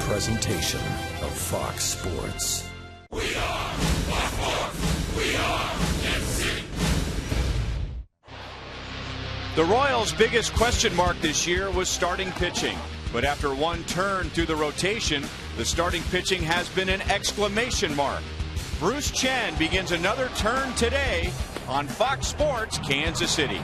presentation of Fox Sports. We are Fox Sports. We are FC. The Royals' biggest question mark this year was starting pitching. But after one turn through the rotation, the starting pitching has been an exclamation mark. Bruce Chen begins another turn today on Fox Sports Kansas City.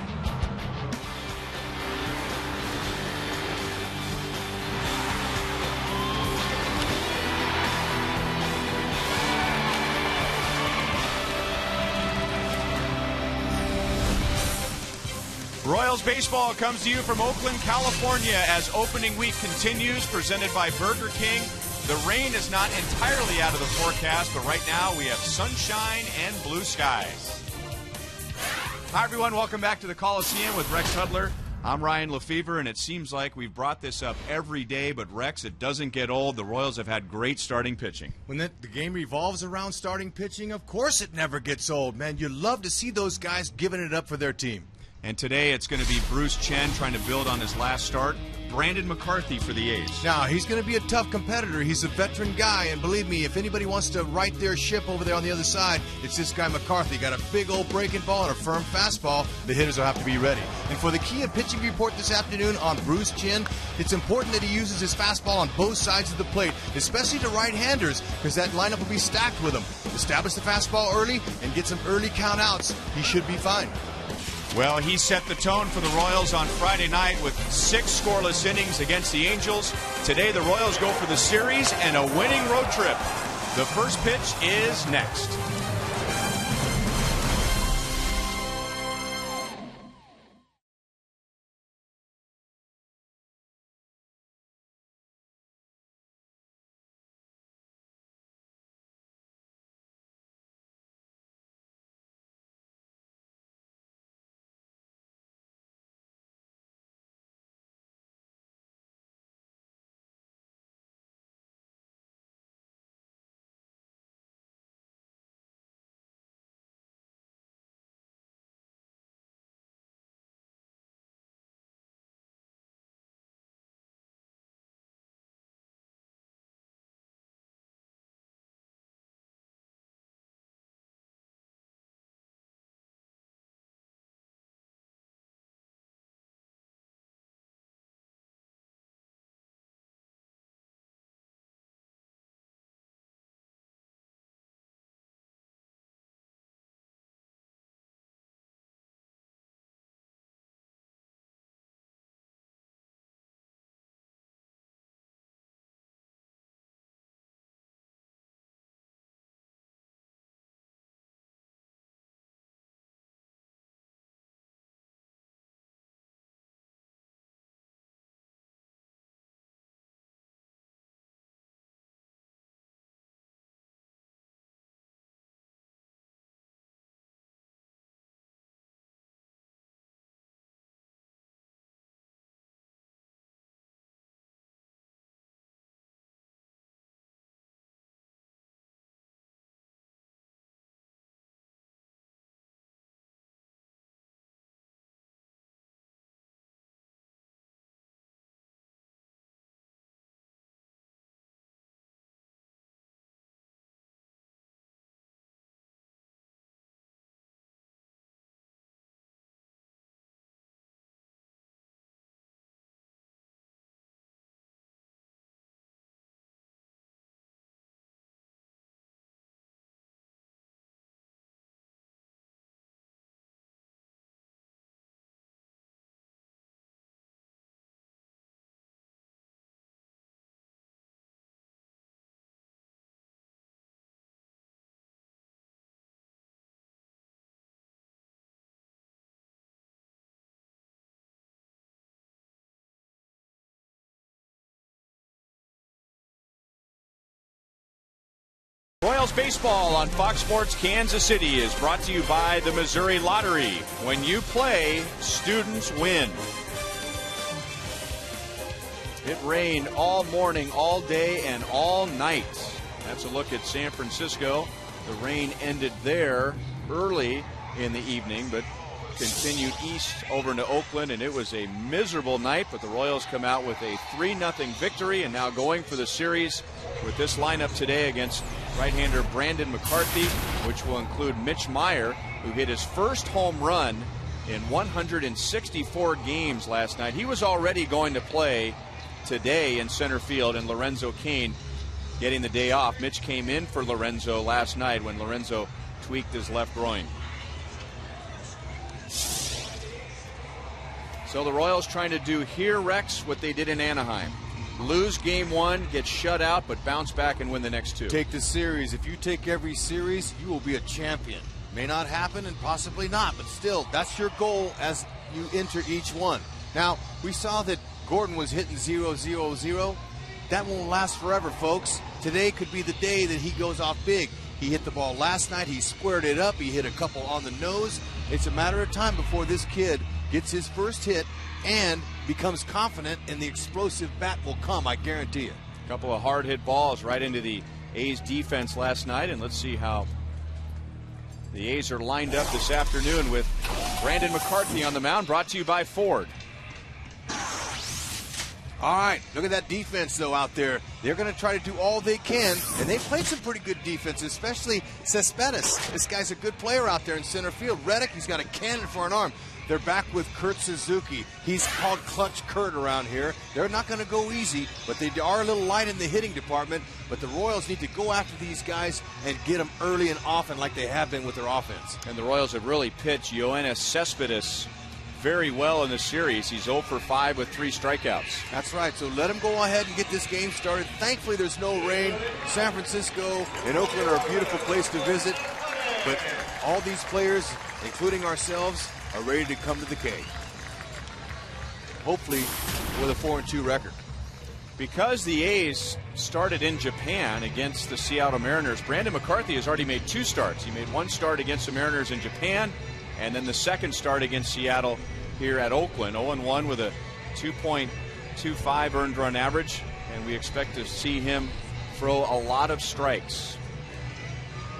Royals baseball comes to you from Oakland, California as opening week continues, presented by Burger King. The rain is not entirely out of the forecast, but right now we have sunshine and blue skies. Hi, everyone. Welcome back to the Coliseum with Rex Hudler. I'm Ryan Lefevre, and it seems like we've brought this up every day, but Rex, it doesn't get old. The Royals have had great starting pitching. When the game revolves around starting pitching, of course it never gets old, man. You love to see those guys giving it up for their team. And today it's going to be Bruce Chen trying to build on his last start. Brandon McCarthy for the A's. Now, he's going to be a tough competitor. He's a veteran guy, and believe me, if anybody wants to right their ship over there on the other side, it's this guy McCarthy. Got a big old breaking ball and a firm fastball. The hitters will have to be ready. And for the Kia pitching report this afternoon on Bruce Chen, it's important that he uses his fastball on both sides of the plate, especially to right-handers, because that lineup will be stacked with him. Establish the fastball early and get some early count-outs. He should be fine. Well, he set the tone for the Royals on Friday night with 6 scoreless innings against the Angels. Today, the Royals go for the series and a winning road trip. The first pitch is next. Royals baseball on Fox Sports Kansas City is brought to you by the Missouri Lottery. When you play, students win. It rained all morning, all day, and all night. That's a look at San Francisco. The rain ended there early in the evening, but continued east over into Oakland, and it was a miserable night, but the Royals come out with a 3-0 victory and now going for the series with this lineup today against right-hander Brandon McCarthy, which will include Mitch Meyer, who hit his first home run in 164 games last night. He was already going to play today in center field, and Lorenzo Cain getting the day off. Mitch came in for Lorenzo last night when Lorenzo tweaked his left groin. So the Royals trying to do here, Rex, what they did in Anaheim. Lose game one, get shut out, but bounce back and win the next two. Take the series. If you take every series, you will be a champion. May not happen and possibly not, but still, that's your goal as you enter each one. Now, we saw that Gordon was hitting 0-0-0. That won't last forever, folks. Today could be the day that he goes off big. He hit the ball last night. He squared it up. He hit a couple on the nose. It's a matter of time before this kid gets his first hit and becomes confident, and the explosive bat will come, I guarantee you. A couple of hard hit balls right into the A's defense last night, and let's see how the A's are lined up this afternoon with Brandon McCarthy on the mound, brought to you by Ford. All right, look at that defense, though, out there. They're going to try to do all they can, and they played some pretty good defense, especially Cespedes. This guy's a good player out there in center field. Reddick, he's got a cannon for an arm. They're back with Kurt Suzuki. He's called Clutch Kurt around here. They're not going to go easy, but they are a little light in the hitting department. But the Royals need to go after these guys and get them early and often like they have been with their offense. And the Royals have really pitched Yoenis Cespedes very well in this series. He's 0 for 5 with 3 strikeouts. That's right, so let him go ahead and get this game started. Thankfully, there's no rain. San Francisco and Oakland are a beautiful place to visit, but all these players, including ourselves, are ready to come to the K. Hopefully with a 4-2 record. Because the A's started in Japan against the Seattle Mariners, Brandon McCarthy has already made 2 starts. He made 1 start against the Mariners in Japan, and then the second start against Seattle here at Oakland. 0-1 with a 2.25 earned run average, and we expect to see him throw a lot of strikes.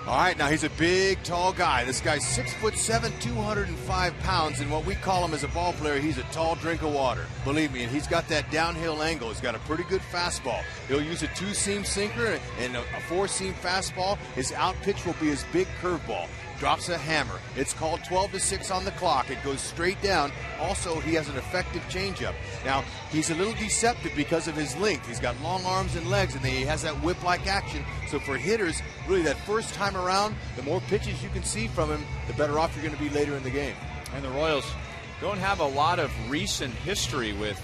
All right, now he's a big, tall guy. This guy's 6'7", 205 pounds, and what we call him as a ball player, he's a tall drink of water. Believe me, and he's got that downhill angle. He's got a pretty good fastball. He'll use a 2-seam sinker and a 4-seam fastball. His out pitch will be his big curveball. Drops a hammer. It's called 12-6 on the clock. It goes straight down. Also, he has an effective changeup. Now, he's a little deceptive because of his length. He's got long arms and legs, and he has that whip-like action. So for hitters, really that first time around, the more pitches you can see from him, the better off you're going to be later in the game. And the Royals don't have a lot of recent history with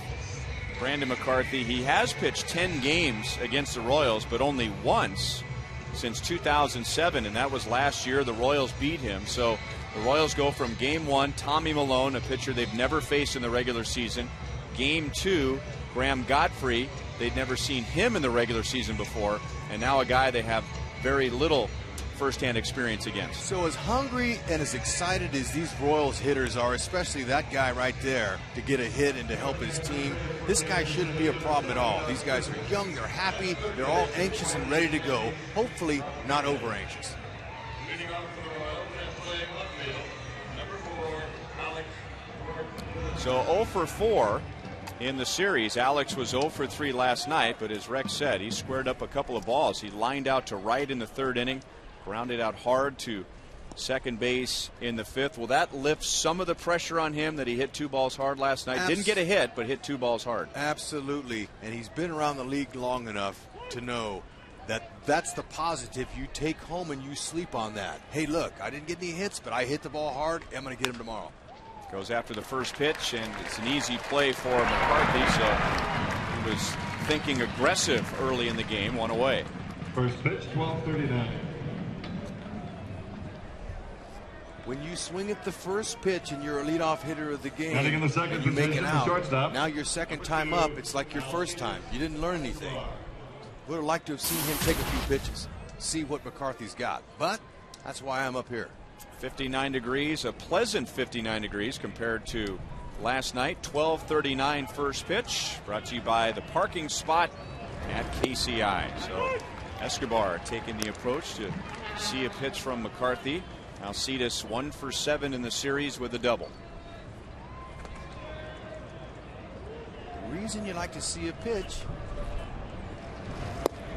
Brandon McCarthy. He has pitched 10 games against the Royals, but only once since 2007, and that was last year. The Royals beat him. So the Royals go from game 1, Tommy Milone, a pitcher they've never faced in the regular season. Game 2, Graham Godfrey. They'd never seen him in the regular season before, and now a guy they have very little firsthand experience against. So as hungry and as excited as these Royals hitters are, especially that guy right there, to get a hit and to help his team, this guy shouldn't be a problem at all. These guys are young, they're happy, they're all anxious and ready to go. Hopefully not over anxious. So 0 for 4 in the series. Alex was 0 for 3 last night, but as Rex said, he squared up a couple of balls. He lined out to right in the 3rd inning, grounded out hard to second base in the 5th. Will that lift some of the pressure on him that he hit 2 balls hard last night? Didn't get a hit, but hit 2 balls hard. Absolutely, and he's been around the league long enough to know that that's the positive you take home and you sleep on that. Hey, look, I didn't get any hits, but I hit the ball hard. I'm going to get him tomorrow. Goes after the first pitch, and it's an easy play for McCarthy, so he was thinking aggressive early in the game, 1 away. First pitch, 12:39. When you swing at the first pitch and you're a leadoff hitter of the game, Batting in the second and you make it position, the out, shortstop. now your second time up, it's like your first time. You didn't learn anything. Would have liked to have seen him take a few pitches, see what McCarthy's got. But that's why I'm up here. 59 degrees, a pleasant 59 degrees compared to last night. 12:39 first pitch, brought to you by the parking spot at KCA. So Escobar taking the approach to see a pitch from McCarthy. Alcides 1 for 7 in the series with a double. The reason you like to see a pitch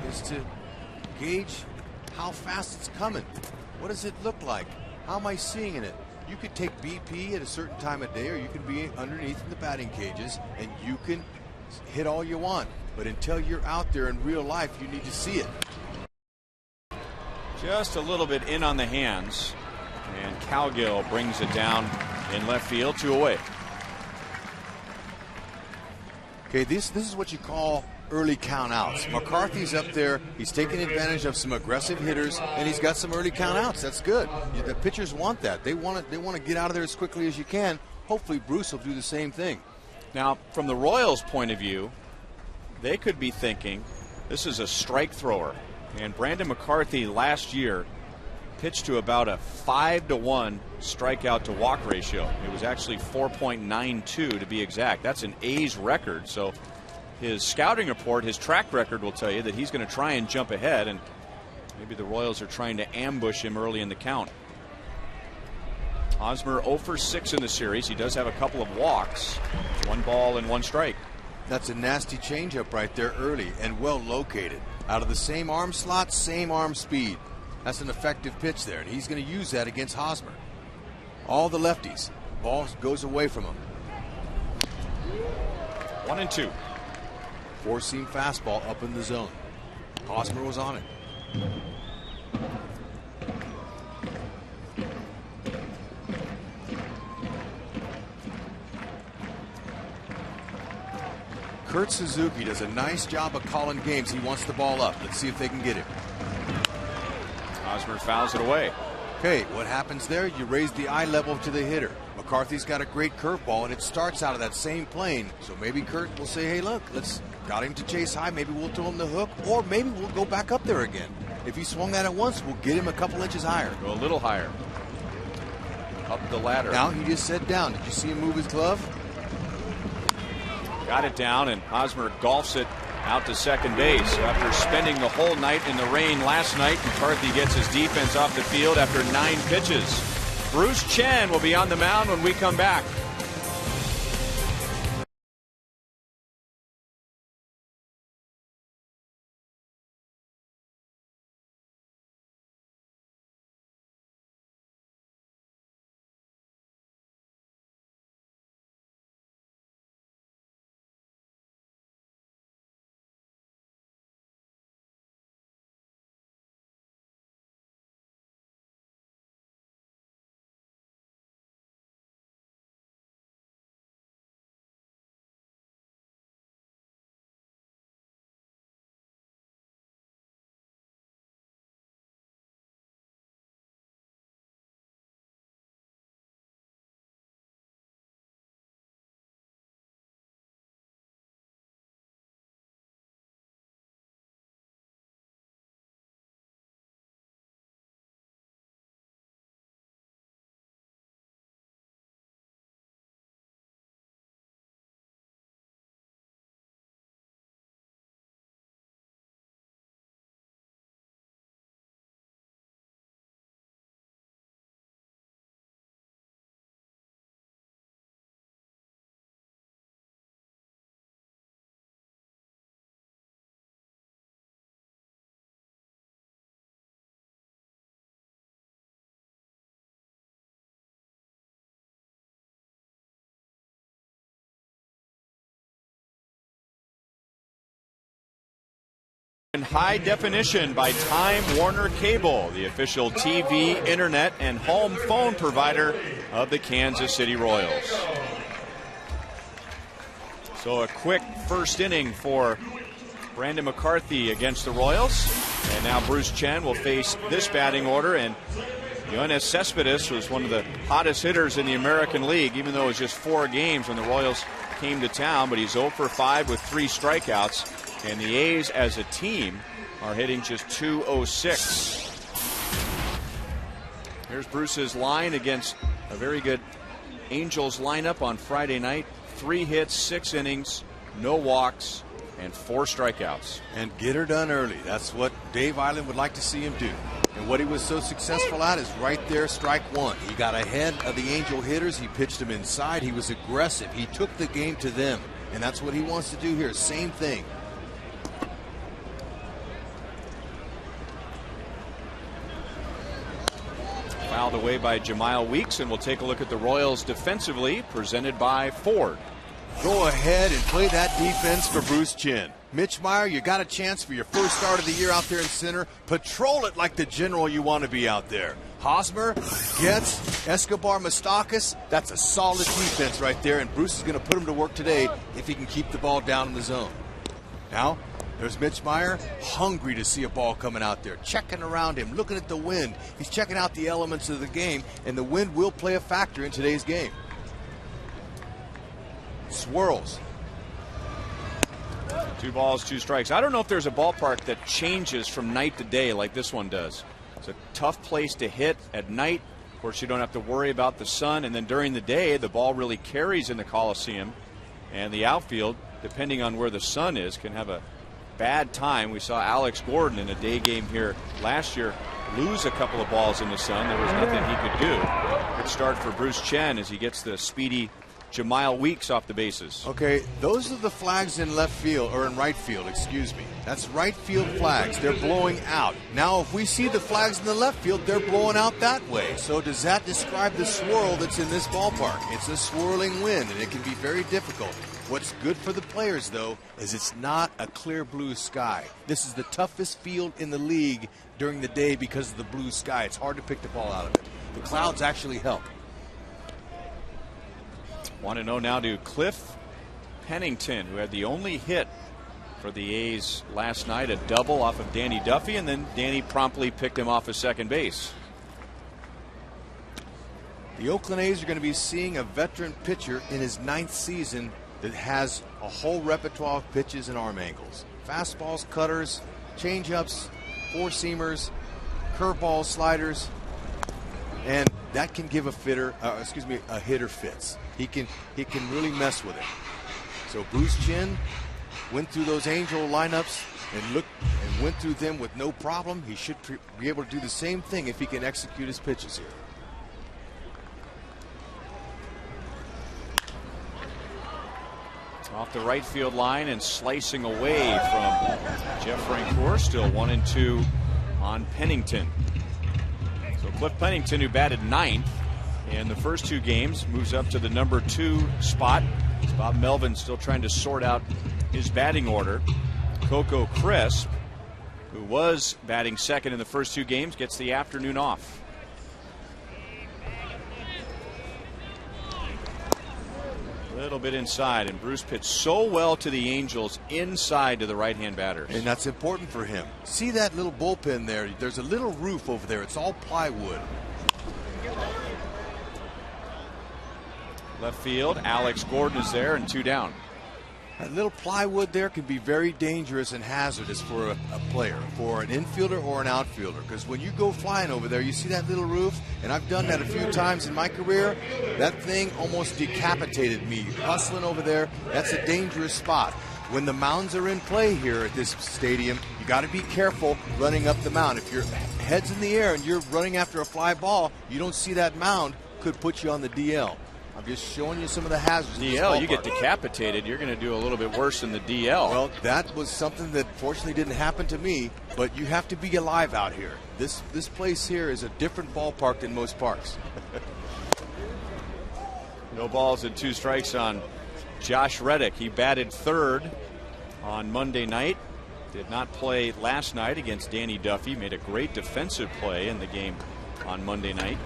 is to gauge how fast it's coming. What does it look like? How am I seeing in it? You could take BP at a certain time of day, or you can be underneath in the batting cages and you can hit all you want. But until you're out there in real life, you need to see it. Just a little bit in on the hands, and Cowgill brings it down in left field, 2 away. Okay, this is what you call early count outs. McCarthy's up there. He's taking advantage of some aggressive hitters, and he's got some early count outs. That's good. The pitchers want that. They want to get out of there as quickly as you can. Hopefully Bruce will do the same thing. Now, from the Royals' point of view, they could be thinking this is a strike thrower. And Brandon McCarthy last year pitched to about a 5-to-1 strikeout to walk ratio. It was actually 4.92 to be exact. That's an A's record. So his scouting report, his track record will tell you that he's going to try and jump ahead, and maybe the Royals are trying to ambush him early in the count. Hosmer 0 for 6 in the series. He does have a couple of walks. 1 ball and 1 strike. That's a nasty changeup right there early and well located. Out of the same arm slot, same arm speed. That's an effective pitch there, and he's going to use that against Hosmer. All the lefties. Ball goes away from him. 1-2. 4-seam fastball up in the zone. Hosmer was on it. Kurt Suzuki does a nice job of calling games. He wants the ball up. Let's see if they can get him. Hosmer fouls it away. Okay, what happens there? You raise the eye level to the hitter. McCarthy's got a great curveball, and it starts out of that same plane. So maybe Kurt will say, hey, look, let's got him to chase high. Maybe we'll throw him the hook, or maybe we'll go back up there again. If he swung that at once, we'll get him a couple inches higher. Go a little higher. Up the ladder. Now he just set down. Did you see him move his glove? Got it down, and Hosmer golfs it out to second base. After spending the whole night in the rain last night, McCarthy gets his defense off the field after 9 pitches. Bruce Chen will be on the mound when we come back. In high definition by Time Warner Cable, the official TV, internet, and home phone provider of the Kansas City Royals. So a quick first inning for Brandon McCarthy against the Royals. And now Bruce Chen will face this batting order. And Yoenis Cespedes was one of the hottest hitters in the American League, even though it was just 4 games when the Royals came to town. But he's 0 for 5 with 3 strikeouts. And the A's as a team are hitting just .206. Here's Bruce's line against a very good Angels lineup on Friday night. 3 hits, 6 innings, no walks, and 4 strikeouts. And get her done early. That's what Dave Island would like to see him do. And what he was so successful at is right there, strike one. He got ahead of the Angel hitters. He pitched them inside. He was aggressive. He took the game to them. And that's what he wants to do here. Same thing. Fouled away by Jemile Weeks, and we'll take a look at the Royals defensively, presented by Ford. Go ahead and play that defense for Bruce Chin. Mitch Meyer, you got a chance for your first start of the year out there in center. Patrol it like the general you want to be out there. Hosmer, Getz, Escobar, Moustakas, that's a solid defense right there, and Bruce is going to put him to work today if he can keep the ball down in the zone. Now, there's Mitch Meyer, hungry to see a ball coming out there, checking around him, looking at the wind. He's checking out the elements of the game, and the wind will play a factor in today's game. Swirls. 2 balls, 2 strikes. I don't know if there's a ballpark that changes from night to day like this one does. It's a tough place to hit at night. Of course, you don't have to worry about the sun, and then during the day, the ball really carries in the Coliseum, and the outfield, depending on where the sun is, can have a bad time. We saw Alex Gordon in a day game here last year lose a couple of balls in the sun. There was nothing he could do. Good start for Bruce Chen as he gets the speedy Jemile Weeks off the bases. Okay, those are the flags in left field, or in right field, excuse me. That's right field flags. They're blowing out. Now, if we see the flags in the left field, they're blowing out that way. So does that describe the swirl that's in this ballpark? It's a swirling wind, and it can be very difficult. What's good for the players, though, is it's not a clear blue sky. This is the toughest field in the league during the day because of the blue sky. It's hard to pick the ball out of it. The clouds actually help. 1-0 now to Cliff Pennington, who had the only hit for the A's last night, a double off of Danny Duffy, and then Danny promptly picked him off of second base. The Oakland A's are going to be seeing a veteran pitcher in his 9th season that has a whole repertoire of pitches and arm angles. Fastballs, cutters, changeups, four-seamers, curveballs, sliders, and that can give a hitter fits. He can really mess with it. So Bruce Chin went through those Angel lineups and went through them with no problem. He should be able to do the same thing if he can execute his pitches here. Off the right field line and slicing away from Jeff Francoeur. Still 1-2 on Pennington. So Cliff Pennington, who batted 9th in the first 2 games, moves up to the number 2 spot. It's Bob Melvin still trying to sort out his batting order. Coco Crisp, who was batting 2nd in the first 2 games, gets the afternoon off. A little bit inside, and Bruce pitched so well to the Angels inside to the right-hand batters. And that's important for him. See that little bullpen there? There's a little roof over there. It's all plywood. Left field, Alex Gordon is there, and 2 down. That little plywood there can be very dangerous and hazardous for a player, for an infielder or an outfielder, because when you go flying over there, you see that little roof, and I've done that a few times in my career. That thing almost decapitated me hustling over there. That's a dangerous spot. When the mounds are in play here at this stadium, you got to be careful running up the mound. If your head's in the air and you're running after a fly ball, you don't see that mound, could put you on the DL. I'm just showing you some of the hazards. DL, you get decapitated, you're going to do a little bit worse than the DL. Well, that was something that fortunately didn't happen to me, but you have to be alive out here. This place here is a different ballpark than most parks. No balls and 2 strikes on Josh Reddick. He batted 3rd on Monday night. Did not play last night against Danny Duffy. Made a great defensive play in the game on Monday night.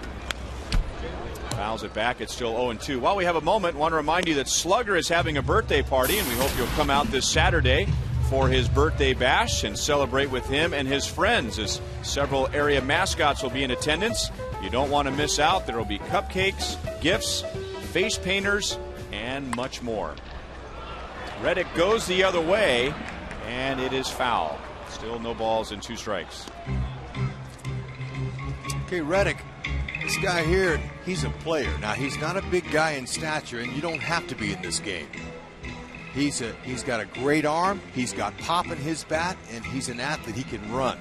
Fouls it back. It's still 0-2. While we have a moment, want to remind you that Slugger is having a birthday party, and we hope you'll come out this Saturday for his birthday bash and celebrate with him and his friends, as several area mascots will be in attendance. You don't want to miss out. There will be cupcakes, gifts, face painters, and much more. Reddick goes the other way, and it is foul. Still no balls and 2 strikes. Okay, Reddick. This guy here, he's a player. Now, he's not a big guy in stature, and you don't have to be in this game. He's got a great arm. He's got pop in his bat, and he's an athlete. He can run.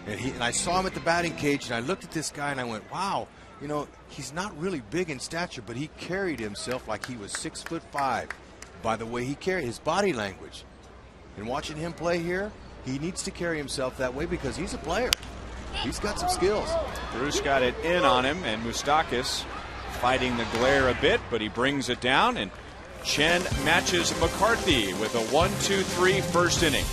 And I saw him at the batting cage, and I looked at this guy, and I went, wow, you know, he's not really big in stature, but he carried himself like he was 6'5" by the way he carried his body language. And watching him play here, he needs to carry himself that way because he's a player. He's got some skills. Bruce got it in on him, and Moustakas fighting the glare a bit, but he brings it down, and Chen matches McCarthy with a 1-2-3 first inning.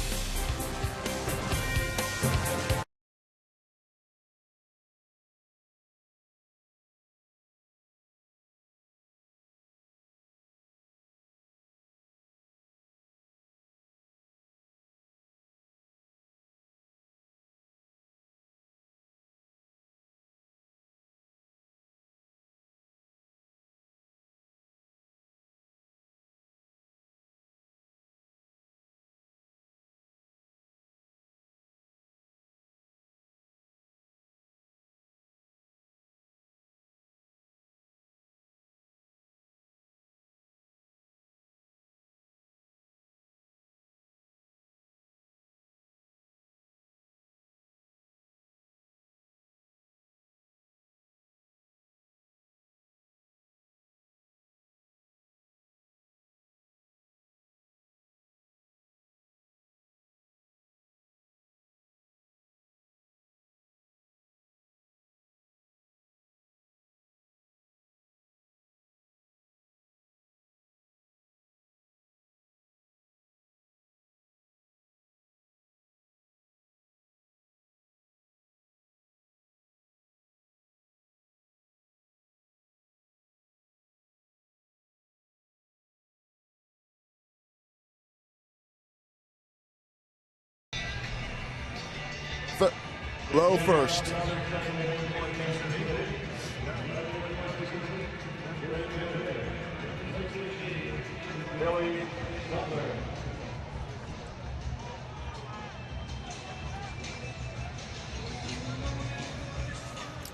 Low first.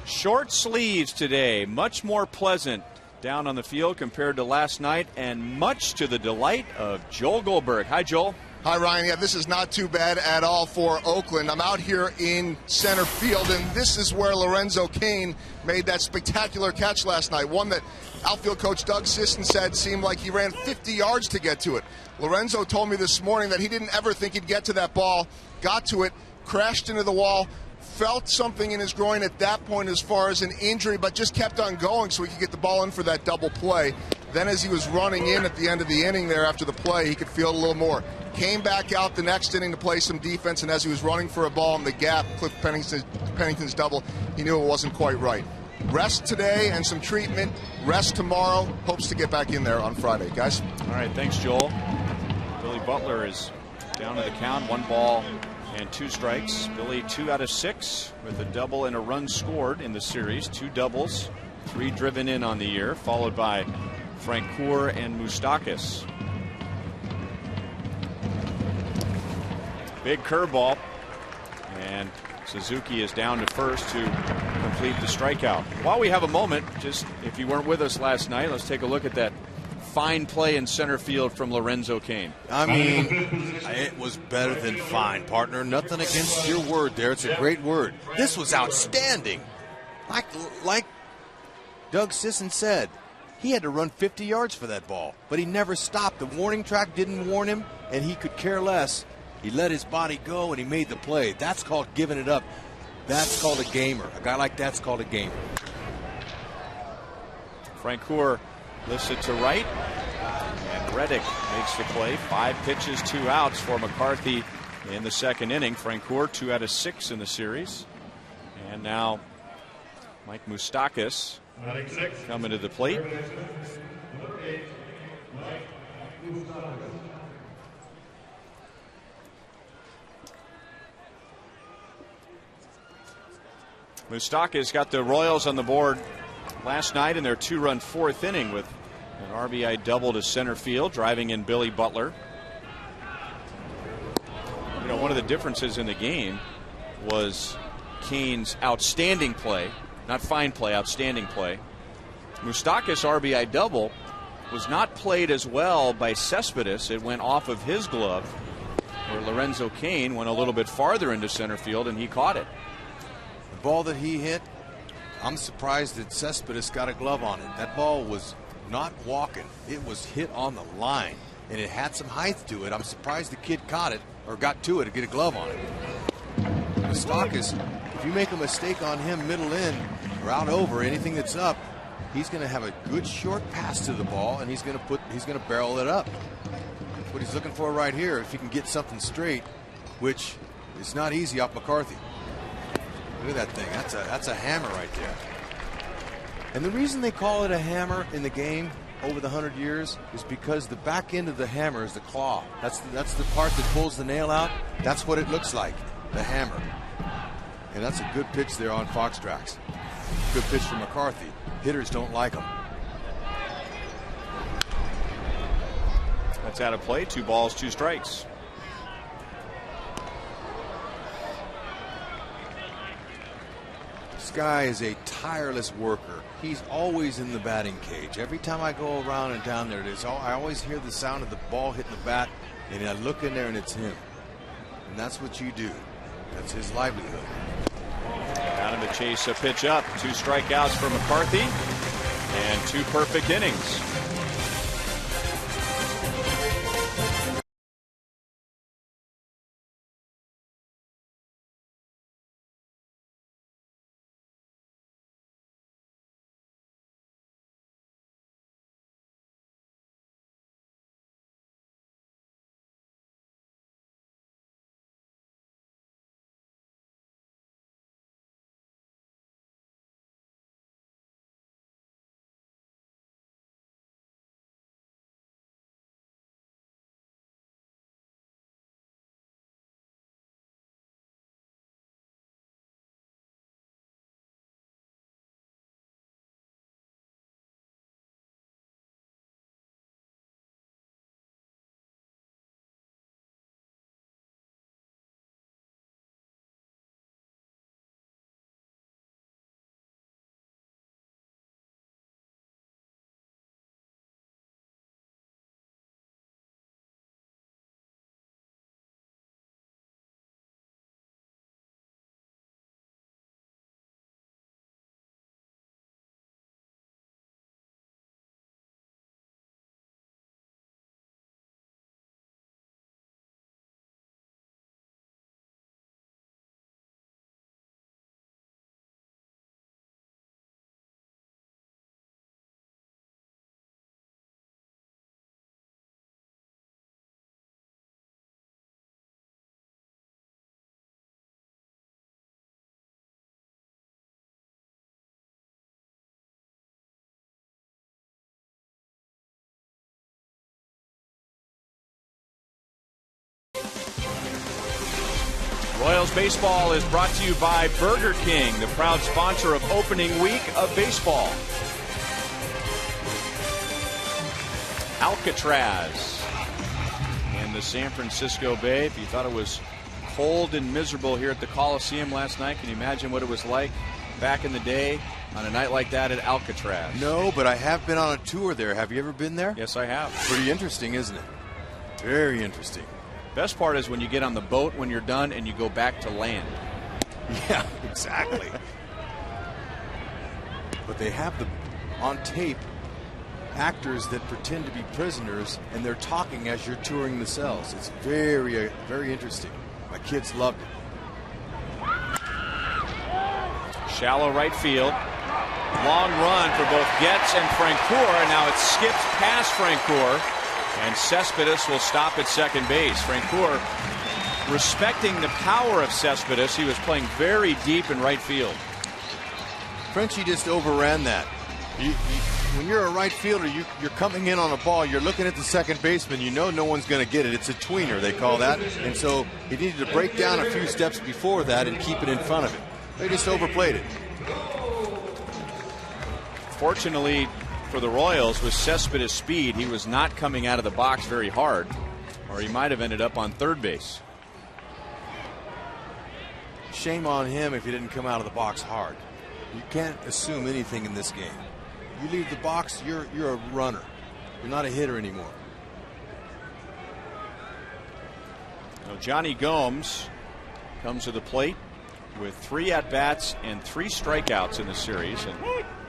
Short sleeves today, much more pleasant down on the field compared to last night, and much to the delight of Joel Goldberg. Hi, Joel. Hi, Ryan. Yeah, this is not too bad at all for Oakland. I'm out here in center field, and this is where Lorenzo Cain made that spectacular catch last night, one that outfield coach Doug Sisson said seemed like he ran 50 yards to get to it. Lorenzo told me this morning that he didn't ever think he'd get to that ball, got to it, crashed into the wall, felt something in his groin at that point as far as an injury, but just kept on going so he could get the ball in for that double play. Then as he was running in at the end of the inning there after the play, he could feel it a little more. Came back out the next inning to play some defense, and as he was running for a ball in the gap, Cliff Pennington's double, he knew it wasn't quite right. Rest today and some treatment. Rest tomorrow. Hopes to get back in there on Friday, guys. All right, thanks, Joel. Billy Butler is down to the count, 1 ball and 2 strikes. Billy 2 out of 6 with a double and a run scored in the series. 2 doubles, 3 driven in on the year, followed by Francoeur and Moustakas. Big curveball, and Suzuki is down to first to complete the strikeout. While we have a moment, just if you weren't with us last night, let's take a look at that fine play in center field from Lorenzo Cain. I mean, it was better than fine, partner. Nothing against your word there. It's a great word. This was outstanding. Like Doug Sisson said, he had to run 50 yards for that ball, but he never stopped. The warning track didn't warn him, and he could care less. He let his body go, and he made the play. That's called giving it up. That's called a gamer. A guy like that's called a gamer. Francoeur lifts it to right, and Reddick makes the play. 5 pitches, 2 outs for McCarthy in the second inning. Francoeur 2 out of 6 in the series. And now Mike Moustakas coming to the plate. Moustakas got the Royals on the board last night in their 2-run 4th inning with an RBI double to center field, driving in Billy Butler. You know, one of the differences in the game was Cain's outstanding play, not fine play, outstanding play. Moustakas' RBI double was not played as well by Cespedes. It went off of his glove, where Lorenzo Cain went a little bit farther into center field and he caught it. The ball that he hit, I'm surprised that Cespedes got a glove on it. That ball was not walking. It was hit on the line, and it had some height to it. I'm surprised the kid caught it or got to it to get a glove on it. Moustakas, if you make a mistake on him middle in or out over anything that's up, he's going to have a good short pass to the ball, and he's going to barrel it up. That's what he's looking for right here. If he can get something straight, which is not easy off McCarthy. Look at that thing. That's a hammer right there. And the reason they call it a hammer in the game over the 100 years is because the back end of the hammer is the claw. That's the part that pulls the nail out. That's what it looks like, the hammer. And that's a good pitch there on Foxtrax. Good pitch for McCarthy. Hitters don't like him. That's out of play. 2 balls, 2 strikes. This guy is a tireless worker. He's always in the batting cage. Every time I go around and down there, I always hear the sound of the ball hitting the bat, and I look in there and it's him. And that's what you do. That's his livelihood. Out of the chase, a pitch up. 2 strikeouts for McCarthy and 2 perfect innings. Royals baseball is brought to you by Burger King, the proud sponsor of opening week of baseball. Alcatraz in the San Francisco Bay. If you thought it was cold and miserable here at the Coliseum last night, can you imagine what it was like back in the day on a night like that at Alcatraz? No, but I have been on a tour there. Have you ever been there? Yes, I have. Pretty interesting, isn't it? Very interesting. Best part is when you get on the boat when you're done and you go back to land. Yeah, exactly. But they have on tape actors that pretend to be prisoners, and they're talking as you're touring the cells. It's very, very interesting. My kids loved it. Shallow right field. Long run for both Getz and Francoeur. Now it skips past Francoeur. And Cespedes will stop at second base. Francoeur respecting the power of Cespedes. He was playing very deep in right field. Frenchie just overran that. When you're a right fielder, you're coming in on a ball, you're looking at the second baseman, you know no one's going to get it. It's a tweener, they call that. And so he needed to break down a few steps before that and keep it in front of him. They just overplayed it. Fortunately for the Royals, with Cespedes' speed, he was not coming out of the box very hard, or he might have ended up on third base. Shame on him if he didn't come out of the box hard. You can't assume anything in this game. You leave the box, you're a runner. You're not a hitter anymore. Johnny Gomes comes to the plate with 3 at-bats and 3 strikeouts in the series, and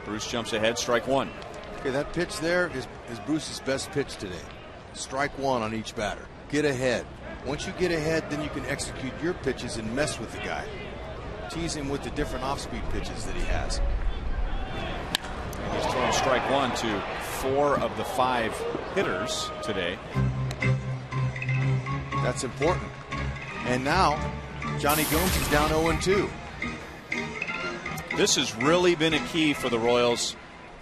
Bruce jumps ahead, strike 1. Okay, that pitch there is Bruce's best pitch today. Strike 1 on each batter. Get ahead. Once you get ahead, then you can execute your pitches and mess with the guy. Tease him with the different off-speed pitches that he has. And he's thrown strike 1 to 4 of the 5 hitters today. That's important. And now, Johnny Gomes is down 0-2. This has really been a key for the Royals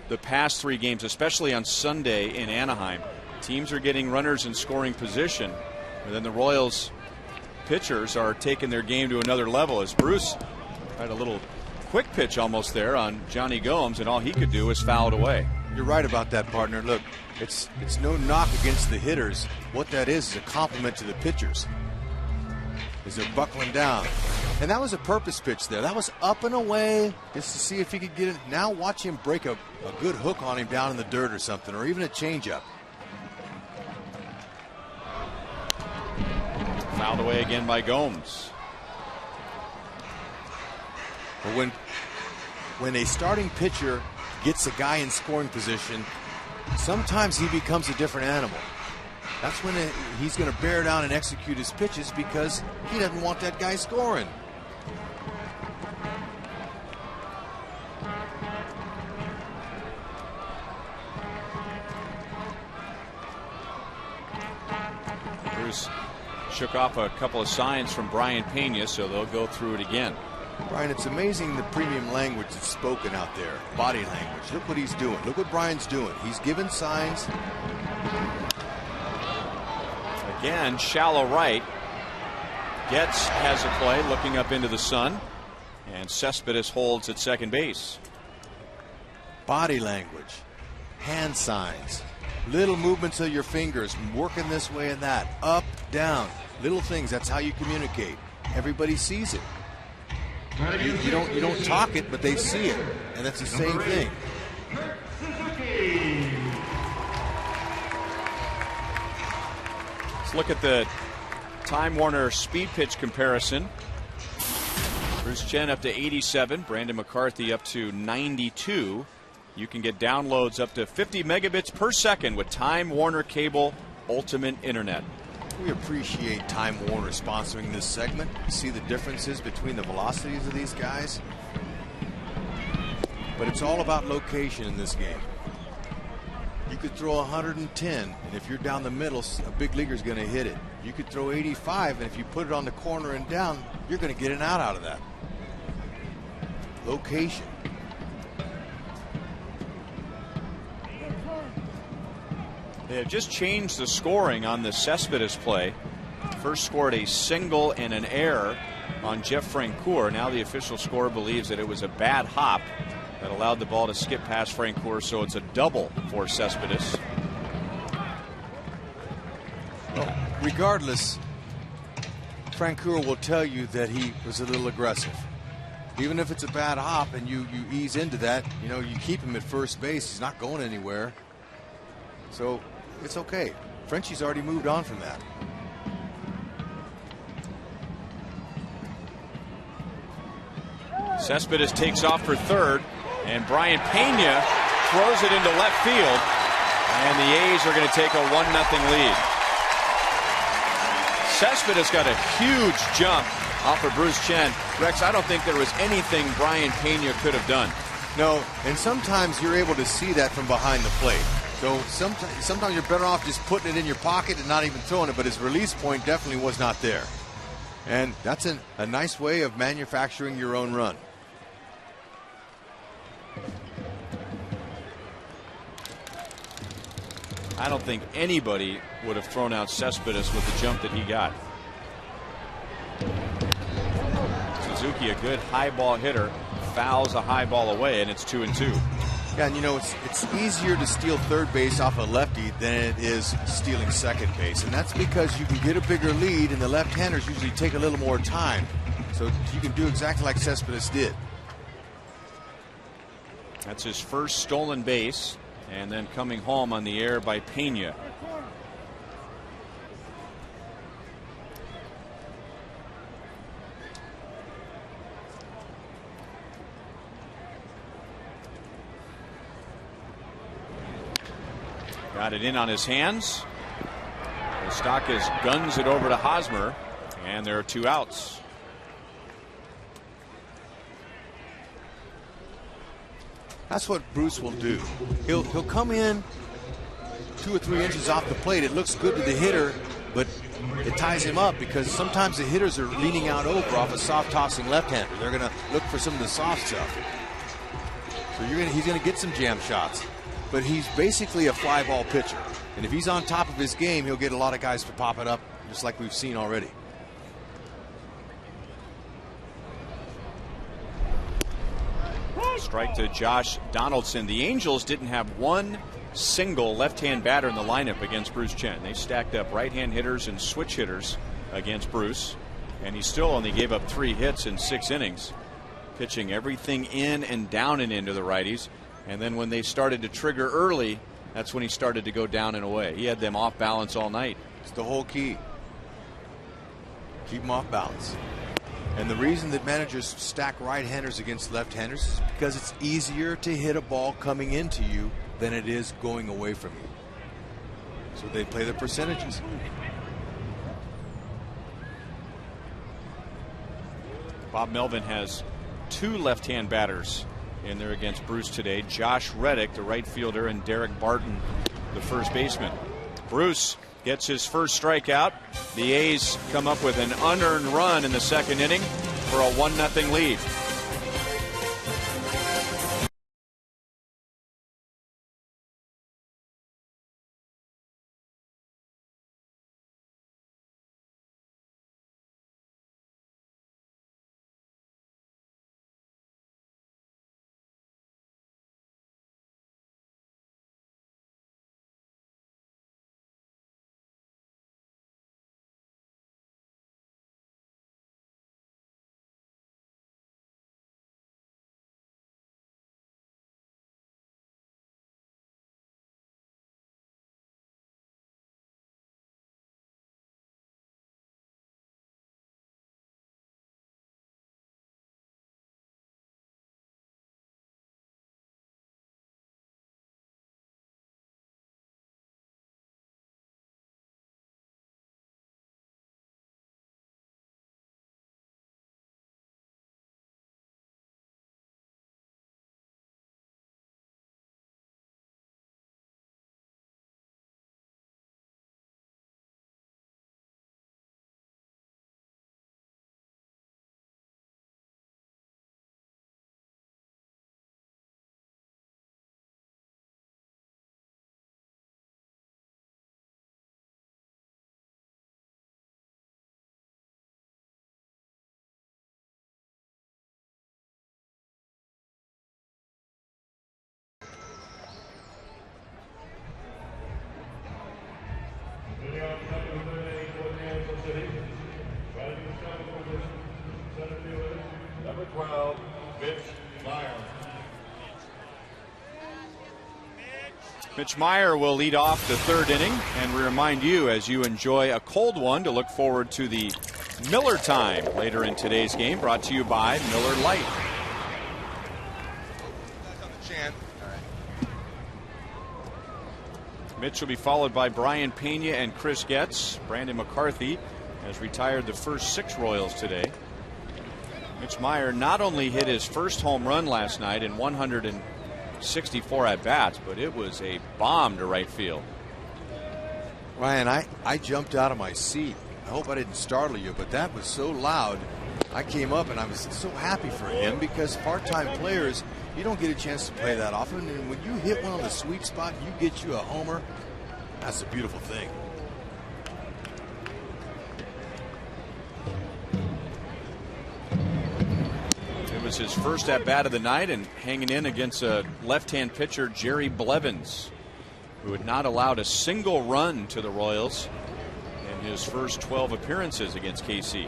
the past 3 games, especially on Sunday in Anaheim. Teams are getting runners in scoring position, and then the Royals pitchers are taking their game to another level, as Bruce had a little quick pitch almost there on Johnny Gomes, and all he could do was foul it away. You're right about that, partner. Look, it's no knock against the hitters. What that is a compliment to the pitchers, as they're buckling down. And that was a purpose pitch there. That was up and away just to see if he could get it. Now watch him break a good hook on him down in the dirt or something, or even a changeup. Fouled away again by Gomes. But when a starting pitcher gets a guy in scoring position, sometimes he becomes a different animal. That's when he's going to bear down and execute his pitches, because he doesn't want that guy scoring. Bruce shook off a couple of signs from Brian Pena, so they'll go through it again. Brian, it's amazing the premium language that's spoken out there. Body language. Look what he's doing. Look what Brian's doing. He's giving signs. Again, shallow right. Getz has a play looking up into the sun, and Cespedes holds at second base. Body language. Hand signs. Little movements of your fingers. Working this way and that. Up, down. Little things. That's how you communicate. Everybody sees it. You don't talk it, but they see it, and that's the same thing. Let's look at the Time Warner speed pitch comparison. Bruce Chen up to 87, Brandon McCarthy up to 92. You can get downloads up to 50 megabits per second with Time Warner Cable Ultimate Internet. We appreciate Time Warner sponsoring this segment. See the differences between the velocities of these guys. But it's all about location in this game. You could throw 110, and if you're down the middle, a big leaguer's going to hit it. You could throw 85, and if you put it on the corner and down, you're going to get an out of that. Location. They have just changed the scoring on the Cespedes play. First scored a single and an error on Jeff Francoeur. Now the official score believes that it was a bad hop that allowed the ball to skip past Francoeur, so it's a double for Cespedes. Well, regardless, Francoeur will tell you that he was a little aggressive. Even if it's a bad hop and you ease into that, you keep him at first base. He's not going anywhere. So it's okay. Frenchie's already moved on from that. Cespedes takes off for third, and Brian Pena throws it into left field, and the A's are going to take a 1-0 lead. Cespedes got a huge jump off of Bruce Chen. Rex, I don't think there was anything Brian Pena could have done. No, and sometimes you're able to see that from behind the plate. So sometimes you're better off just putting it in your pocket and not even throwing it, but his release point definitely was not there. And that's a nice way of manufacturing your own run. I don't think anybody would have thrown out Cespedes with the jump that he got. Suzuki, a good high ball hitter, fouls a high ball away, and it's 2-2. Yeah, and it's easier to steal third base off a lefty than it is stealing second base, and that's because you can get a bigger lead, and the left-handers usually take a little more time. So you can do exactly like Cespedes did. That's his first stolen base, and then coming home on the air by Pena. Got it in on his hands. Moustakas guns it over to Hosmer, and there are 2 outs. That's what Bruce will do. He'll come in 2 or 3 inches off the plate. It looks good to the hitter, but it ties him up because sometimes the hitters are leaning out over off a soft tossing left-hander. They're going to look for some of the soft stuff. So he's going to get some jam shots. But he's basically a fly ball pitcher. And if he's on top of his game, he'll get a lot of guys to pop it up, just like we've seen already. Strike to Josh Donaldson. The Angels didn't have one single left-hand batter in the lineup against Bruce Chen. They stacked up right-hand hitters and switch hitters against Bruce, and he still only gave up 3 hits in 6 innings, pitching everything in and down and into the righties. And then when they started to trigger early, that's when he started to go down and away. He had them off balance all night. It's the whole key. Keep them off balance. And the reason that managers stack right-handers against left-handers is because it's easier to hit a ball coming into you than it is going away from you. So they play the percentages. Bob Melvin has 2 left-hand batters in there against Bruce today. Josh Reddick, the right fielder, and Derek Barton, the first baseman. Bruce gets his first strikeout. The A's come up with an unearned run in the 2nd inning for a 1-0 lead. Number 12, Mitch Meyer. Mitch Meyer will lead off the 3rd inning, and we remind you, as you enjoy a cold one, to look forward to the Miller time later in today's game, brought to you by Miller Lite. Mitch will be followed by Brian Pena and Chris Getz. Brandon McCarthy has retired the first 6 Royals today. Mitch Meyer not only hit his first home run last night in 164 at-bats, but it was a bomb to right field. Ryan, I jumped out of my seat. I hope I didn't startle you, but that was so loud. I came up and I was so happy for him because part-time players, you don't get a chance to play that often. And when you hit one on the sweet spot, you get you a homer. That's a beautiful thing. It was his first at-bat of the night, and hanging in against a left-hand pitcher, Jerry Blevins, who had not allowed a single run to the Royals in his first 12 appearances against KC.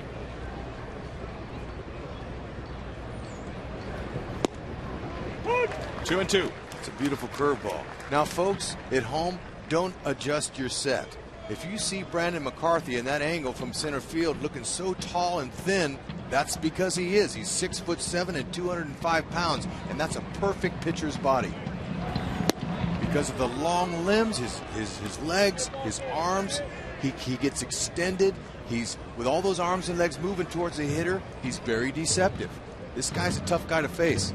Two and two. It's a beautiful curveball. Now, folks, at home, don't adjust your set. If you see Brandon McCarthy in that angle from center field looking so tall and thin, that's because he is. He's 6'7" and 205 pounds, and that's a perfect pitcher's body. because of the long limbs, his legs, his arms, he gets extended. He's, with all those arms and legs moving towards the hitter, he's very deceptive. This guy's a tough guy to face.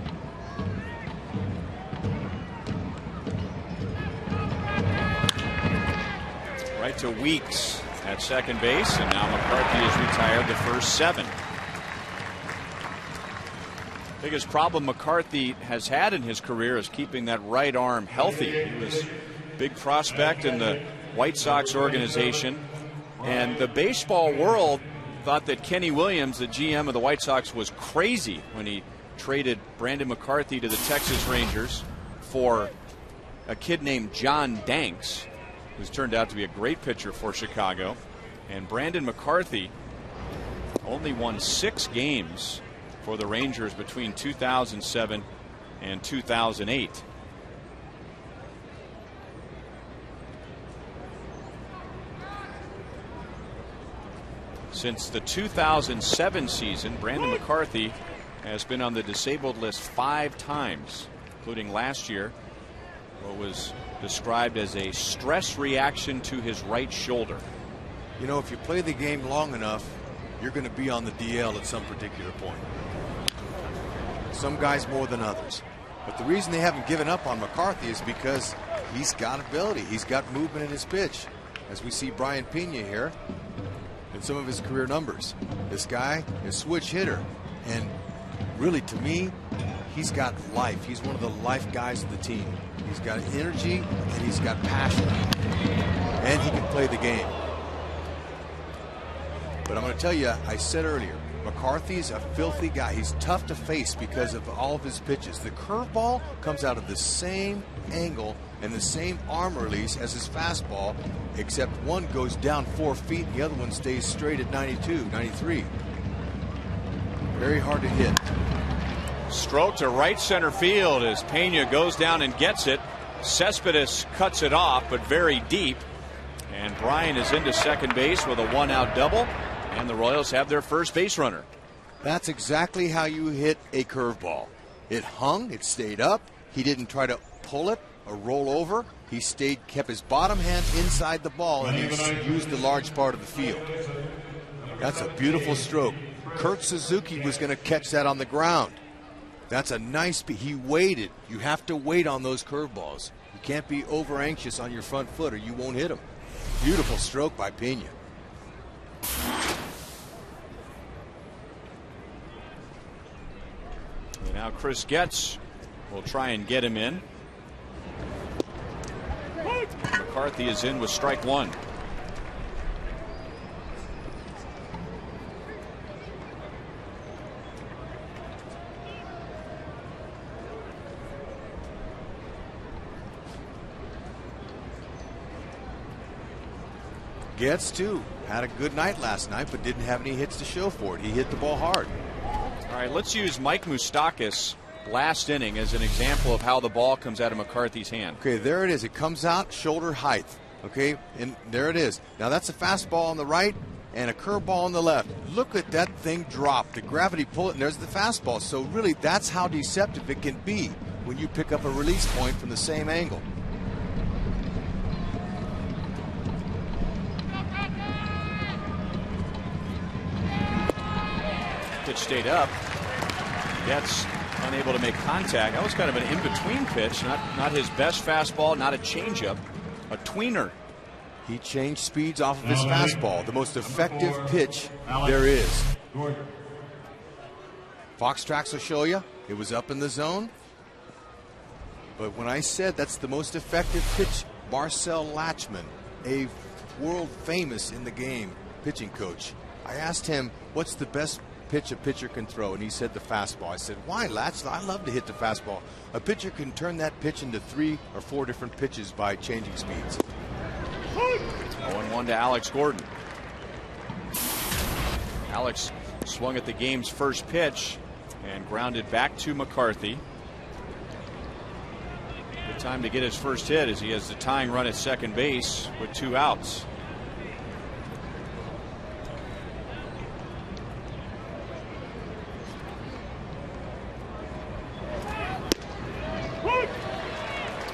Right to Weeks at second base, and now McCarthy has retired the first 7. Biggest problem McCarthy has had in his career is keeping that right arm healthy. He was a big prospect in the White Sox organization, and the baseball world thought that Kenny Williams, the GM of the White Sox, was crazy when he traded Brandon McCarthy to the Texas Rangers for a kid named John Danks, who's turned out to be a great pitcher for Chicago. And Brandon McCarthy only won 6 games for the Rangers between 2007 and 2008. Since the 2007 season, Brandon McCarthy has been on the disabled list 5 times, including last year, what was described as a stress reaction to his right shoulder. You know, if you play the game long enough, you're going to be on the DL at some particular point. Some guys more than others. But the reason they haven't given up on McCarthy is because he's got ability. He's got movement in his pitch. As we see Brian Pena here in some of his career numbers. This guy is a switch hitter. And really, to me, he's got life. He's one of the life guys of the team. He's got energy and he's got passion. And he can play the game. But I'm going to tell you, I said earlier, McCarthy's a filthy guy. He's tough to face because of all of his pitches. The curveball comes out of the same angle and the same arm release as his fastball, except one goes down 4 feet and the other one stays straight at 92, 93. Very hard to hit. Stroke to right center field as Pena goes down and gets it. Cespedes cuts it off, but very deep. And Bryan is into second base with a 1-out double. And the Royals have their first base runner. That's exactly how you hit a curveball. It hung, it stayed up. He didn't try to pull it or roll over. He stayed, kept his bottom hand inside the ball, and he used the large part of the field. That's a beautiful stroke. Kurt Suzuki was going to catch that on the ground. That's a nice, he waited. You have to wait on those curveballs. You can't be over anxious on your front foot or you won't hit them. Beautiful stroke by Pena. And now Chris Getz will try and get him in. McCarthy is in with strike 1. Getz, too, had a good night last night, but didn't have any hits to show for it. He hit the ball hard. All right, let's use Mike Moustakas last inning as an example of how the ball comes out of McCarthy's hand. Okay, there it is. It comes out shoulder height. Okay, and there it is. Now that's a fastball on the right and a curveball on the left. Look at that thing drop. The gravity pull it, and there's the fastball. So really, that's how deceptive it can be when you pick up a release point from the same angle. Pitch stayed up. Getz unable to make contact. That was kind of an in-between pitch, not his best fastball, not a changeup, a tweener. He changed speeds off of his fastball, the most effective pitch there is. Fox Tracks will show you it was up in the zone. But when I said that's the most effective pitch, Marcel Latchman, a world famous in the game pitching coach, I asked him, what's the best pitch a pitcher can throw? And he said the fastball. I said, why, Latch? I love to hit the fastball. A pitcher can turn that pitch into 3 or 4 different pitches by changing speeds. 0-1 to Alex Gordon. Alex swung at the game's first pitch and grounded back to McCarthy. Good time to get his first hit as he has the tying run at second base with 2 outs.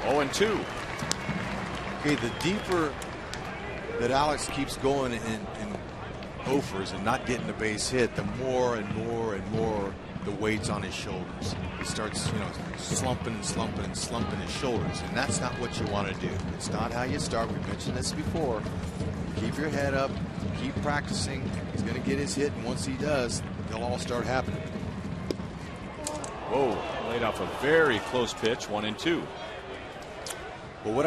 Oh, and 2. Okay, the deeper that Alex keeps going in offers and not getting the base hit, the more and more and more the weight's on his shoulders. He starts, slumping and slumping and slumping his shoulders, and that's not what you want to do. It's not how you start. We mentioned this before. Keep your head up, keep practicing. He's going to get his hit, and once he does, they'll all start happening. Whoa, laid off a very close pitch, 1-2. Well, what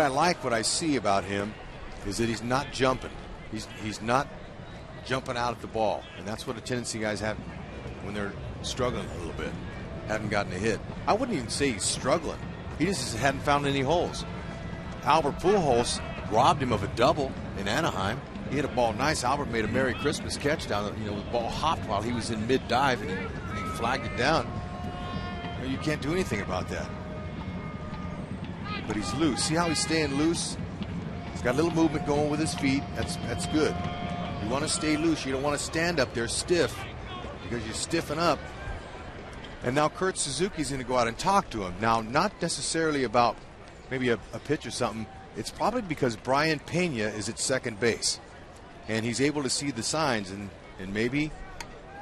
I see about him is that he's not jumping. He's not jumping out at the ball, and that's what a tendency guys have when they're struggling a little bit, haven't gotten a hit. I wouldn't even say he's struggling. He just hadn't found any holes. Albert Pujols robbed him of a double in Anaheim. He hit a ball nice. Albert made a Merry Christmas catch down. The ball hopped while he was in mid dive, and he flagged it down. You can't do anything about that. But he's loose. See how he's staying loose? He's got a little movement going with his feet. That's good. You want to stay loose. You don't want to stand up there stiff, because you stiffen up. And now Kurt Suzuki's going to go out and talk to him. Now, not necessarily about maybe a pitch or something. It's probably because Brian Pena is at second base, and he's able to see the signs, and maybe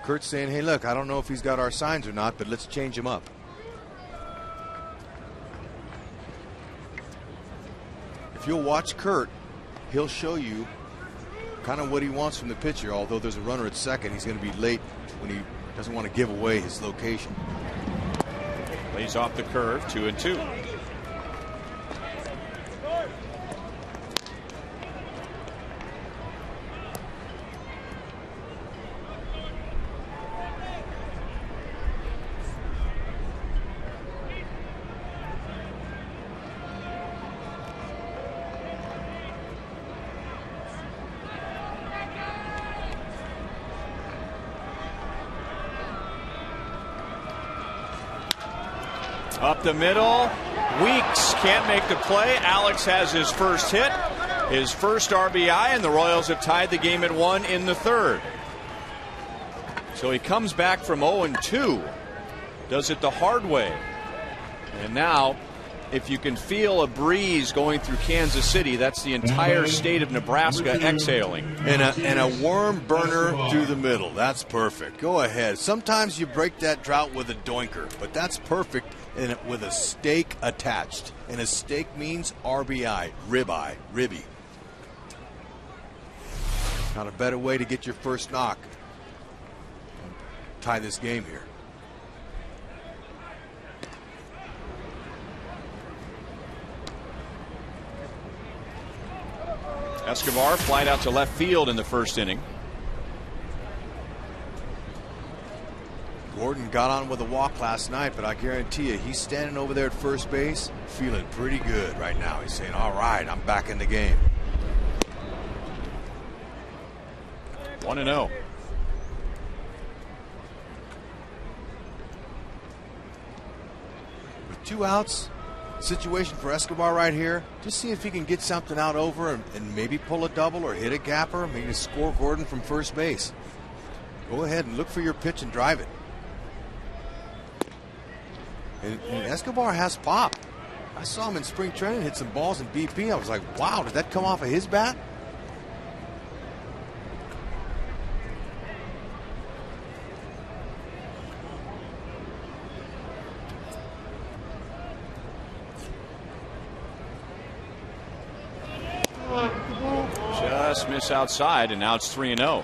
Kurt's saying, hey, look, I don't know if he's got our signs or not, but let's change him up. If you'll watch Kurt, he'll show you kind of what he wants from the pitcher. Although there's a runner at second, he's going to be late when he doesn't want to give away his location. Lays off the curve, 2-2. Up the middle, Weeks can't make the play. Alex has his first hit, his first RBI, and the Royals have tied the game at 1 in the third. So he comes back from 0-2, does it the hard way. And now, if you can feel a breeze going through Kansas City, that's the entire state of Nebraska exhaling. And a worm burner through the middle. That's perfect. Go ahead. Sometimes you break that drought with a doinker, but that's perfect. And with a stake attached. And a stake means RBI, ribeye, ribby. Not a better way to get your first knock. Tie this game here. Escobar flied out to left field in the first inning. Gordon got on with a walk last night, but I guarantee you he's standing over there at first base feeling pretty good right now. He's saying, all right, I'm back in the game. 1-0. With 2 outs, situation for Escobar right here. Just see if he can get something out over and maybe pull a double or hit a gapper, maybe score Gordon from first base. Go ahead and look for your pitch and drive it. And Escobar has pop. I saw him in spring training hit some balls in BP. I was like, wow, did that come off of his bat? Just miss outside, and now it's 3-0.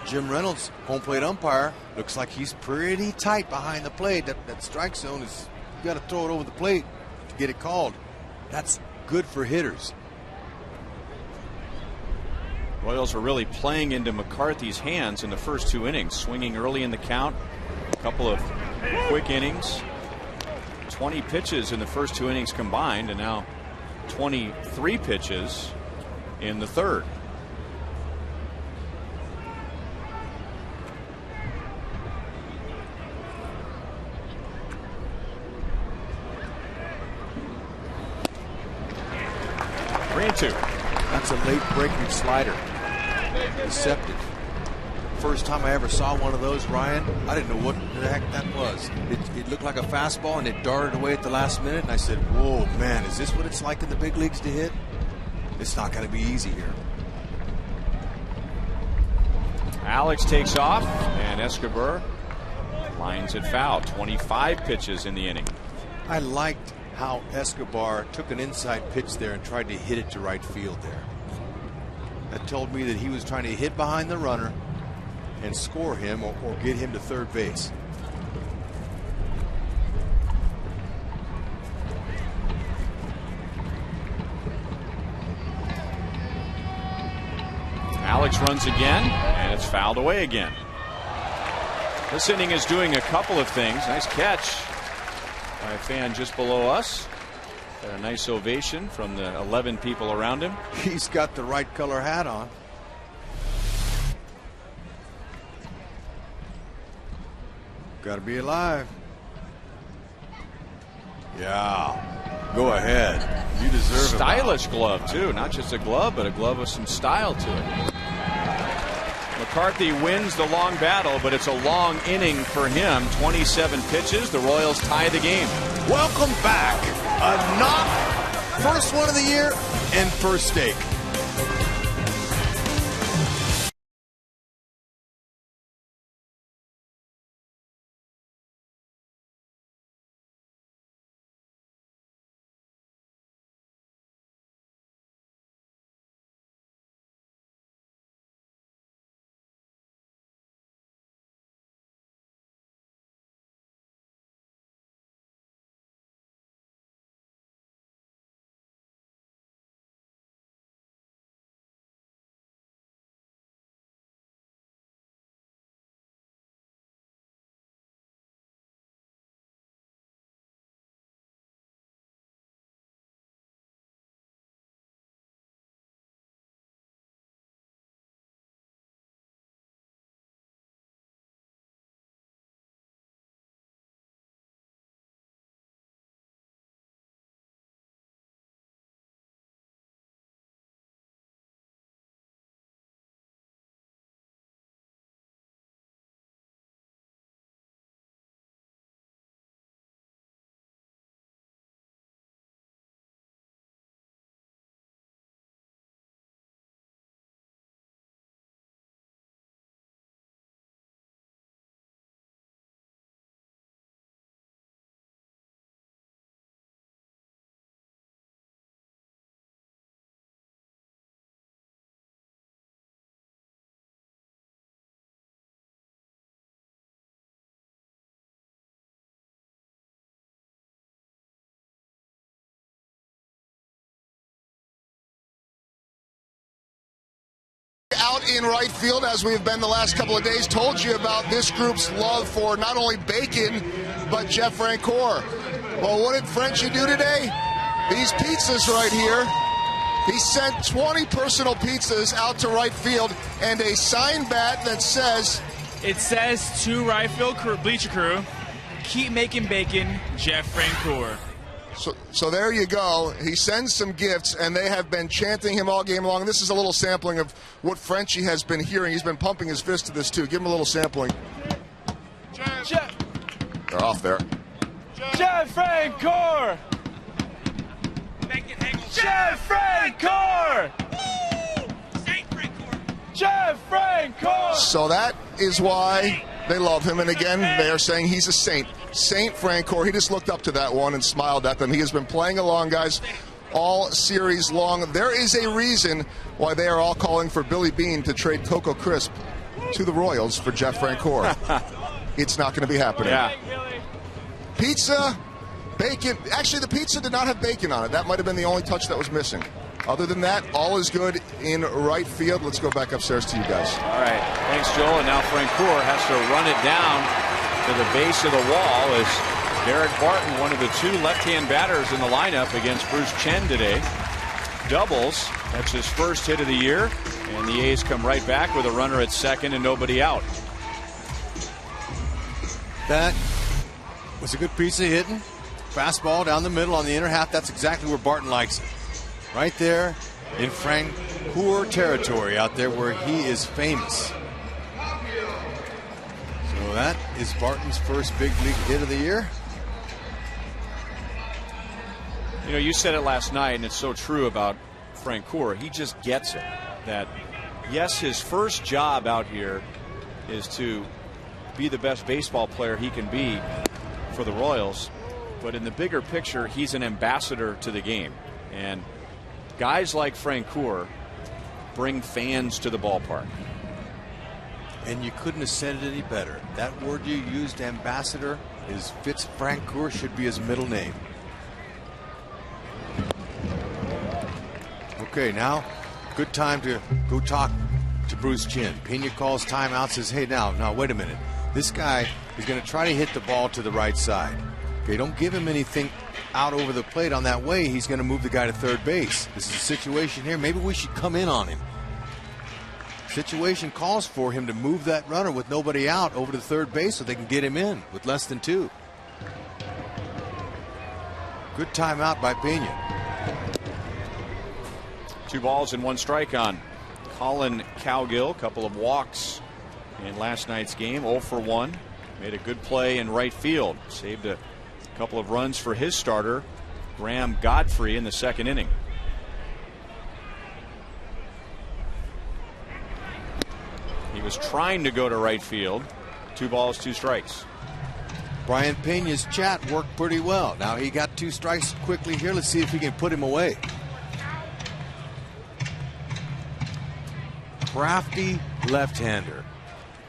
Jim Reynolds, home plate umpire, looks like he's pretty tight behind the plate. That strike zone is, you got to throw it over the plate to get it called. That's good for hitters. Royals are really playing into McCarthy's hands in the first 2 innings, swinging early in the count, a couple of quick innings, 20 pitches in the first 2 innings combined, and now 23 pitches in the third. That's a late breaking slider. Deceptive. First time I ever saw one of those, Ryan, I didn't know what the heck that was. It looked like a fastball, and it darted away at the last minute, and I said, whoa, man, is this what it's like in the big leagues to hit? It's not going to be easy here. Alex takes off, and Escobar lines it foul. 25 pitches in the inning. I liked how Escobar took an inside pitch there and tried to hit it to right field there. That told me that he was trying to hit behind the runner and score him or get him to third base. Alex runs again, and it's fouled away again. This inning is doing a couple of things. Nice catch by a fan just below us. Got a nice ovation from the 11 people around him. He's got the right color hat on. Got to be alive. Yeah. Go ahead. You deserve it. Stylish glove, too. Not just a glove, but a glove with some style to it. McCarthy wins the long battle, but it's a long inning for him. 27 pitches. The Royals tie the game. Welcome back. A knock. First one of the year and first stake. Out in right field, as we've been the last couple of days, told you about this group's love for not only bacon, but Jeff Francoeur. Well, what did Frenchie do today? These pizzas right here. He sent 20 personal pizzas out to right field and a signed bat that says... It says to right field bleacher crew, keep making bacon, Jeff Francoeur. So there you go. He sends some gifts, and they have been chanting him all game long. This is a little sampling of what Frenchie has been hearing. He's been pumping his fist to this, too. Give him a little sampling. Jeff. They're off there. Jeff Francoeur. Jeff Francoeur. Jeff Francoeur. So that is why they love him. And again, they are saying he's a saint. Saint Francoeur. He just looked up to that one and smiled at them. He has been playing along, guys, all series long. There is a reason why they are all calling for Billy Beane to trade Cocoa Crisp to the Royals for Jeff Francoeur. It's not going to be happening. Yeah. Pizza, bacon. Actually, the pizza did not have bacon on it. That might have been the only touch that was missing. Other than that, all is good in right field. Let's go back upstairs to you guys. All right. Thanks, Joel. And now Francoeur has to run it down to the base of the wall as Derek Barton, one of the two left-hand batters in the lineup against Bruce Chen today, doubles. That's his first hit of the year, and the A's come right back with a runner at second and nobody out. That was a good piece of hitting. Fastball down the middle on the inner half. That's exactly where Barton likes it. Right there in Francoeur territory, out there where he is famous. So that is Barton's first big league hit of the year. You know, you said it last night, and it's so true about Francoeur, he just gets it. That, yes, his first job out here is to be the best baseball player he can be for the Royals. But in the bigger picture, he's an ambassador to the game. And guys like Francoeur bring fans to the ballpark. And you couldn't have said it any better. That word you used, ambassador, is fits Francoeur, should be his middle name. Okay, now good time to go talk to Bruce Chin. Pena calls timeout, says, hey, now, wait a minute. This guy is going to try to hit the ball to the right side. Okay, don't give him anything out over the plate on that way. He's going to move the guy to third base. This is a situation here. Maybe we should come in on him. Situation calls for him to move that runner with nobody out over to third base so they can get him in with less than 2. Good timeout by Pena. 2 balls and 1 strike on Colin Cowgill. Couple of walks in last night's game. 0 for 1. Made a good play in right field. Saved a couple of runs for his starter, Graham Godfrey, in the 2nd inning. He was trying to go to right field. 2 balls, 2 strikes. Brian Pena's chat worked pretty well. Now he got 2 strikes quickly here. Let's see if he can put him away. Crafty left-hander.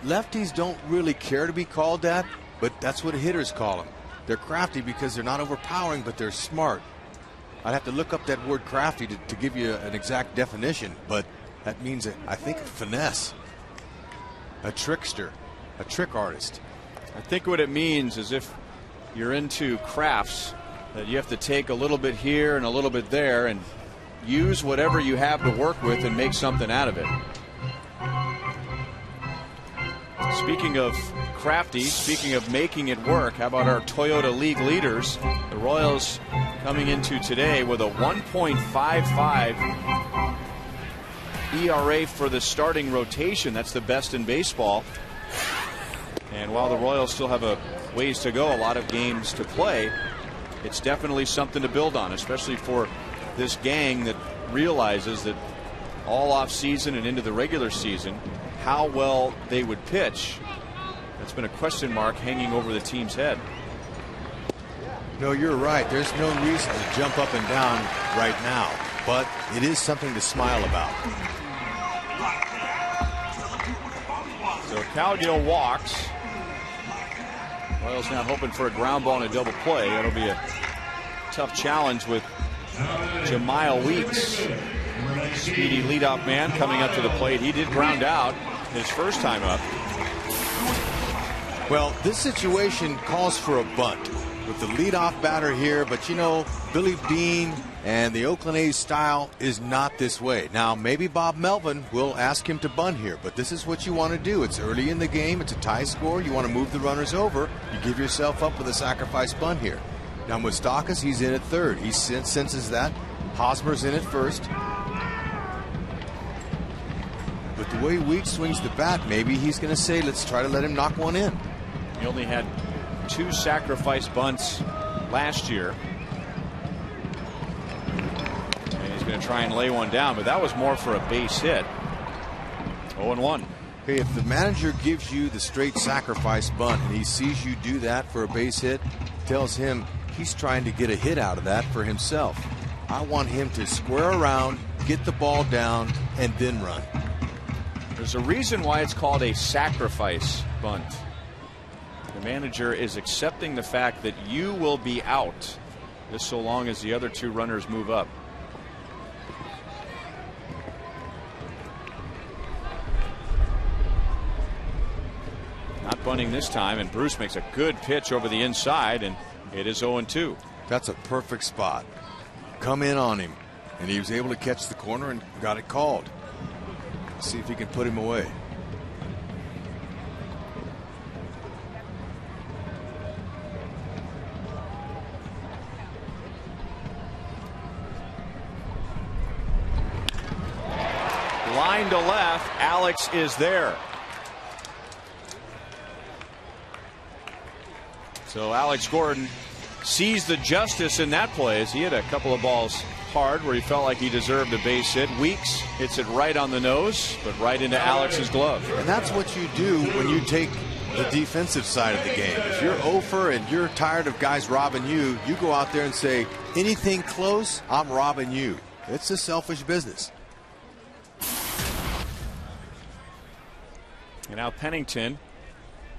Lefties don't really care to be called that, but that's what hitters call them. They're crafty because they're not overpowering, but they're smart. I'd have to look up that word crafty to give you an exact definition, but that means, I think, finesse. A trickster, a trick artist. I think what it means is if you're into crafts, that you have to take a little bit here and a little bit there and use whatever you have to work with and make something out of it. Speaking of crafty, speaking of making it work, how about our Toyota League leaders? The Royals coming into today with a 1.55 ERA for the starting rotation. That's the best in baseball. And while the Royals still have a ways to go, a lot of games to play, it's definitely something to build on, especially for this gang that realizes that all off season and into the regular season, how well they would pitch. That's been a question mark hanging over the team's head. No, you're right. There's no reason to jump up and down right now, but it is something to smile about. So Cowgill walks. Royals now hoping for a ground ball and a double play. That'll be a tough challenge with Jemile Weeks, speedy leadoff man, coming up to the plate. He did ground out his first time up. Well, this situation calls for a bunt with the leadoff batter here, but you know, Billy Beane and the Oakland A's style is not this way. Now, maybe Bob Melvin will ask him to bunt here, but this is what you want to do. It's early in the game. It's a tie score. You want to move the runners over. You give yourself up with a sacrifice bunt here. Now, Moustakas, he's in at third. He senses that. Hosmer's in at first. But the way Weeks swings the bat, maybe he's going to say, let's try to let him knock one in. He only had 2 sacrifice bunts last year. And he's going to try and lay one down, but that was more for a base hit. 0-1. Hey, if the manager gives you the straight sacrifice bunt and he sees you do that for a base hit, tells him he's trying to get a hit out of that for himself. I want him to square around, get the ball down, and then run. There's a reason why it's called a sacrifice bunt. The manager is accepting the fact that you will be out just so long as the other 2 runners move up. Not bunting this time, and Bruce makes a good pitch over the inside, and it is 0-2. That's a perfect spot. Come in on him, and he was able to catch the corner and got it called. Let's see if he can put him away. Line to left, Alex is there. So Alex Gordon sees the justice in that play as he hit a couple of balls hard where he felt like he deserved a base hit. Weeks hits it right on the nose, but right into Alex's glove. And that's what you do when you take the defensive side of the game. If you're over and you're tired of guys robbing you, you go out there and say, anything close, I'm robbing you. It's a selfish business. And now Pennington,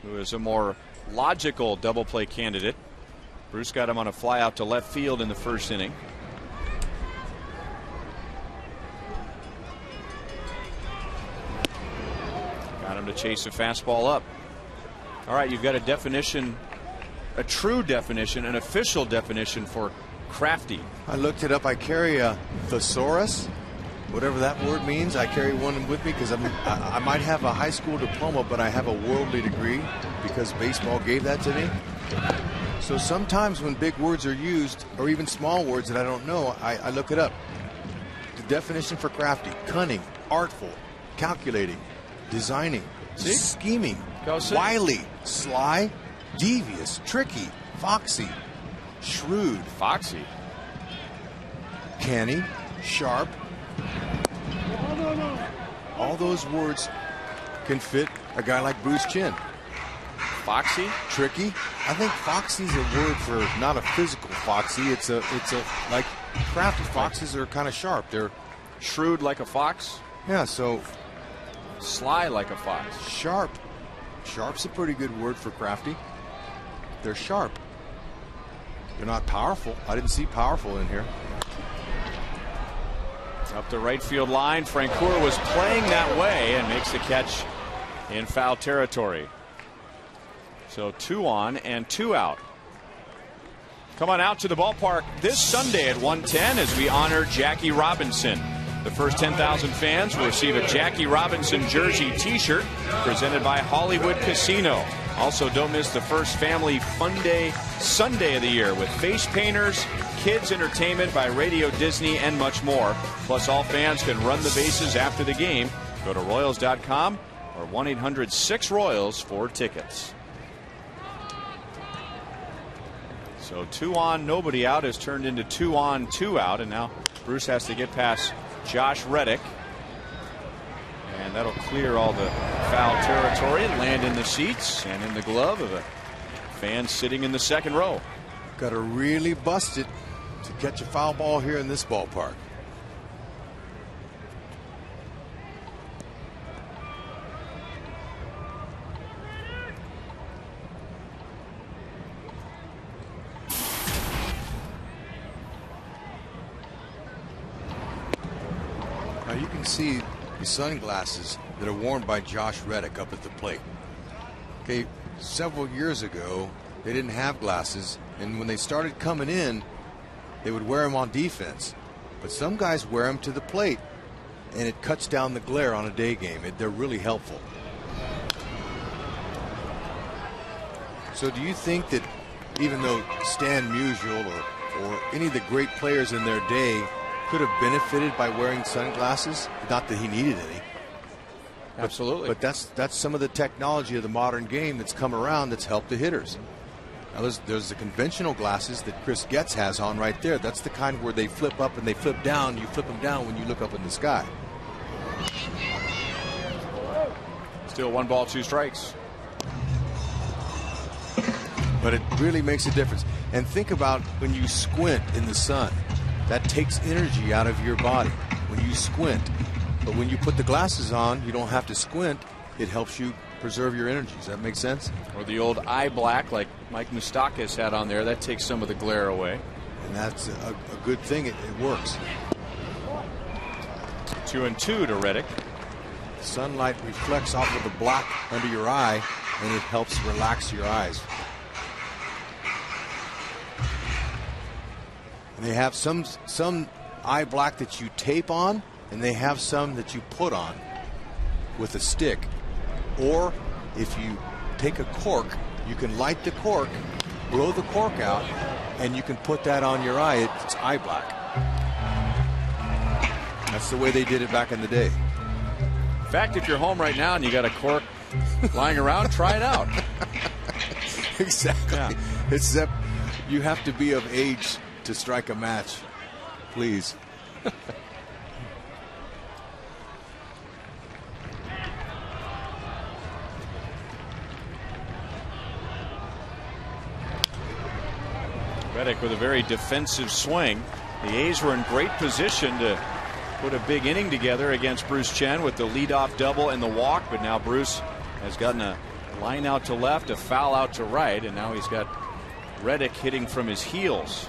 who is a more logical double play candidate. Bruce got him on a fly out to left field in the first inning. Got him to chase a fastball up. All right, you've got a definition, a true definition, an official definition for crafty. I looked it up. I carry a thesaurus, whatever that word means. I carry one with me because I might have a high school diploma, but I have a worldly degree because baseball gave that to me. So sometimes when big words are used, or even small words that I don't know, I look it up. The definition for crafty: cunning, artful, calculating, designing, scheming, wily, sly, devious, tricky, foxy, shrewd, foxy, canny, sharp. All those words can fit a guy like Bruce Chin. Foxy, tricky. I think foxy is a word for not a physical foxy. It's a like crafty. Foxes are kind of sharp. They're shrewd like a fox. Yeah. So sly like a fox. Sharp. Sharp's a pretty good word for crafty. They're sharp. They're not powerful. I didn't see powerful in here. Up the right field line. Francoeur was playing that way and makes the catch in foul territory. So 2 on and 2 out. Come on out to the ballpark this Sunday at 1:10 as we honor Jackie Robinson. The first 10,000 fans will receive a Jackie Robinson jersey t-shirt presented by Hollywood Casino. Also, don't miss the first family fun day Sunday of the year with face painters, kids entertainment by Radio Disney, and much more. Plus, all fans can run the bases after the game. Go to Royals.com or 1-800-6-ROYALS for tickets. So 2 on, nobody out has turned into 2 on, 2 out, and now Bruce has to get past Josh Reddick. And that'll clear all the foul territory and land in the seats and in the glove of a fan sitting in the second row. Got to really bust it to catch a foul ball here in this ballpark. Now you can see the sunglasses that are worn by Josh Reddick up at the plate. Okay, several years ago they didn't have glasses, and when they started coming in, they would wear them on defense. But some guys wear them to the plate, and it cuts down the glare on a day game. They're really helpful. So do you think that even though Stan Musial or any of the great players in their day could have benefited by wearing sunglasses? Not that he needed any. Absolutely. But that's some of the technology of the modern game that's come around that's helped the hitters. Now there's the conventional glasses that Chris Getz has on right there. That's the kind where they flip up and they flip down. You flip them down when you look up in the sky. Still 1 ball, 2 strikes. But it really makes a difference. And think about when you squint in the sun. That takes energy out of your body when you squint. But when you put the glasses on, you don't have to squint. It helps you preserve your energy. Does that make sense? Or the old eye black like Mike Moustakas had on there. That takes some of the glare away. And that's a good thing. It works. 2-2 to Reddick. Sunlight reflects off of the black under your eye, and it helps relax your eyes. And they have some eye black that you tape on, and they have some that you put on with a stick. Or if you take a cork, you can light the cork, blow the cork out, and you can put that on your eye. It's eye black. That's the way they did it back in the day. In fact, if you're home right now and you got a cork lying around, try it out. Exactly. Yeah. Except you have to be of age to strike a match. Please. Reddick with a very defensive swing. The A's were in great position to put a big inning together against Bruce Chen with the leadoff double and the walk, but now Bruce has gotten a line out to left, a foul out to right, and now he's got Reddick hitting from his heels.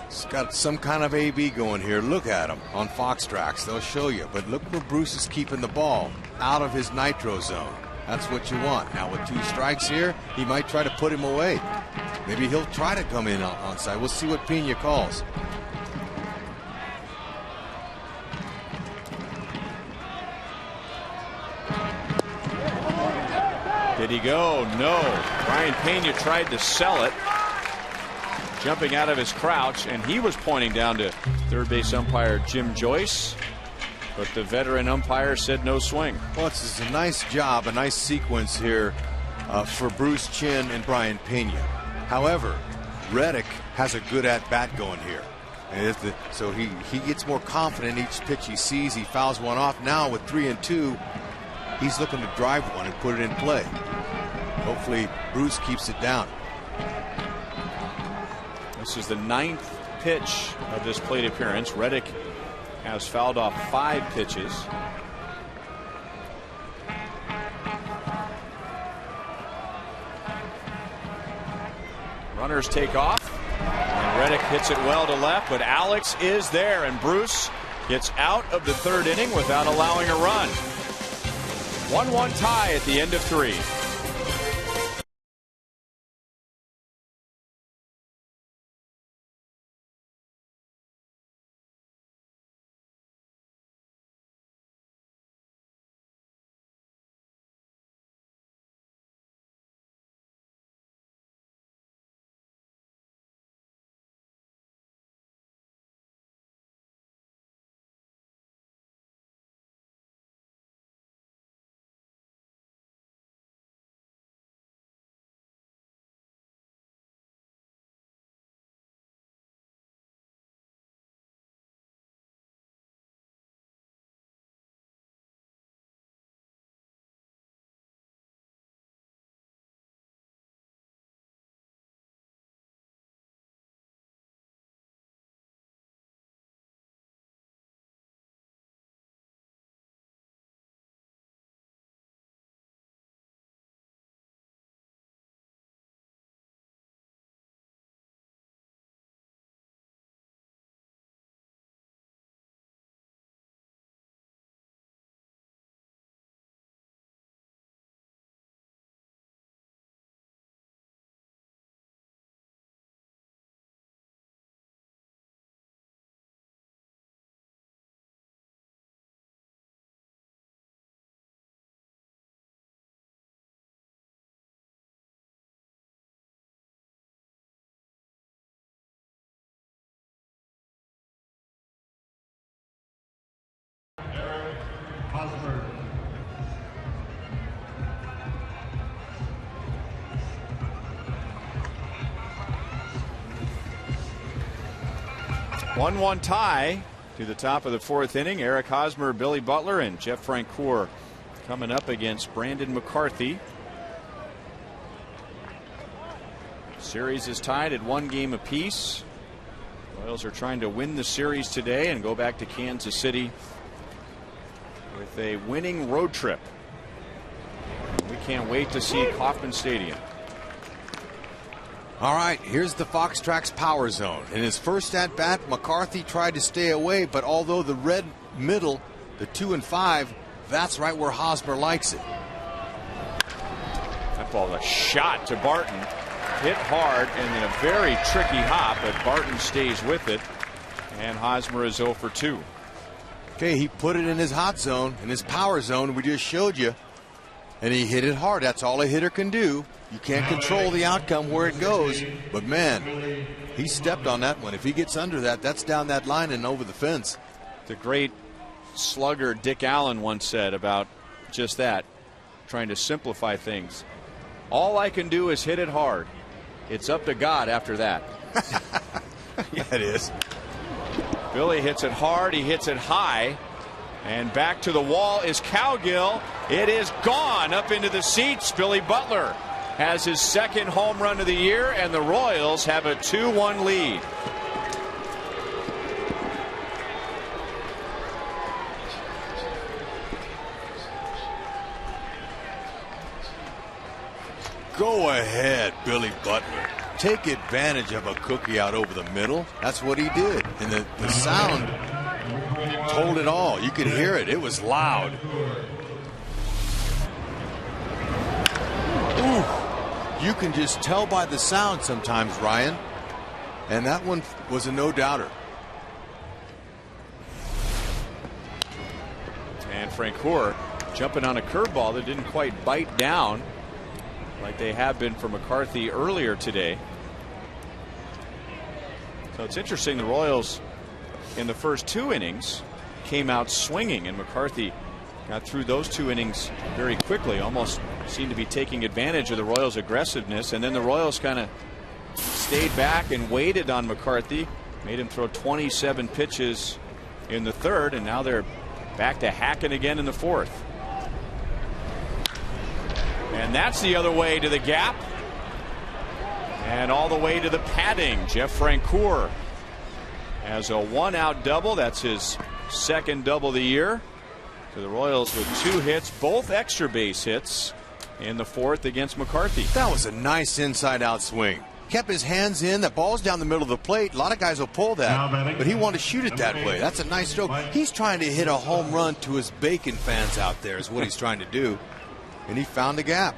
He's got some kind of AB going here. Look at him on Fox Tracks. They'll show you. But look where Bruce is keeping the ball, out of his nitro zone. That's what you want. Now with 2 strikes here, he might try to put him away. Maybe he'll try to come in onside. We'll see what Pena calls. Did he go? No. Brian Pena tried to sell it, jumping out of his crouch, and he was pointing down to third base umpire Jim Joyce, but the veteran umpire said no swing. Well, it's a nice job, a nice sequence here for Bruce Chen and Brian Pena. However, Reddick has a good at-bat going here. So he gets more confident each pitch he sees. He fouls one off. Now with 3-2, he's looking to drive one and put it in play. Hopefully Bruce keeps it down. This is the 9th pitch of this plate appearance. Reddick has fouled off 5 pitches. Runners take off, and Reddick hits it well to left, but Alex is there, and Bruce gets out of the 3rd inning without allowing a run. 1-1 tie at the end of 3. Hosmer. 1-1 tie to the top of the 4th inning. Eric Hosmer, Billy Butler, and Jeff Francoeur coming up against Brandon McCarthy. Series is tied at 1 game apiece. Royals are trying to win the series today and go back to Kansas City with a winning road trip. We can't wait to see Kauffman Stadium. All right, here's the Fox Tracks Power Zone. In his first at-bat, McCarthy tried to stay away, but although the red middle, the 2 and 5, that's right where Hosmer likes it. That ball, a shot to Barton. Hit hard and then a very tricky hop, but Barton stays with it, and Hosmer is 0 for 2. Okay, he put it in his hot zone, in his power zone we just showed you, and he hit it hard. That's all a hitter can do. You can't control the outcome where it goes, but man, he stepped on that one. If he gets under that, that's down that line and over the fence. The great slugger Dick Allen once said about just that, trying to simplify things. All I can do is hit it hard. It's up to God after that. Yeah, it is. Billy hits it hard. He hits it high. And back to the wall is Cowgill. It is gone up into the seats. Billy Butler has his second home run of the year, and the Royals have a 2-1 lead. Go ahead, Billy Butler. Take advantage of a cookie out over the middle. That's what he did. And the sound told it all. You could hear it. It was loud. Ooh. You can just tell by the sound sometimes, Ryan. And that one was a no-doubter. And Francoeur jumping on a curveball that didn't quite bite down like they have been for McCarthy earlier today. So it's interesting, the Royals in the first 2 innings came out swinging, and McCarthy got through those 2 innings very quickly, almost seemed to be taking advantage of the Royals' aggressiveness, and then the Royals kind of stayed back and waited on McCarthy, made him throw 27 pitches in the 3rd, and now they're back to hacking again in the 4th. And that's the other way to the gap. And all the way to the padding. Jeff Francoeur has a 1-out double. That's his second double of the year. To the Royals with 2 hits, both extra base hits in the 4th against McCarthy. That was a nice inside-out swing. Kept his hands in. The ball's down the middle of the plate. A lot of guys will pull that, but he wanted to shoot it that way. That's a nice stroke. He's trying to hit a home run to his Bacon fans out there is what he's trying to do. And he found the gap.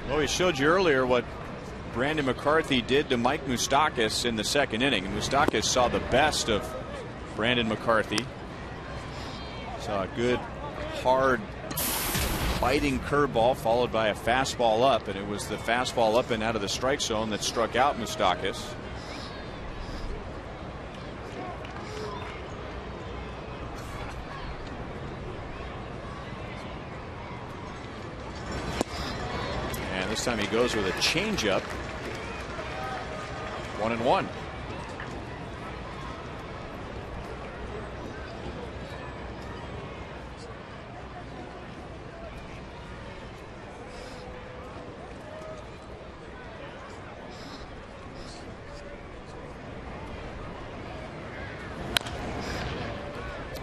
Well, we showed you earlier what Brandon McCarthy did to Mike Moustakas in the 2nd inning. And Moustakas saw the best of Brandon McCarthy. Saw a good, hard, biting curveball followed by a fastball up, and it was the fastball up and out of the strike zone that struck out Moustakas. And this time he goes with a changeup. 1-1.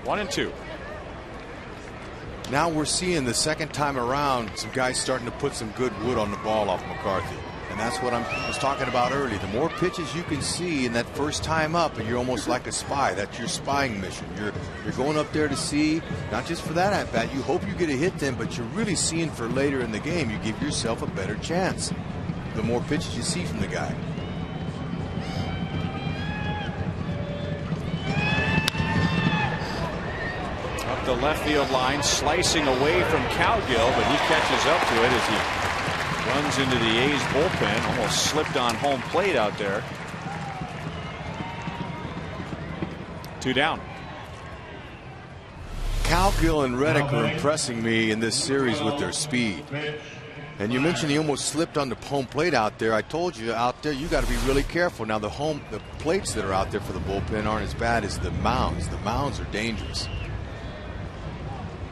One and two. Now we're seeing the second time around some guys starting to put some good wood on the ball off McCarthy. And that's what I was talking about earlier. The more pitches you can see in that first time up, and you're almost like a spy. That's your spying mission. You're going up there to see, not just for that at-bat. You hope you get a hit then, but you're really seeing for later in the game. You give yourself a better chance. The more pitches you see from the guy. Up the left field line, slicing away from Cowgill, but he catches up to it as he runs into the A's bullpen. Almost slipped on home plate out there. 2 down. Cowgill and Reddick are impressing me in this series with their speed. And you mentioned he almost slipped on the home plate out there. I told you out there you got to be really careful. Now the plates that are out there for the bullpen aren't as bad as the mounds. The mounds are dangerous.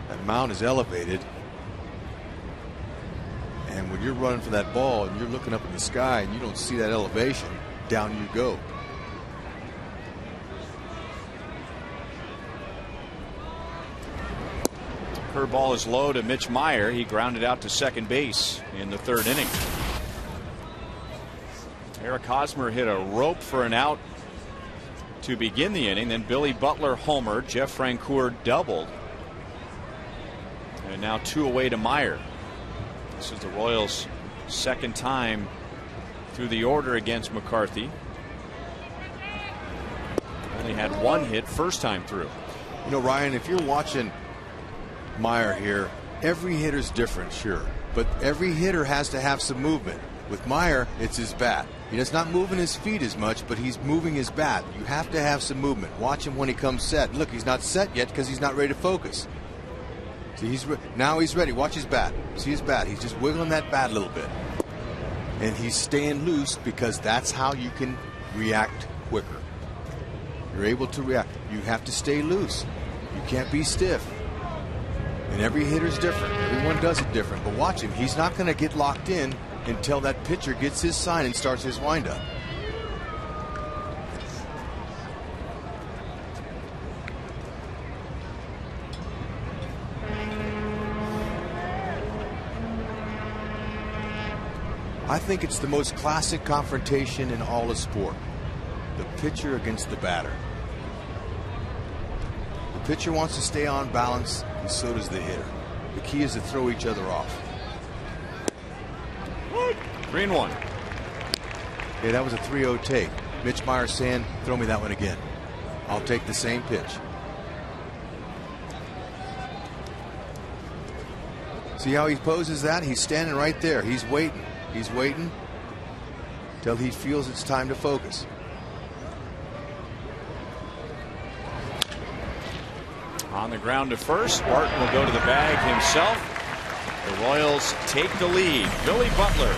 That mound is elevated. And when you're running for that ball and you're looking up in the sky and you don't see that elevation, down you go. Curveball is low to Mitch Meyer. He grounded out to second base in the 3rd inning. Eric Hosmer hit a rope for an out to begin the inning. Then Billy Butler homered. Jeff Francoeur doubled. And now 2 away to Meyer. This is the Royals' second time through the order against McCarthy. Only had 1 hit first time through. You know, Ryan, if you're watching Meyer here, every hitter's different, sure, but every hitter has to have some movement. With Meyer, it's his bat. He's not moving his feet as much, but he's moving his bat. You have to have some movement. Watch him when he comes set. Look, he's not set yet because he's not ready to focus. See, now he's ready. Watch his bat. See his bat. He's just wiggling that bat a little bit. And he's staying loose because that's how you can react quicker. You're able to react. You have to stay loose. You can't be stiff. And every hitter's different. Everyone does it different. But watch him. He's not going to get locked in until that pitcher gets his sign and starts his windup. I think it's the most classic confrontation in all of sport. The pitcher against the batter. The pitcher wants to stay on balance, and so does the hitter. The key is to throw each other off. 3-1. Okay, that was a 3-0 take. Mitch Meyer saying, throw me that one again. I'll take the same pitch. See how he poses that? He's standing right there. He's waiting. He's waiting till he feels it's time to focus. On the ground to first. Barton will go to the bag himself. The Royals take the lead. Billy Butler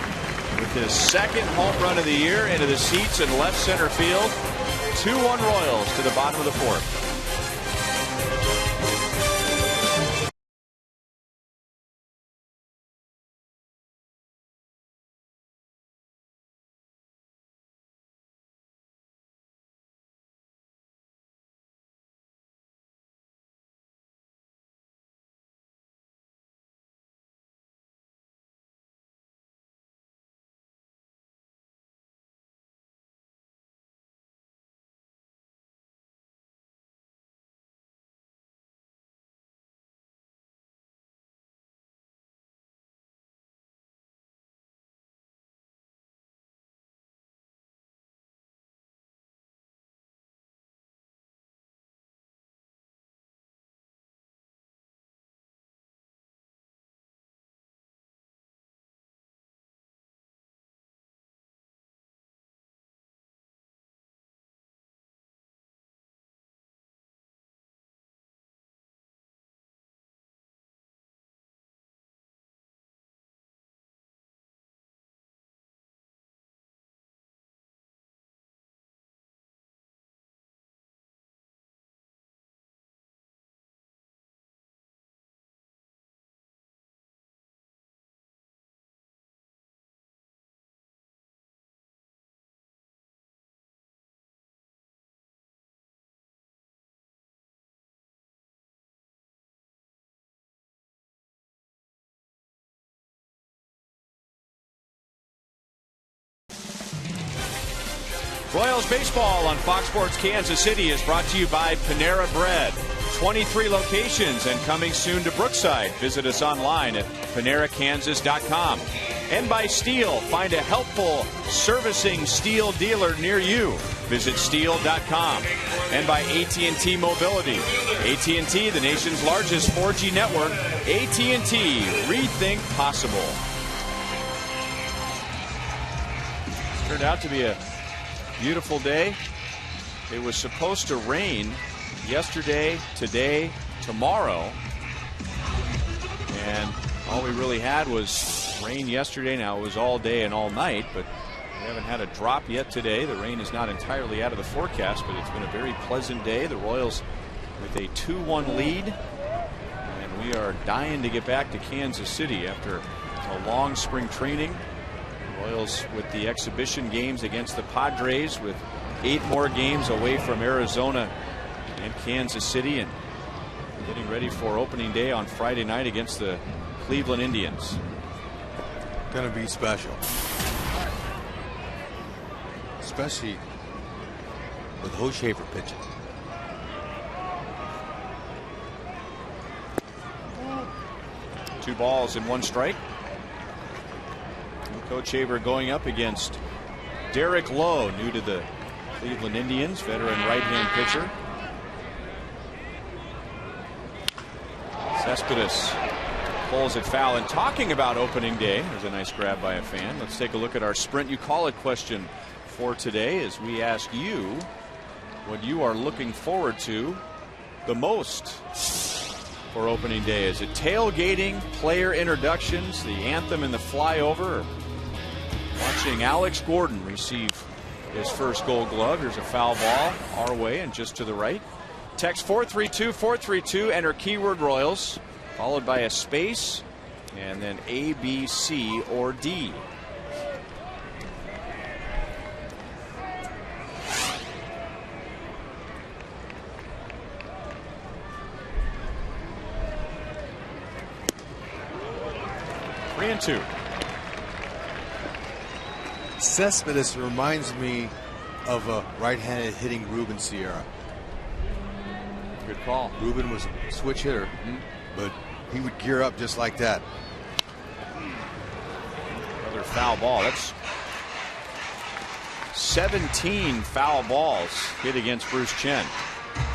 with his second home run of the year into the seats in left center field. 2-1 Royals to the bottom of the fourth. Royals baseball on Fox Sports Kansas City is brought to you by Panera Bread. 23 locations and coming soon to Brookside. Visit us online at PaneraKansas.com. And by Steel. Find a helpful servicing Steel dealer near you. Visit Steel.com. And by AT&T Mobility. AT&T, the nation's largest 4G network. AT&T, rethink possible. Turned out to be a beautiful day. It was supposed to rain yesterday, today, tomorrow, and all we really had was rain yesterday. Now it was all day and all night, but we haven't had a drop yet today. The rain is not entirely out of the forecast, but it's been a very pleasant day. The Royals with a 2-1 lead, and we are dying to get back to Kansas City after a long spring training. Royals with the exhibition games against the Padres, with 8 more games away from Arizona and Kansas City, and getting ready for opening day on Friday night against the Cleveland Indians. Gonna be special, especially with Hochhafer pitching. Two balls and 1 strike. Coach Haver going up against Derek Lowe, new to the Cleveland Indians, veteran right-hand pitcher. Cespedes pulls it foul. And talking about opening day, there's a nice grab by a fan. Let's take a look at our Sprint You Call It question for today as we ask you what you are looking forward to the most for opening day. Is it tailgating, player introductions, the anthem and the flyover, or watching Alex Gordon receive his first Gold Glove? Here's a foul ball our way and just to the right. Text 432-432, enter keyword Royals, followed by a space, and then A, B, C, or D. Three and two. Cespedes reminds me of a right-handed hitting Ruben Sierra. Good call. Ruben was a switch hitter, but he would gear up just like that. Another foul ball. That's 17 foul balls hit against Bruce Chen.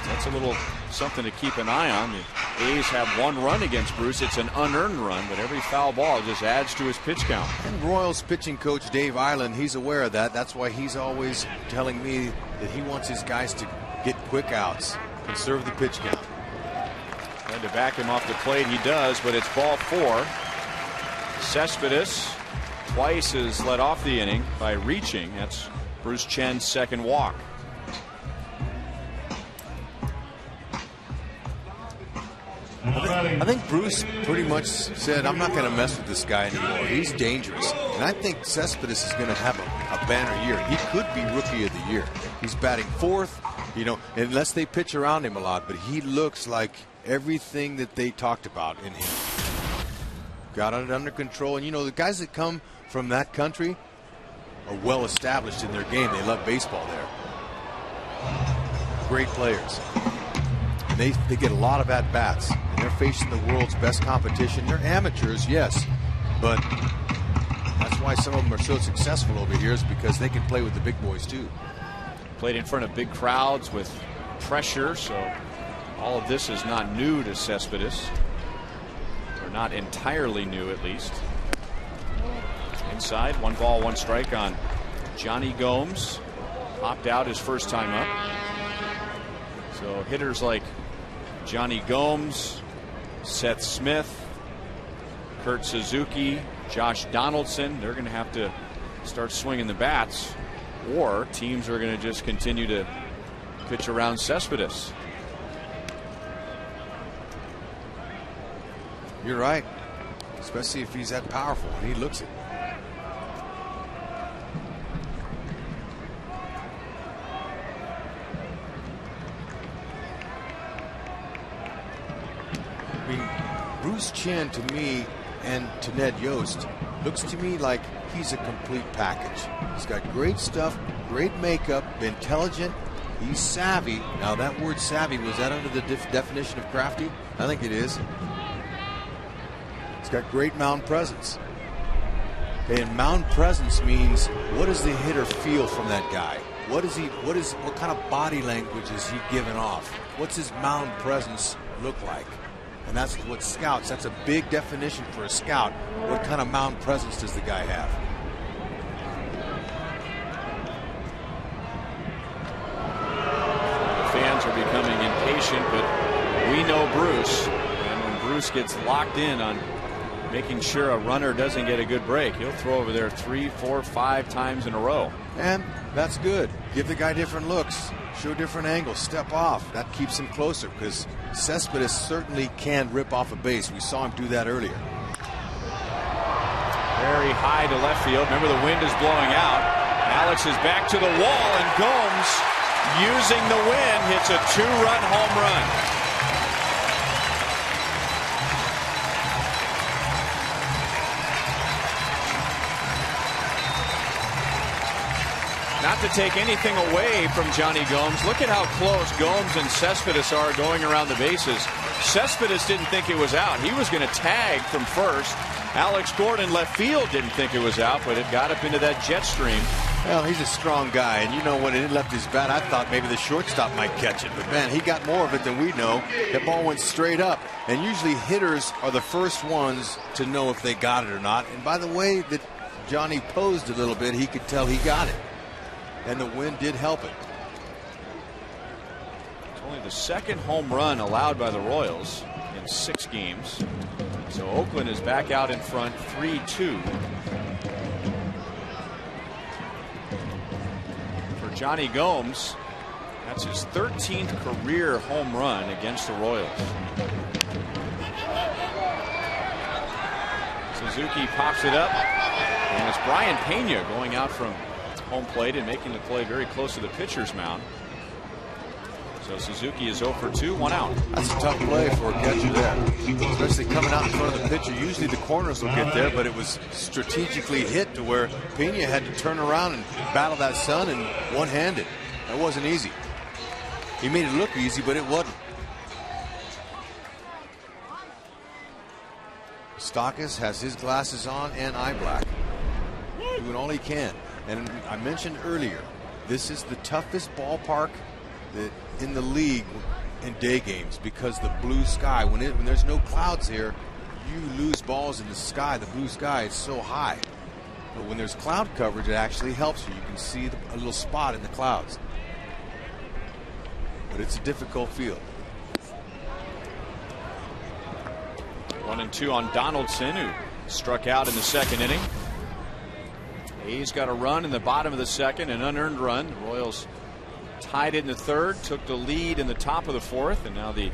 That's a little something to keep an eye on. The A's have one run against Bruce. It's an unearned run, but every foul ball just adds to his pitch count. And Royals pitching coach Dave Island, he's aware of that. That's why he's always telling me that he wants his guys to get quick outs, conserve the pitch count. And to back him off the plate, he does, but it's ball four. Cespedes twice has led off the inning by reaching. That's Bruce Chen's second walk. I think Bruce pretty much said, I'm not going to mess with this guy anymore. He's dangerous. And I think Cespedes is going to have a banner year. He could be rookie of the year. He's batting fourth, you know, unless they pitch around him a lot. But he looks like everything that they talked about in him. Got it under control. And, you know, the guys that come from that country are well established in their game. They love baseball there. Great players. They get a lot of at-bats, and they're facing the world's best competition. They're amateurs, yes, but that's why some of them are so successful over here, is because they can play with the big boys too. Played in front of big crowds with pressure, so all of this is not new to Cespedes, or not entirely new at least. Inside, 1-1 on Johnny Gomes. Popped out his first time up. So hitters like Johnny Gomes, Seth Smith, Kurt Suzuki, Josh Donaldson, they're going to have to start swinging the bats, or teams are going to just continue to pitch around Cespedes. You're right, especially if he's that powerful, and he looks it. I mean, Bruce Chen, to me, and to Ned Yost, looks to me like he's a complete package. He's got great stuff, great makeup, intelligent, he's savvy. Now, that word savvy, was that under the definition of crafty? I think it is. He's got great mound presence. And mound presence means, what does the hitter feel from that guy? What kind of body language is he giving off? What's his mound presence look like? And that's what scouts, that's a big definition for a scout. What kind of mound presence does the guy have? The fans are becoming impatient, but we know Bruce. And when Bruce gets locked in on making sure a runner doesn't get a good break, he'll throw over there 3, 4, 5 times in a row. And that's good. Give the guy different looks. Show different angles, step off. That keeps him closer, because Cespedes certainly can rip off a base. We saw him do that earlier. Very high to left field. Remember, the wind is blowing out. Alex is back to the wall, and Gomes, using the wind, hits a 2-run home run. Not to take anything away from Johnny Gomes. Look at how close Gomes and Cespedes are going around the bases. Cespedes didn't think it was out. He was going to tag from first. Alex Gordon, left field, didn't think it was out, but it got up into that jet stream. Well, he's a strong guy, and you know when it left his bat, I thought maybe the shortstop might catch it. But, man, he got more of it than we know. That ball went straight up. And usually hitters are the first ones to know if they got it or not. And by the way that Johnny posed a little bit, he could tell he got it. And the wind did help it. It's only the second home run allowed by the Royals in 6 games. So Oakland is back out in front 3-2. For Johnny Gomes, that's his 13th career home run against the Royals. Suzuki pops it up, and it's Brian Pena going out from home plate and making the play very close to the pitcher's mound. So Suzuki is 0 for 2, 1 out. That's a tough play for a catcher there, especially coming out in front of the pitcher. Usually the corners will get there, but it was strategically hit to where Pena had to turn around and battle that sun and one-handed. That wasn't easy. He made it look easy, but it wasn't. Stockus has his glasses on and eye black, doing all he can. And I mentioned earlier, this is the toughest ballpark in the league in day games because the blue sky. When there's no clouds here, you lose balls in the sky. The blue sky is so high. But when there's cloud coverage, it actually helps you. You can see a little spot in the clouds. But it's a difficult field. 1-2 on Donaldson, who struck out in the second inning. A's got a run in the bottom of the second, an unearned run. The Royals tied it in the third, took the lead in the top of the fourth, and now the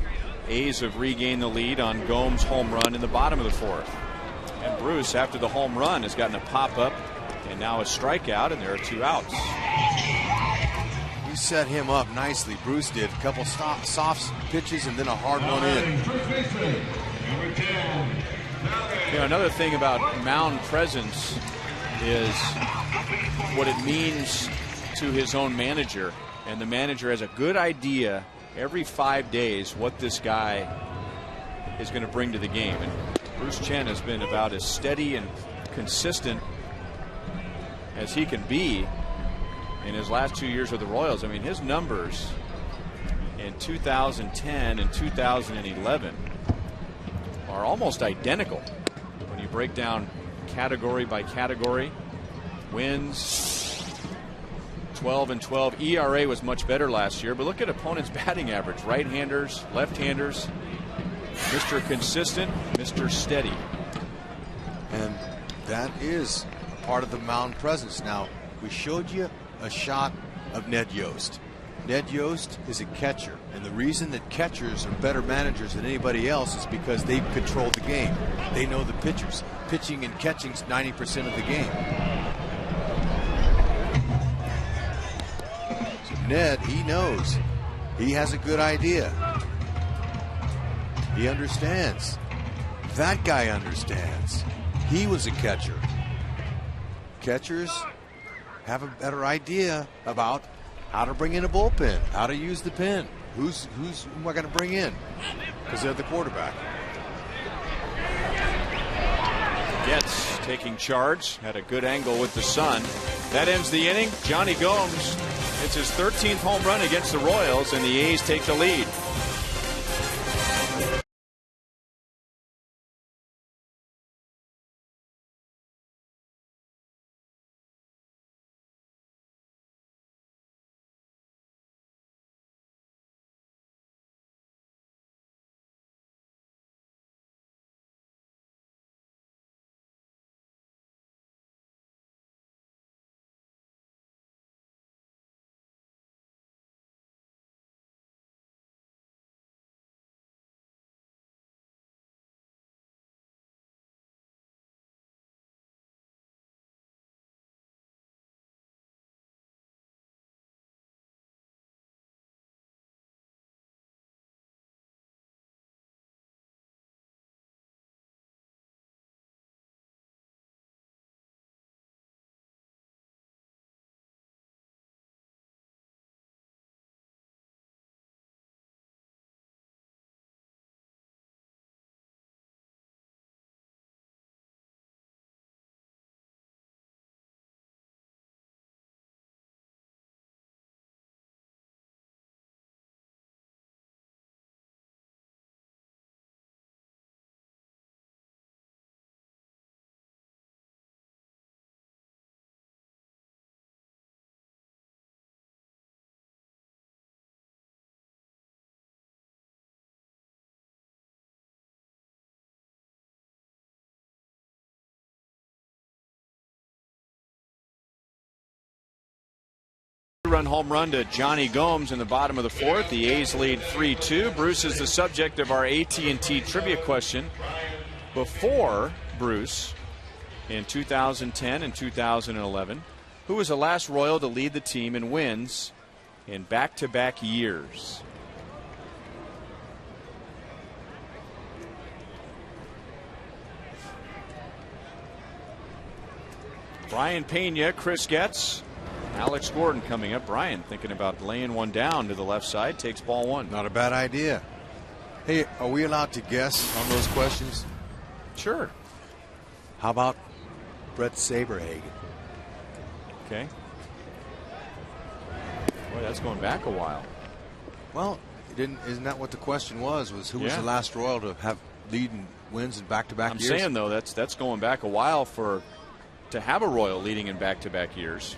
A's have regained the lead on Gomes' home run in the bottom of the fourth. And Bruce, after the home run, has gotten a pop-up and now a strikeout, and there are 2 outs. He set him up nicely. Bruce did. A couple soft pitches and then a hard one in. You know, another thing about mound presence is what it means to his own manager, and the manager has a good idea every 5 days what this guy is going to bring to the game. And Bruce Chen has been about as steady and consistent as he can be in his last 2 years with the Royals. I mean, his numbers in 2010 and 2011 are almost identical when you break down category by category. Wins 12 and 12. ERA was much better last year, but look at opponents' batting average. Right-handers, left-handers. Mr. Consistent, Mr. Steady. And that is part of the mound presence. Now, we showed you a shot of Ned Yost. Ned Yost is a catcher, and the reason that catchers are better managers than anybody else is because they've controlled the game. They know the pitchers. Pitching and catching's 90% of the game. So Ned, he knows. He has a good idea. He understands. That guy understands. He was a catcher. Catchers have a better idea about how to bring in a bullpen, how to use the pen. Who am I going to bring in? Because they're the quarterback. Getz taking charge, had a good angle with the sun. That ends the inning. Johnny Gomes, it's his 13th home run against the Royals, and the A's take the lead. Run home run to Johnny Gomes in the bottom of the fourth. The A's lead 3-2. Bruce is the subject of our AT&T trivia question. Before Bruce, in 2010 and 2011, who was the last Royal to lead the team in wins in back-to-back years? Brian Pena, Chris Getz, Alex Gordon coming up. Brian thinking about laying one down to the left side. Takes ball one. Not a bad idea. Hey, are we allowed to guess on those questions? Sure. How about Brett Saberhagen? Okay. Boy, that's going back a while. Well, isn't that what the question was who was the last Royal to have leading wins in back-to-back years? I'm saying, though, that's going back a while to have a Royal leading in back-to-back years.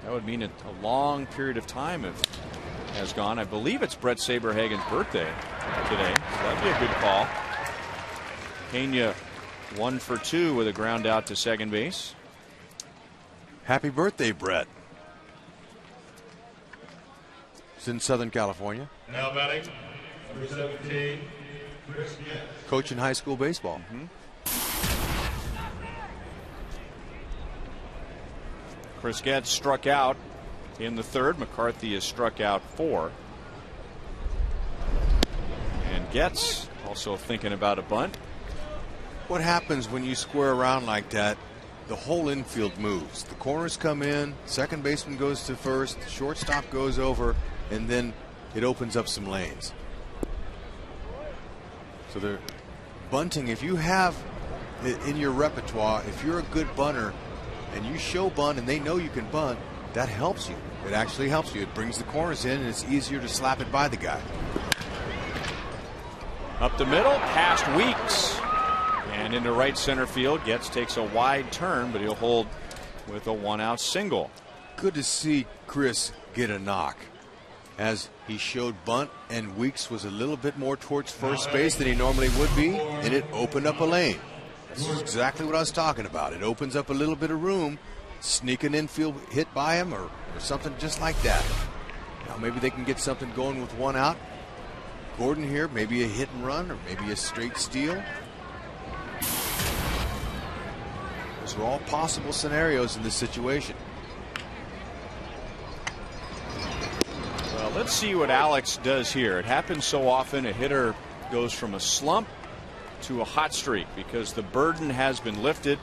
That would mean a long period of time has gone. I believe it's Brett Saberhagen's birthday today. So that'd be a good call. Pena 1 for 2 with a ground out to second base. Happy birthday, Brett. It's in Southern California. Now batting, number 17, Chris Getz. Coaching high school baseball. Chris Getz struck out in the third. McCarthy has struck out 4. And Getz also thinking about a bunt. What happens when you square around like that? The whole infield moves. The corners come in, second baseman goes to first, shortstop goes over, and then it opens up some lanes. So they're bunting. If you have it in your repertoire, if you're a good bunter and you show bunt and they know you can bunt, that helps you. It actually helps you. It brings the corners in and it's easier to slap it by the guy. Up the middle, past Weeks. And into right center field. Getz takes a wide turn, but he'll hold with a 1-out single. Good to see Chris get a knock, as he showed bunt and Weeks was a little bit more towards first base than he normally would be, and it opened up a lane. This is exactly what I was talking about. It opens up a little bit of room, sneak an infield hit by him or something just like that. Now maybe they can get something going with 1 out. Gordon here, maybe a hit and run or maybe a straight steal. Those are all possible scenarios in this situation. Well, let's see what Alex does here. It happens so often a hitter goes from a slump to a hot streak because the burden has been lifted.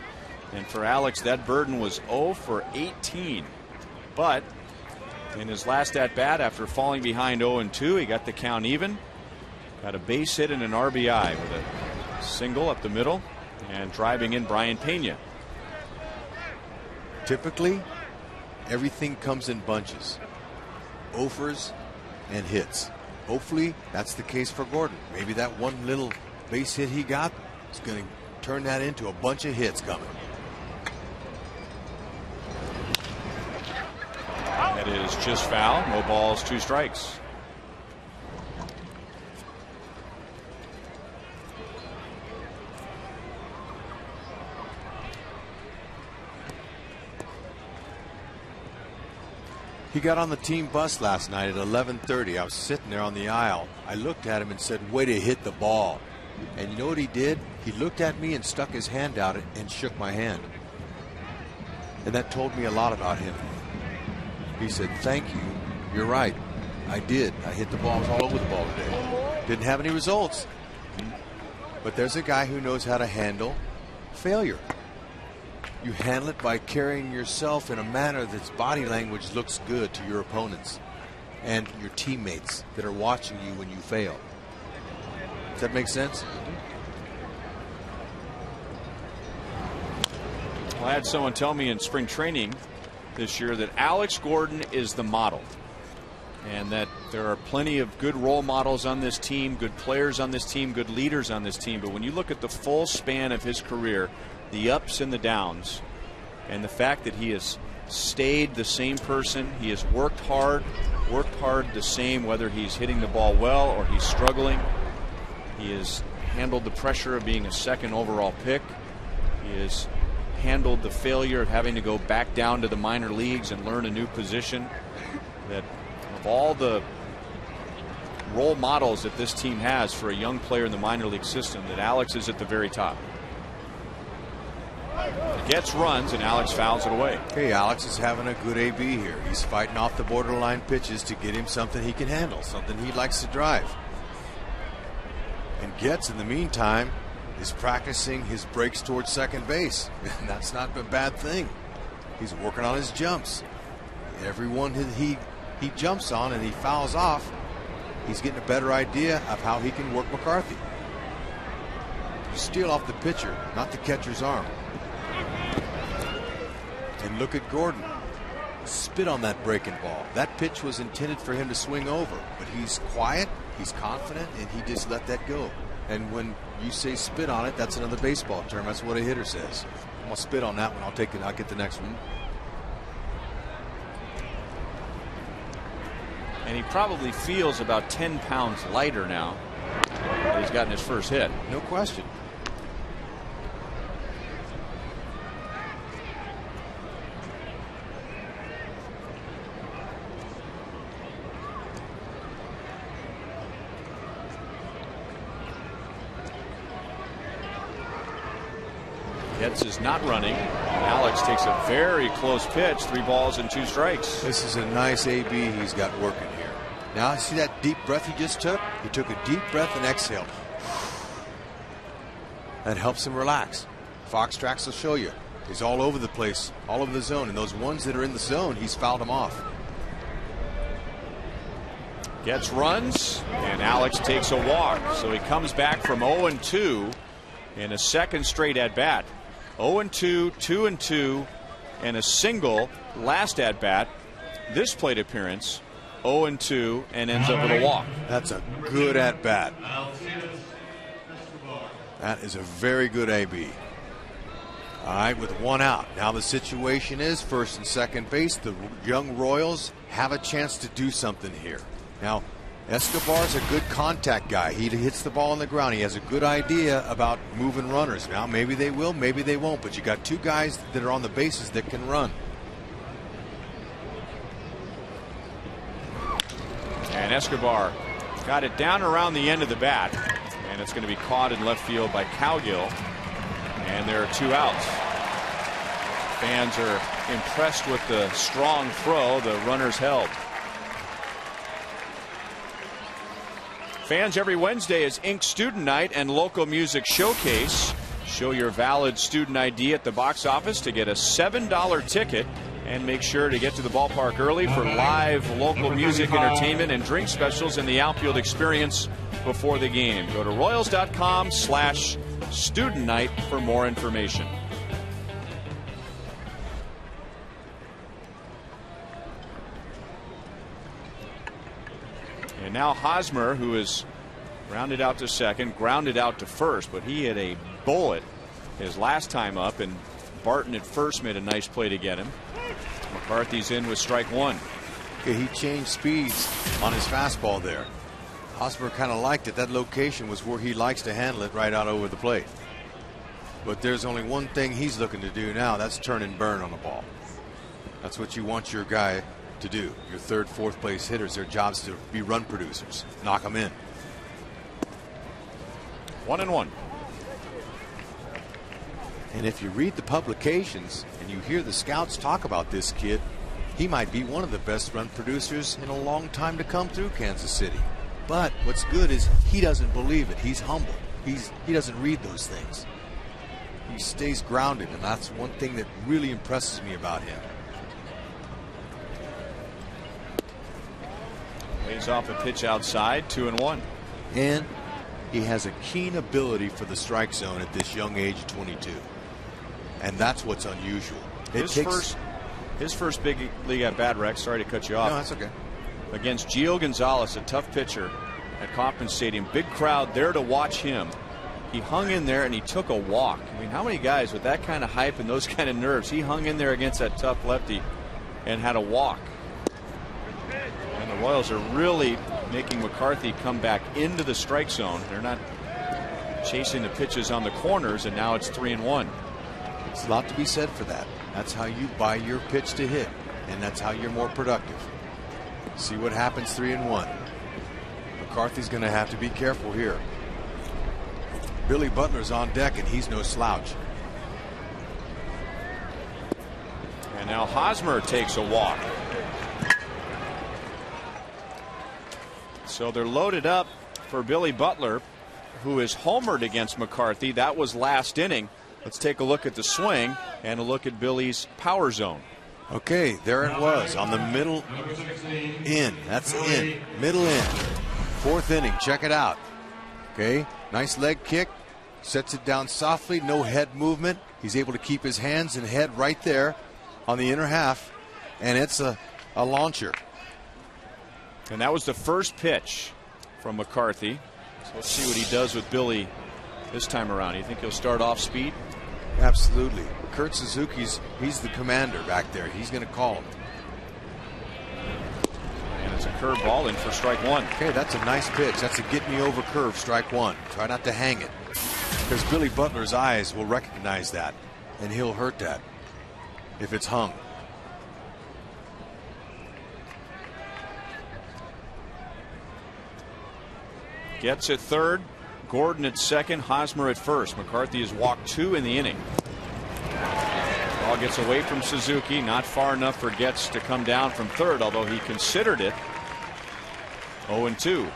And for Alex, that burden was 0 for 18. But in his last at bat, after falling behind 0-2, he got the count even. Got a base hit and an RBI with a single up the middle and driving in Brian Pena. Typically, everything comes in bunches. Offers and hits. Hopefully, that's the case for Gordon. Maybe that one little base hit he got is going to turn that into a bunch of hits coming. That is just foul. No balls, 2 strikes. He got on the team bus last night at 11:30. I was sitting there on the aisle. I looked at him and said, way to hit the ball. And you know what he did? He looked at me and stuck his hand out and shook my hand. And that told me a lot about him. He said, thank you. You're right. I did. I hit the balls all over the ball today. Didn't have any results. But there's a guy who knows how to handle failure. You handle it by carrying yourself in a manner that's body language looks good to your opponents and your teammates that are watching you when you fail. Does that make sense? Well, I had someone tell me in spring training this year that Alex Gordon is the model, and that there are plenty of good role models on this team, good players on this team, good leaders on this team. But when you look at the full span of his career, the ups and the downs, and the fact that he has stayed the same person, he has worked hard the same, whether he's hitting the ball well or he's struggling. He has handled the pressure of being a second overall pick. He has handled the failure of having to go back down to the minor leagues and learn a new position. That of all the role models that this team has for a young player in the minor league system, that Alex is at the very top. Gets runs, and Alex fouls it away. Hey, Alex is having a good AB here. He's fighting off the borderline pitches to get him something he can handle, something he likes to drive. And Getz, in the meantime, is practicing his breaks towards second base. And that's not a bad thing. He's working on his jumps. Everyone he jumps on and he fouls off, he's getting a better idea of how he can work McCarthy. You steal off the pitcher, not the catcher's arm. And look at Gordon. Spit on that breaking ball. That pitch was intended for him to swing over, but he's quiet, he's confident, and he just let that go. And when you say spit on it, that's another baseball term. That's what a hitter says. I'm gonna spit on that one. I'll take it. I'll get the next one. And he probably feels about 10 pounds lighter now that he's gotten his first hit. No question. Getz is not running. Alex takes a very close pitch. 3 balls and 2 strikes. This is a nice AB he's got working here. Now, see that deep breath he just took? He took a deep breath and exhaled. That helps him relax. Fox tracks will show you. He's all over the place, all over the zone. And those ones that are in the zone, he's fouled them off. Getz runs, and Alex takes a walk. So he comes back from 0-2 in a second straight at bat. 0-2, 2-2, and a single last at bat. This plate appearance, 0-2, and ends up with a walk. That's a good at bat. That is a very good AB. All right, with 1 out. Now the situation is first and second base. The young Royals have a chance to do something here. Now, Escobar's a good contact guy. He hits the ball on the ground. He has a good idea about moving runners. Now, maybe they will, maybe they won't. But you got 2 guys that are on the bases that can run. And Escobar got it down around the end of the bat. And it's going to be caught in left field by Cowgill. And there are 2 outs. Fans are impressed with the strong throw. The runner's held. Fans, every Wednesday is Ink Student Night and Local Music Showcase. Show your valid student ID at the box office to get a $7 ticket. And make sure to get to the ballpark early for live local music, entertainment, and drink specials in the outfield experience before the game. Go to Royals.com/student night for more information. And now Hosmer, who is rounded out to second, grounded out to first, but he hit a bullet his last time up, and Barton at first made a nice play to get him. McCarthy's in with strike 1. Okay, he changed speeds on his fastball there. Hosmer kind of liked it. That location was where he likes to handle it, right out over the plate. But there's only one thing he's looking to do now. That's turn and burn on the ball. That's what you want your guy to do. Your third, fourth place hitters, their job's to be run producers. Knock them in. 1-1. And if you read the publications and you hear the scouts talk about this kid, he might be one of the best run producers in a long time to come through Kansas City. But what's good is he doesn't believe it. He's humble. He doesn't read those things. He stays grounded, and that's one thing that really impresses me about him. Lays off a pitch outside, 2-1. And he has a keen ability for the strike zone at this young age of 22. And that's what's unusual. His first big league at bat, Rex. Sorry to cut you off. No, that's okay. Against Gio Gonzalez, a tough pitcher at Kauffman Stadium. Big crowd there to watch him. He hung in there and he took a walk. I mean, how many guys with that kind of hype and those kind of nerves? He hung in there against that tough lefty and had a walk. And the Royals are really making McCarthy come back into the strike zone. They're not chasing the pitches on the corners, and now it's 3-1. There's a lot to be said for that. That's how you buy your pitch to hit, and that's how you're more productive. See what happens 3-1. McCarthy's going to have to be careful here. Billy Butler's on deck, and he's no slouch. And now Hosmer takes a walk. So they're loaded up for Billy Butler, who is homered against McCarthy. That was last inning. Let's take a look at the swing and a look at Billy's power zone. Okay, there it was on the middle in. That's in. Middle in. 4th inning. Check it out. Okay, nice leg kick. Sets it down softly. No head movement. He's able to keep his hands and head right there on the inner half. And it's a launcher. And that was the first pitch from McCarthy. So let's see what he does with Billy this time around. You think he'll start off speed? Absolutely. Kurt Suzuki's, he's the commander back there. He's going to call him. And it's a curveball in for strike 1. Okay, that's a nice pitch. That's a get me over curve, strike 1. Try not to hang it, because Billy Butler's eyes will recognize that, and he'll hurt that if it's hung. Gets at third, Gordon at second, Hosmer at first. McCarthy has walked 2 in the inning. Ball gets away from Suzuki, not far enough for Getz to come down from third, although he considered it. 0-2.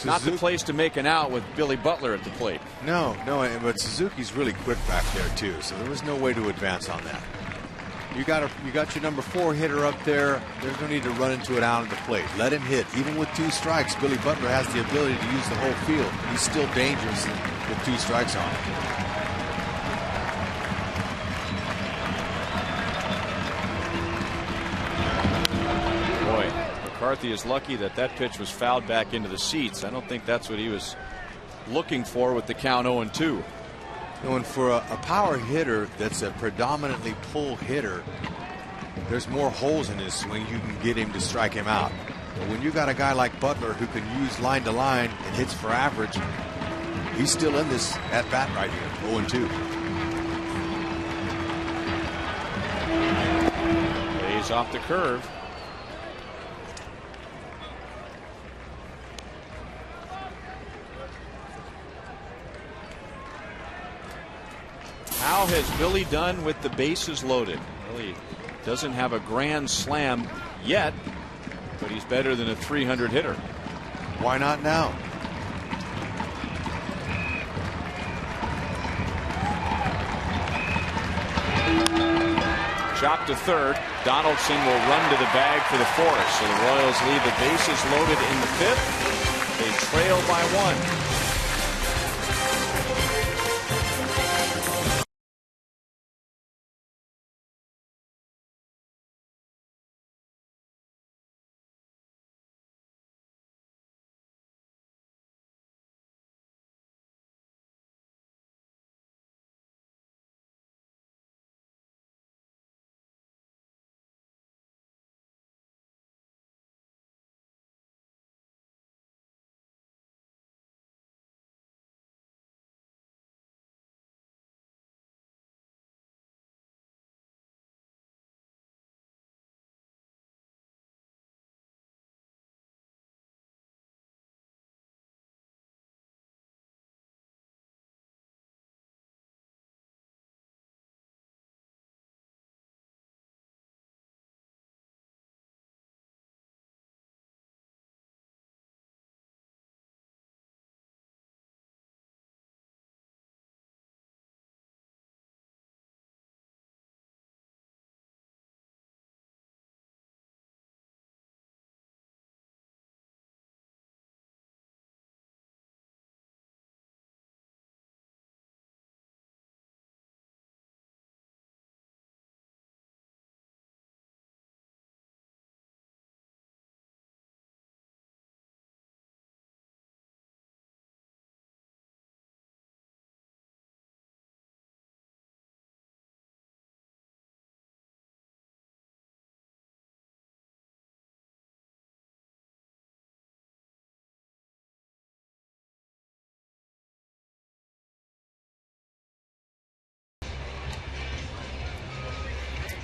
Not the place to make an out with Billy Butler at the plate. No, but Suzuki's really quick back there too, so there was no way to advance on that. You got your number 4 hitter up there. There's no need to run into it out of the plate. Let him hit. Even with 2 strikes, Billy Butler has the ability to use the whole field. He's still dangerous with 2 strikes on him. Boy, McCarthy is lucky that pitch was fouled back into the seats. I don't think that's what he was looking for with the count 0-2. And for a power hitter that's a predominantly pull hitter, there's more holes in his swing. You can get him to strike him out. But when you got a guy like Butler who can use line to line and hits for average, he's still in this at bat right here. 0-2. Lays off the curve. How has Billy done with the bases loaded? Well, he doesn't have a grand slam yet, but he's better than a 300 hitter. Why not now? Chop to third. Donaldson will run to the bag for the 4th. So the Royals leave the bases loaded in the 5th. They trail by 1.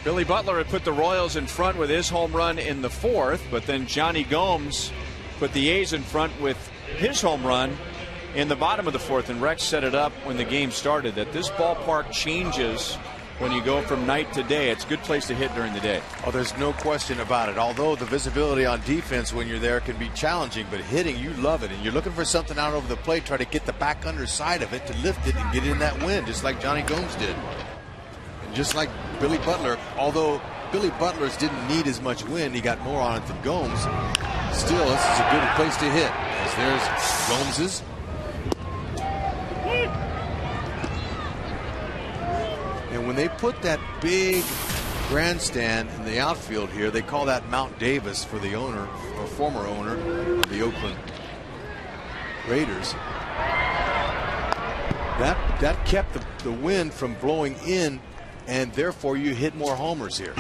Billy Butler had put the Royals in front with his home run in the 4th, but then Johnny Gomes put the A's in front with his home run in the bottom of the 4th. And Rex set it up when the game started that this ballpark changes when you go from night to day. It's a good place to hit during the day. Oh, there's no question about it. Although the visibility on defense when you're there can be challenging, but hitting, you love it. And you're looking for something out over the plate, try to get the back underside of it to lift it and get it in that wind, just like Johnny Gomes did. And just like Billy Butler, although Billy Butler's didn't need as much wind, he got more on it than Gomes. Still, this is a good place to hit. As there's Gomes's. And when they put that big grandstand in the outfield here, they call that Mount Davis for the owner, or former owner of the Oakland Raiders. That kept the wind from blowing in, and therefore you hit more homers here.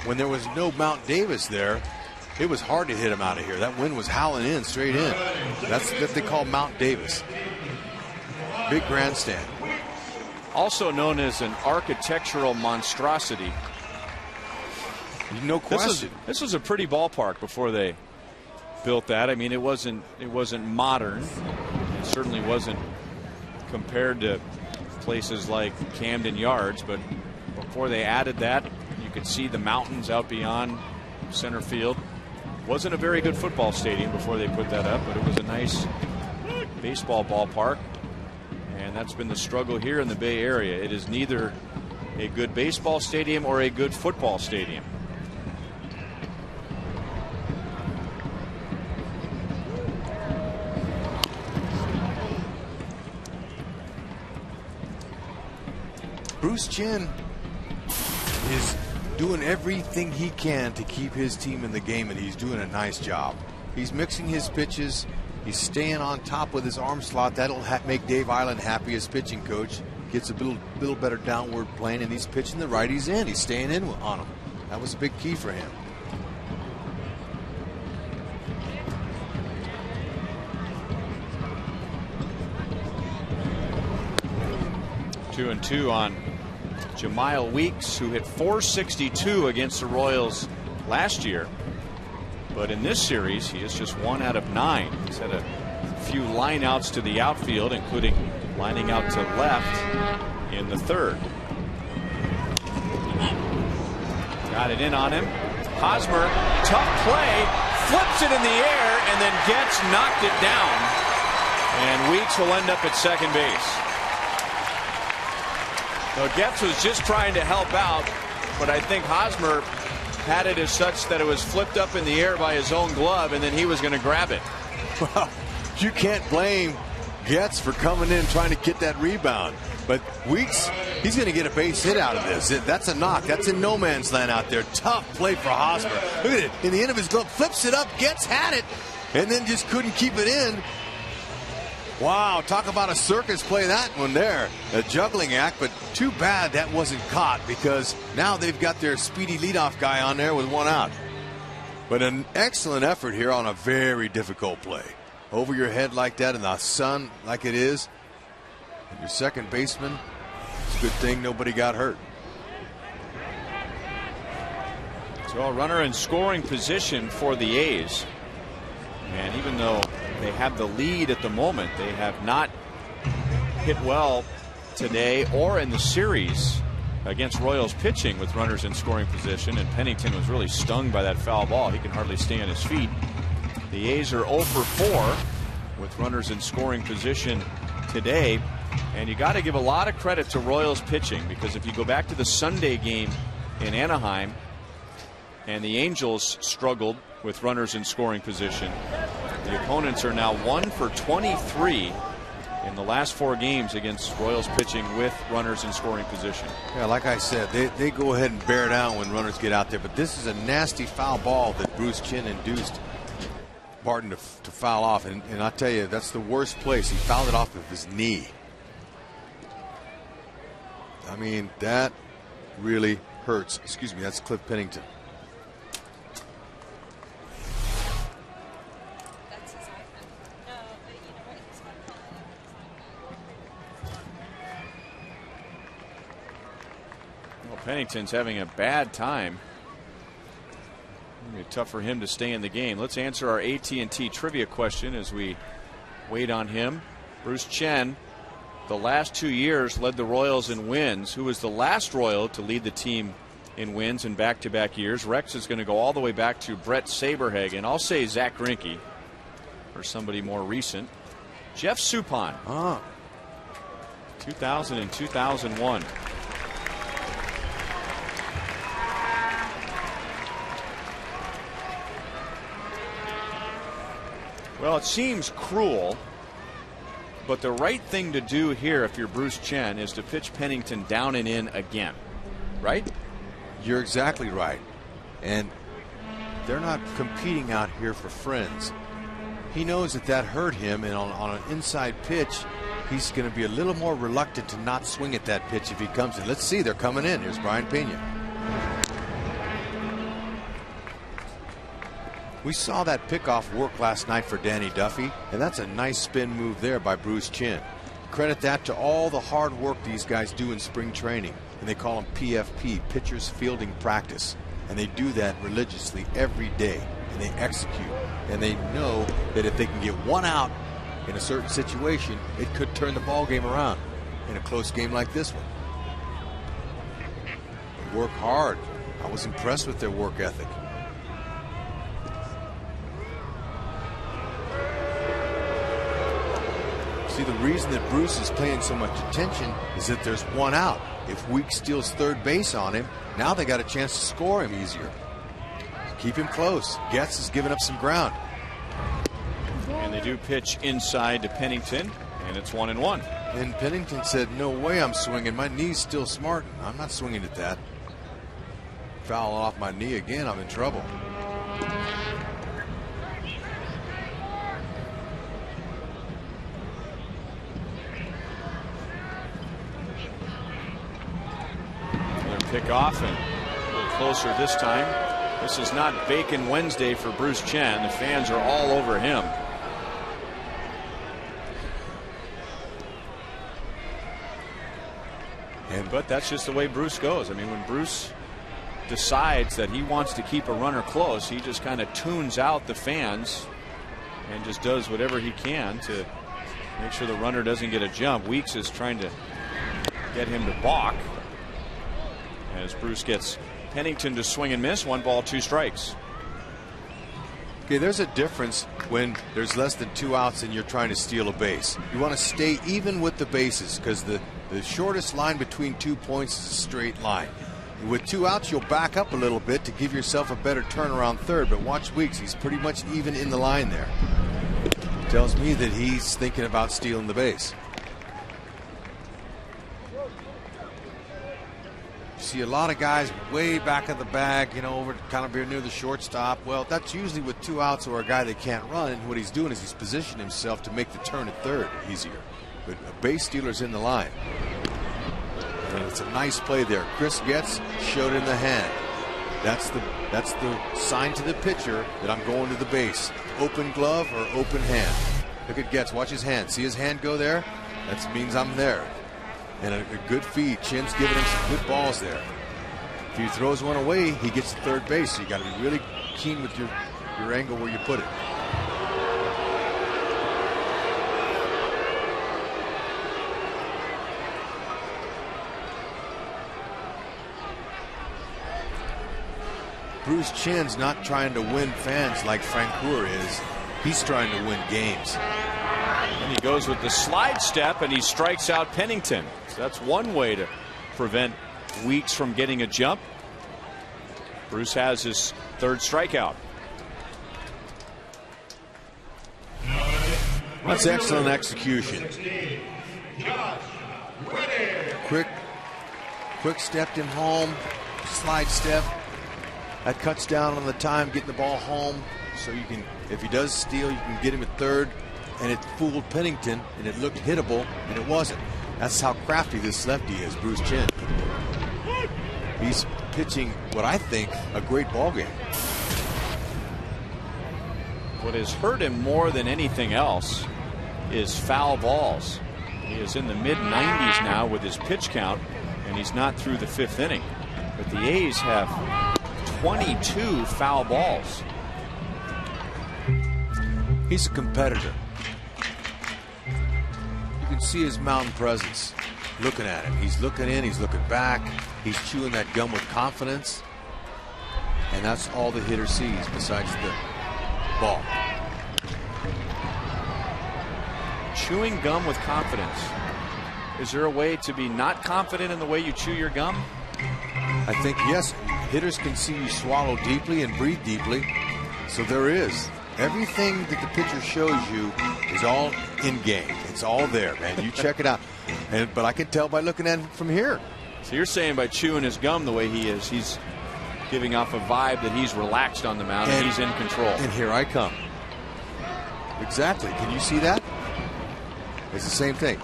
When there was no Mount Davis there, it was hard to hit him out of here. That wind was howling in, straight in. That's what they call Mount Davis. Big grandstand. Also known as an architectural monstrosity. No question. This was a pretty ballpark before they built that. I mean, it wasn't modern. It certainly wasn't compared to places like Camden Yards, but before they added that, you could see the mountains out beyond center field. Wasn't a very good football stadium before they put that up, but it was a nice baseball ballpark. And that's been the struggle here in the Bay Area. It is neither a good baseball stadium or a good football stadium. Bruce Chin is doing everything he can to keep his team in the game, and he's doing a nice job. He's mixing his pitches. He's staying on top with his arm slot. That'll make Dave Island happy as pitching coach. Gets a little better downward plane, and he's pitching the righties in. He's staying in on them. That was a big key for him. Two and two on Jemile Weeks, who hit .462 against the Royals last year. But in this series, he is just 1 out of 9. He's had a few lineouts to the outfield, including lining out to left in the 3rd. Got it in on him. Hosmer, tough play, flips it in the air, and then Getz knocked it down. And Weeks will end up at second base. So Getz was just trying to help out, but I think Hosmer had it as such that it was flipped up in the air by his own glove, and then he was going to grab it. Well, you can't blame Getz for coming in trying to get that rebound. But Weeks, he's going to get a base hit out of this. That's a knock. That's in no man's land out there. Tough play for Hosmer. Look at it. In the end of his glove, flips it up. Getz had it, and then just couldn't keep it in. Wow, talk about a circus play, that one there. A juggling act, but too bad that wasn't caught, because now they've got their speedy leadoff guy on there with 1 out. But an excellent effort here on a very difficult play. Over your head like that in the sun like it is. And your second baseman, it's a good thing nobody got hurt. So a runner in scoring position for the A's. And even though they have the lead at the moment, they have not hit well today or in the series against Royals pitching with runners in scoring position. And Pennington was really stung by that foul ball. He can hardly stay on his feet. The A's are 0 for 4 with runners in scoring position today. And you got to give a lot of credit to Royals pitching, because if you go back to the Sunday game in Anaheim, and the Angels struggled with runners in scoring position, the opponents are now 1 for 23 in the last 4 games against Royals pitching with runners in scoring position. Yeah, like I said, they go ahead and bear down when runners get out there, but this is a nasty foul ball that Bruce Chin induced Barton to foul off, and I tell you, that's the worst place. He fouled it off of his knee. I mean, that really hurts. Excuse me, that's Cliff Pennington. Pennington's having a bad time. It'll be tough for him to stay in the game. Let's answer our AT&T trivia question as we wait on him. Bruce Chen, the last 2 years, led the Royals in wins. Who was the last Royal to lead the team in wins in back-to-back years? Rex is going to go all the way back to Brett Saberhagen. I'll say Zach Greinke, or somebody more recent. Jeff Suppan. 2000 and 2001. Well, it seems cruel, but the right thing to do here if you're Bruce Chen is to pitch Pennington down and in again, right? You're exactly right. And they're not competing out here for friends. He knows that hurt him, and on an inside pitch, he's going to be a little more reluctant to not swing at that pitch if he comes in. Let's see, they're coming in. Here's Brian Pena. We saw that pickoff work last night for Danny Duffy, and that's a nice spin move there by Bruce Chen. Credit that to all the hard work these guys do in spring training, and they call them PFP, Pitchers Fielding Practice, and they do that religiously every day, and they execute, and they know that if they can get one out in a certain situation, it could turn the ball game around in a close game like this one. They work hard. I was impressed with their work ethic. See, the reason that Bruce is paying so much attention is that there's one out. If Weeks steals third base on him, now they got a chance to score him easier. Keep him close. Getz is giving up some ground. And they do pitch inside to Pennington, and it's 1-1. And Pennington said, no way I'm swinging. My knee's still smart. I'm not swinging at that. Foul off my knee again, I'm in trouble. Pick off and a little closer this time. This is not Bacon Wednesday for Bruce Chen. The fans are all over him. But that's just the way Bruce goes. I mean, when Bruce decides that he wants to keep a runner close, he just kind of tunes out the fans and just does whatever he can to make sure the runner doesn't get a jump. Weeks is trying to get him to balk as Bruce gets Pennington to swing and miss. 1 ball, 2 strikes. Okay, there's a difference when there's less than 2 outs and you're trying to steal a base. You want to stay even with the bases because the shortest line between 2 points is a straight line. With 2 outs, you'll back up a little bit to give yourself a better turnaround third, but watch Weeks. He's pretty much even in the line there. Tells me that he's thinking about stealing the base. See a lot of guys way back of the bag, you know, over kind of near the shortstop. Well, that's usually with 2 outs or a guy that can't run. And what he's doing is he's positioned himself to make the turn at third easier. But a base stealer's in the line. And it's a nice play there. Chris Getz showed in the hand. That's the sign to the pitcher that I'm going to the base. Open glove or open hand. Look at Getz. Watch his hand. See his hand go there? That means I'm there. And a good feed. Chin's giving him some good balls there. If he throws one away, he gets to third base. So you got to be really keen with your angle where you put it. Bruce Chen's not trying to win fans like Frank Coeur is. He's trying to win games. And he goes with the slide step and he strikes out Pennington. So that's one way to prevent Weeks from getting a jump. Bruce has his 3rd strikeout. That's excellent execution. Quick stepped him home. Slide step. That cuts down on the time getting the ball home. So you can, if he does steal, you can get him at third. And it fooled Pennington, and it looked hittable, and it wasn't. That's how crafty this lefty is, Bruce Chen. He's pitching what I think a great ball game. What has hurt him more than anything else is foul balls. He is in the mid-90s now with his pitch count, and he's not through the 5th inning. But the A's have 22 foul balls. He's a competitor. You can see his mountain presence looking at him. He's looking in, he's looking back, he's chewing that gum with confidence. And that's all the hitter sees besides the ball. Chewing gum with confidence. Is there a way to be not confident in the way you chew your gum? I think yes. Hitters can see you swallow deeply and breathe deeply. So there is. Everything that the pitcher shows you is all in game. It's all there, man. You check it out. But I can tell by looking at him from here. So you're saying by chewing his gum the way he is, he's giving off a vibe that he's relaxed on the mound and he's in control. And here I come. Exactly. Can you see that? It's the same thing.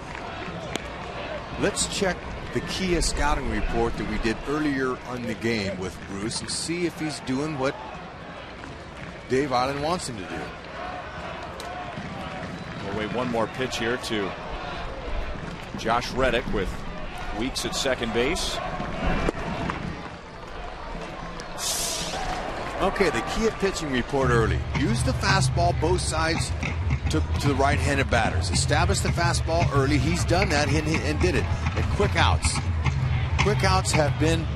Let's check the KCA scouting report that we did earlier on the game with Bruce and see if he's doing what Dave Island wants him to do. We'll wait one more pitch here to Josh Reddick with Weeks at second base. Okay, the KCA pitching report early. Use the fastball both sides to the right-handed batters. Establish the fastball early. He's done that and did it. And quick outs. Quick outs have been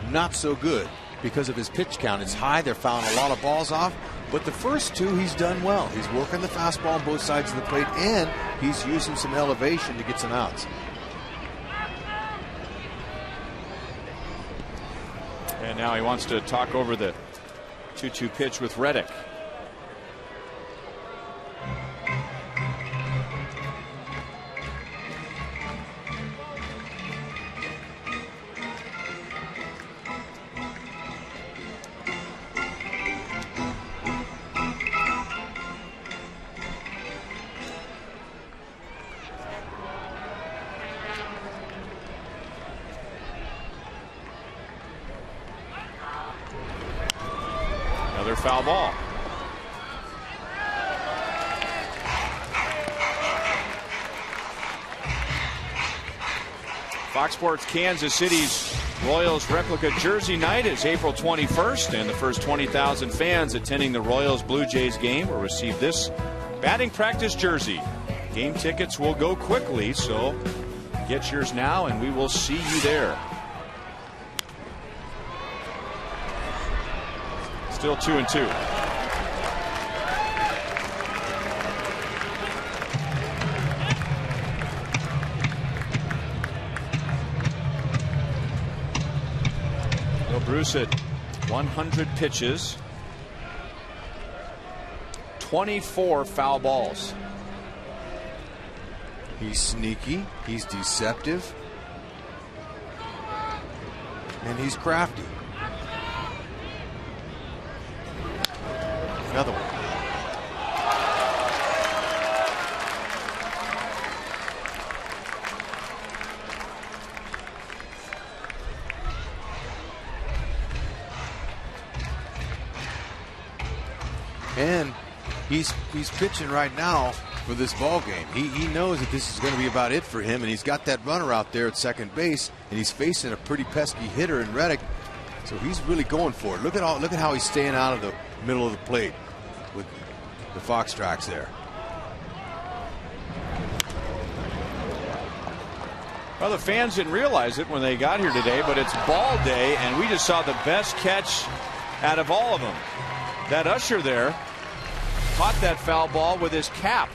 not so good because of his pitch count. It's high. They're fouling a lot of balls off. But the first two, he's done well. He's working the fastball on both sides of the plate, and he's using some elevation to get some outs. And now he wants to talk over the 2-2 pitch with Reddick. Another foul ball. Fox Sports Kansas City's Royals replica jersey night is April 21st, and the first 20,000 fans attending the Royals Blue Jays game will receive this batting practice jersey. Game tickets will go quickly, so get yours now and we will see you there. Still 2-2. Bill Bruce at 100 pitches, 24 foul balls. He's sneaky, he's deceptive, and he's crafty. Another one. And he's pitching right now for this ball game. He knows that this is going to be about it for him, and he's got that runner out there at second base, and he's facing a pretty pesky hitter in Reddick. So he's really going for it. Look at how he's staying out of the middle of the plate with the Fox tracks there. Well, the fans didn't realize it when they got here today, but it's ball day, and we just saw the best catch out of all of them. That usher there caught that foul ball with his cap.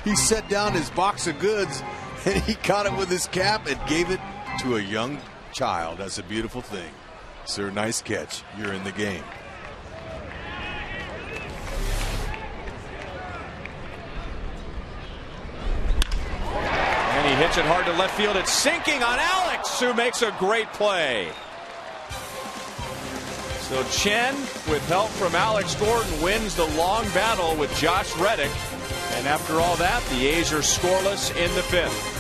He set down his box of goods, and he caught it with his cap and gave it to a young child. That's a beautiful thing. Sir, nice catch. You're in the game. And he hits it hard to left field. It's sinking on Alex, who makes a great play. So Chen, with help from Alex Gordon, wins the long battle with Josh Reddick. And after all that, the A's are scoreless in the fifth.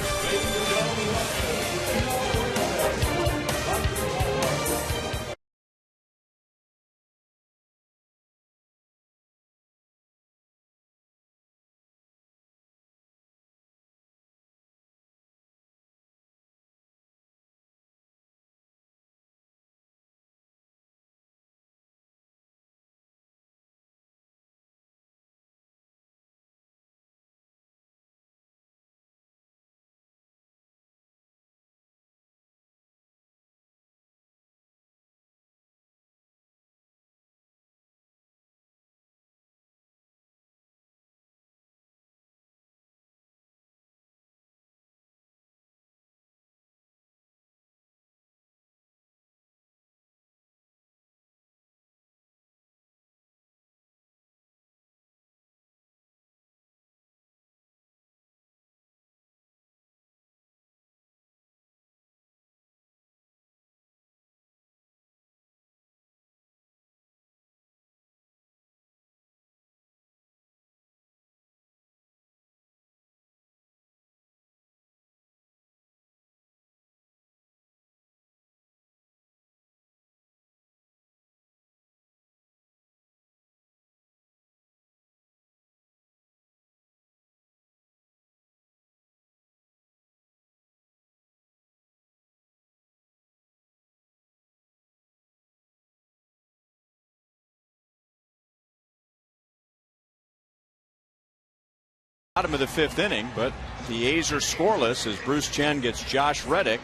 Bottom of the 5th inning, but the A's are scoreless as Bruce Chen gets Josh Reddick.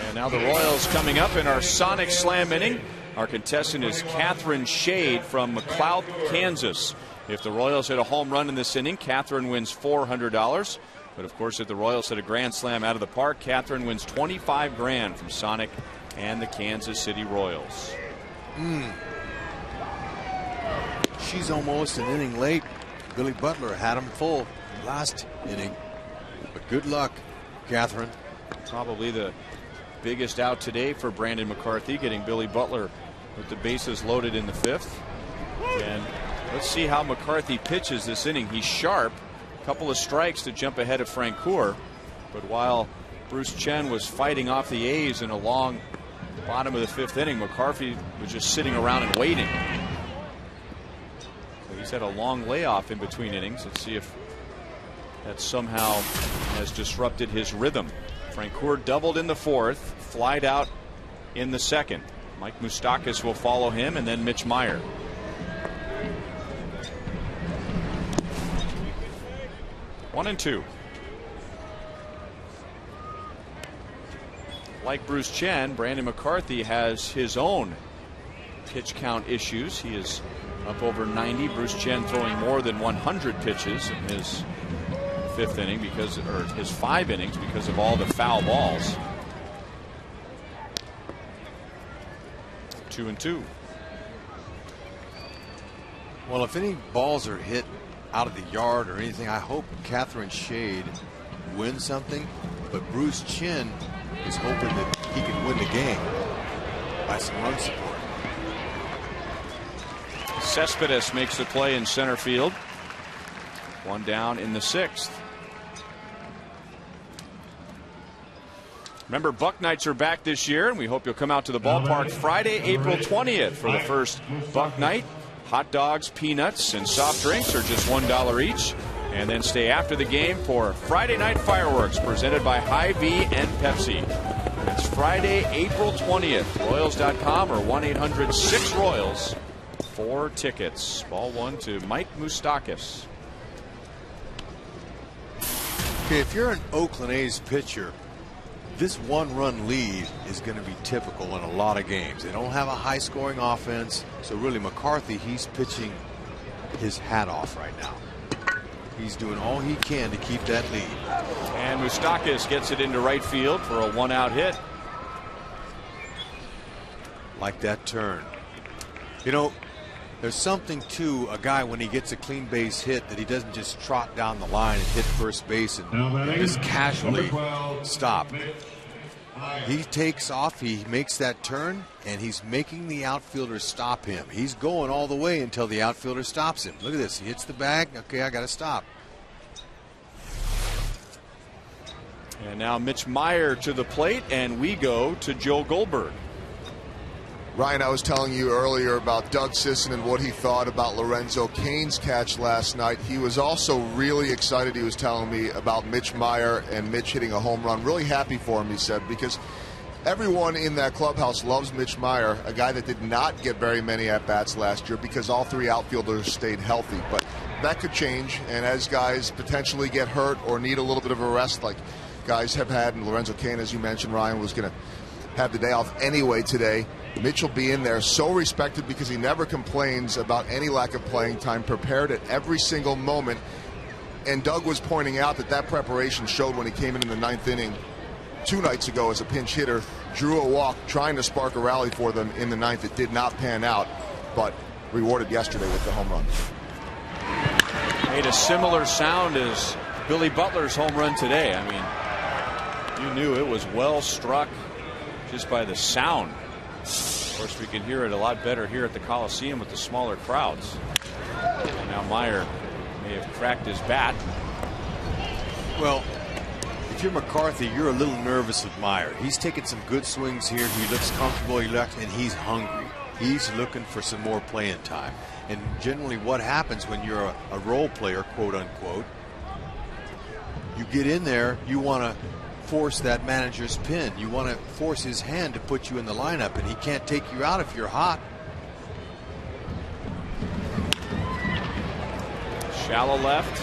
And now the Royals coming up in our Sonic Slam inning. Our contestant is Catherine Shade from McLeod, Kansas. If the Royals hit a home run in this inning, Catherine wins $400. But of course, if the Royals hit a grand slam out of the park, Catherine wins $25,000 from Sonic and the Kansas City Royals. She's almost an inning late. Billy Butler had him full last inning. But good luck, Catherine. Probably the biggest out today for Brandon McCarthy, getting Billy Butler with the bases loaded in the 5th. And let's see how McCarthy pitches this inning. He's sharp. A couple of strikes to jump ahead of Francoeur. But while Bruce Chen was fighting off the A's in a long bottom of the 5th inning, McCarthy was just sitting around and waiting. So he's had a long layoff in between innings. Let's see if that somehow has disrupted his rhythm. Francoeur doubled in the 4th, flied out in the 2nd. Mike Moustakas will follow him, and then Mitch Meyer. One and two. Like Bruce Chen, Brandon McCarthy has his own pitch count issues. He is up over 90. Bruce Chen throwing more than 100 pitches in his 5th inning or his 5 innings because of all the foul balls. 2 and 2. Well, if any balls are hit out of the yard or anything, I hope Catherine Shade wins something. But Bruce Chen is hoping that he can win the game by some run support. Cespedes makes the play in center field. One down in the 6th. Remember, Buck Nights are back this year, and we hope you'll come out to the ballpark Friday, April 20th for the first Buck Night. Hot dogs, peanuts, and soft drinks are just $1 each. And then stay after the game for Friday night fireworks presented by Hy-Vee and Pepsi. It's Friday, April 20th. Royals.com or 1-800-6-ROYALS for tickets. Ball 1 to Mike Moustakas. Okay, if you're an Oakland A's pitcher, this one-run lead is going to be typical in a lot of games. They don't have a high-scoring offense, so really McCarthy, he's pitching his hat off right now. He's doing all he can to keep that lead. And Moustakas gets it into right field for a 1-out hit. Like that turn. You know, there's something to a guy when he gets a clean base hit that he doesn't just trot down the line and hit first base and just casually stop. He takes off, he makes that turn, and he's making the outfielder stop him. He's going all the way until the outfielder stops him. Look at this. He hits the bag. Okay, I got to stop. And now Mitch Meyer to the plate, and we go to Joe Goldberg. Ryan, I was telling you earlier about Doug Sisson and what he thought about Lorenzo Cain's catch last night. He was also really excited. He was telling me about Mitch Meyer and Mitch hitting a home run. Really happy for him, he said, because everyone in that clubhouse loves Mitch Meyer, a guy that did not get very many at-bats last year because all 3 outfielders stayed healthy. But that could change, and as guys potentially get hurt or need a little bit of a rest like guys have had, and Lorenzo Cain, as you mentioned, Ryan, was going to have the day off anyway today. Mitch will be in there, so respected because he never complains about any lack of playing time, prepared at every single moment. And Doug was pointing out that that preparation showed when he came in the 9th inning 2 nights ago as a pinch hitter, drew a walk, trying to spark a rally for them in the 9th. It did not pan out, but rewarded yesterday with the home run. Made a similar sound as Billy Butler's home run today. I mean, you knew it was well struck just by the sound. Of course, we can hear it a lot better here at the Coliseum with the smaller crowds. And now Meyer may have cracked his bat. Well, if you're McCarthy, you're a little nervous with Meyer. He's taking some good swings here. He looks comfortable, and he's hungry. He's looking for some more playing time. And generally what happens when you're a role player, quote unquote, you get in there, you want to force that manager's pin. You want to force his hand to put you in the lineup, and he can't take you out if you're hot. Shallow left.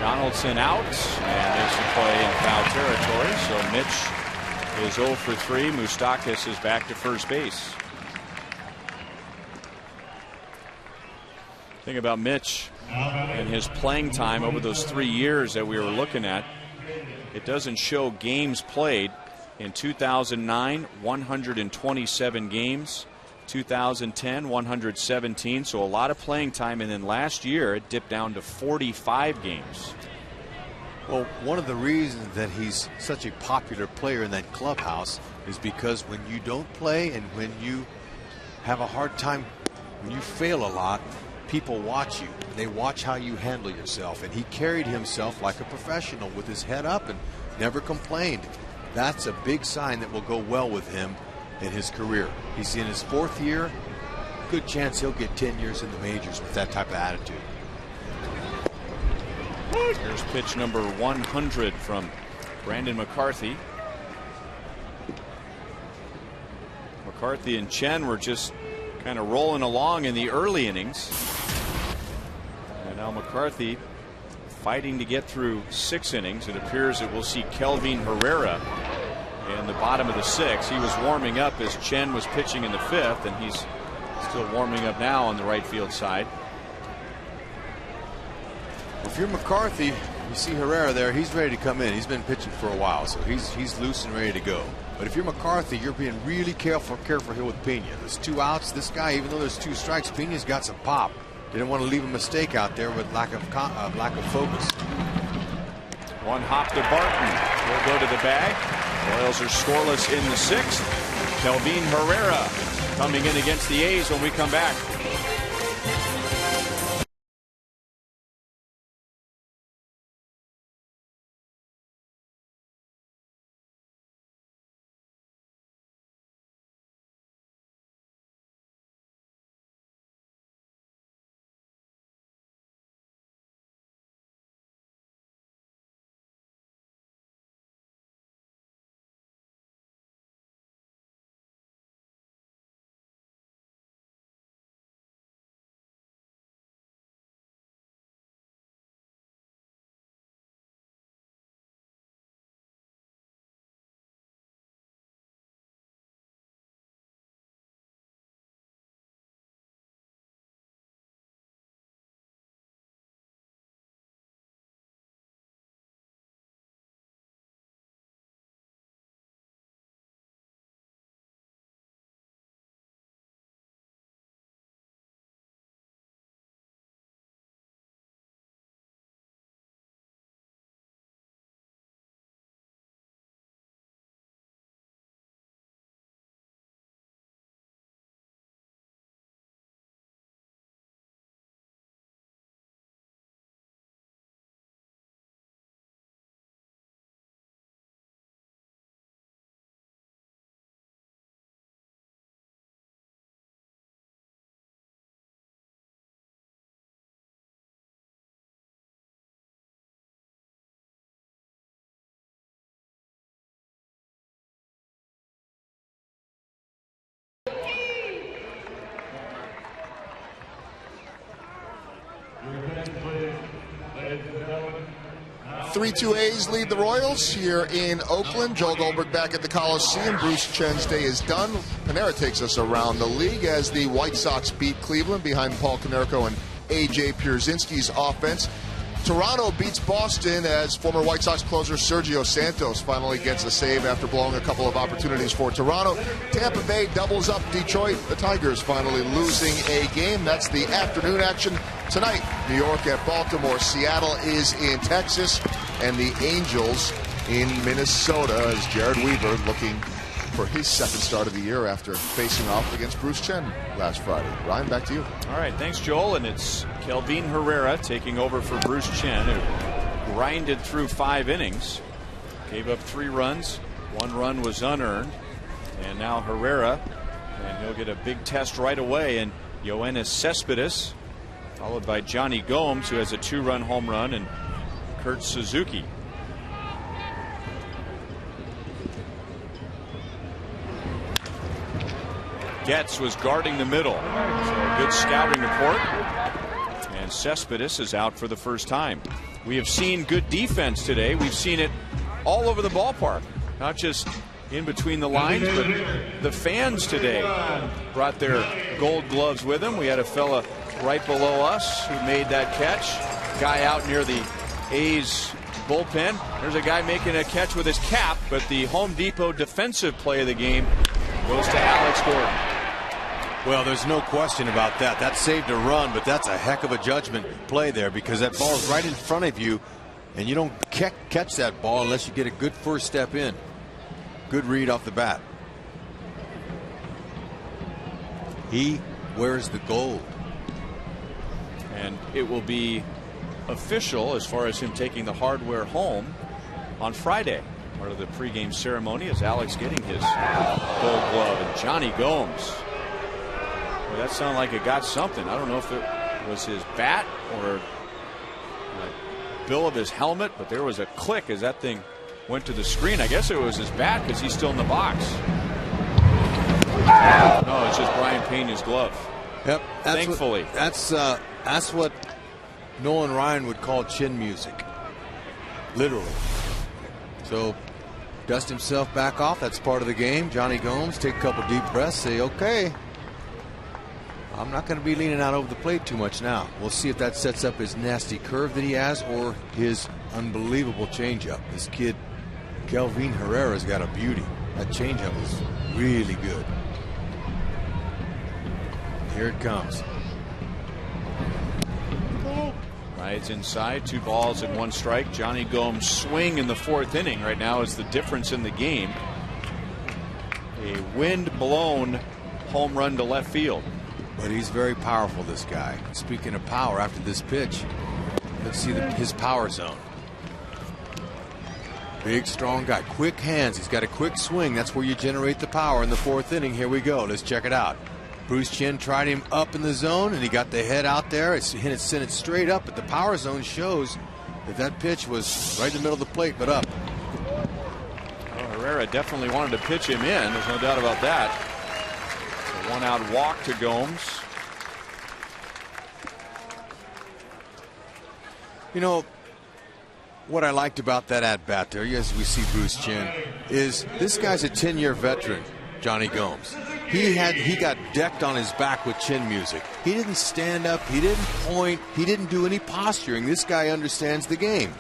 Donaldson out, and makes a play in foul territory. So Mitch is 0 for 3. Moustakas is back to first base. Thing about Mitch and his playing time over those 3 years that we were looking at, it doesn't show games played. In 2009, 127 games. 2010, 117. So a lot of playing time. And then last year, it dipped down to 45 games. Well, one of the reasons that he's such a popular player in that clubhouse is because when you don't play and when you have a hard time, when you fail a lot, people watch you. They watch how you handle yourself. And he carried himself like a professional with his head up and never complained. That's a big sign that will go well with him in his career. He's in his 4th year. Good chance he'll get 10 years in the majors with that type of attitude. Here's pitch number 100 from Brandon McCarthy. McCarthy and Chen were just kind of rolling along in the early innings. And now McCarthy fighting to get through 6 innings. It appears that we'll see Kelvin Herrera in the bottom of the 6th. He was warming up as Chen was pitching in the 5th, and he's still warming up now on the right field side. If you're McCarthy, you see Herrera there, he's ready to come in. He's been pitching for a while, so he's loose and ready to go. But if you're McCarthy, you're being really careful here with Pena. There's 2 outs. This guy, even though there's 2 strikes, Pena's got some pop. Didn't want to leave a mistake out there with lack of focus. One hop to Barton. He'll go to the bag. Royals are scoreless in the 6th. Kelvin Herrera coming in against the A's when we come back. Three-2 A's lead the Royals here in Oakland. Joel Goldberg back at the Coliseum. Bruce Chen's day is done. Panera takes us around the league as the White Sox beat Cleveland behind Paul Konerko and A.J. Pierzynski's offense. Toronto beats Boston as former White Sox closer Sergio Santos finally gets a save after blowing a couple of opportunities for Toronto. Tampa Bay doubles up Detroit. The Tigers finally losing a game. That's the afternoon action tonight. New York at Baltimore. Seattle is in Texas. And the Angels in Minnesota as Jared Weaver looking for his 2nd start of the year after facing off against Bruce Chen last Friday. Ryan, back to you. All right, thanks, Joel. And it's Kelvin Herrera taking over for Bruce Chen, who grinded through 5 innings, gave up 3 runs. 1 run was unearned. And now Herrera, and he'll get a big test right away. And Yoenis Cespedes, followed by Johnny Gomes, who has a 2-run home run, and Kurt Suzuki. Getz was guarding the middle. So a good scouting report. And Cespedes is out for the first time. We have seen good defense today. We've seen it all over the ballpark, not just in between the lines, but the fans today brought their gold gloves with them. We had a fella right below us who made that catch. Guy out near the A's bullpen. There's a guy making a catch with his cap, but the Home Depot defensive play of the game goes to Alex Gordon. Well, there's no question about that. That saved a run, but that's a heck of a judgment play there, because that ball's right in front of you, and you don't catch that ball unless you get a good first step in. Good read off the bat. He wears the gold. And it will be official as far as him taking the hardware home on Friday. Part of the pregame ceremony is Alex getting his gold glove. And Johnny Gomes. Well, that sounded like it got something. I don't know if it was his bat or the bill of his helmet, but there was a click as that thing went to the screen. I guess it was his bat because he's still in the box. No, it's just Brian Pena's glove. Yep. Thankfully. That's what Nolan Ryan would call chin music. Literally. So dust himself back off. That's part of the game. Johnny Gomes, take a couple deep breaths, say, okay, I'm not going to be leaning out over the plate too much now. We'll see if that sets up his nasty curve that he has or his unbelievable changeup. This kid, Kelvin Herrera's got a beauty. That changeup is really good. Here it comes. Rides inside, 2 balls and 1 strike. Johnny Gomes' swing in the 4th inning right now is the difference in the game. A wind-blown home run to left field. But he's very powerful, this guy. Speaking of power, after this pitch, let's see his power zone. Big, strong guy. Quick hands. He's got a quick swing. That's where you generate the power in the 4th inning. Here we go. Let's check it out. Bruce Chen tried him up in the zone, and he got the head out there. It sent it straight up, but the power zone shows that that pitch was right in the middle of the plate, but up. Well, Herrera definitely wanted to pitch him in. There's no doubt about that. A 1-out walk to Gomes. You know, what I liked about that at-bat there, as we see Bruce Chen, is this guy's a 10-year veteran, Johnny Gomes. He got decked on his back with chin music. He didn't stand up. He didn't point. He didn't do any posturing. This guy understands the game.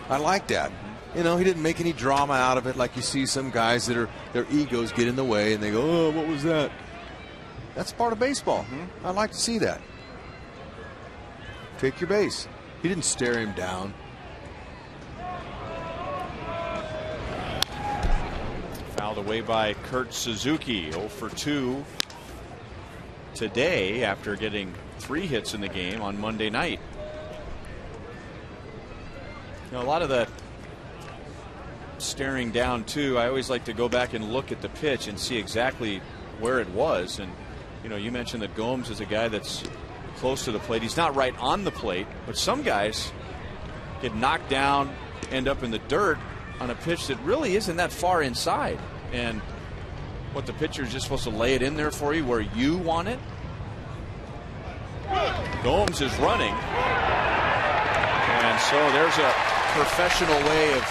I like that. You know, he didn't make any drama out of it like you see some guys that their egos get in the way and they go, oh, what was that? That's part of baseball. I like to see that. Take your base. He didn't stare him down. Fouled away by Kurt Suzuki. 0 for 2 today after getting 3 hits in the game on Monday night. You know, a lot of the staring down too, I always like to go back and look at the pitch and see exactly where it was. And you know, you mentioned that Gomes is a guy that's close to the plate. He's not right on the plate, but some guys get knocked down, end up in the dirt on a pitch that really isn't that far inside. And what, the pitcher is just supposed to lay it in there for you where you want it? Gomes is running. And so there's a professional way of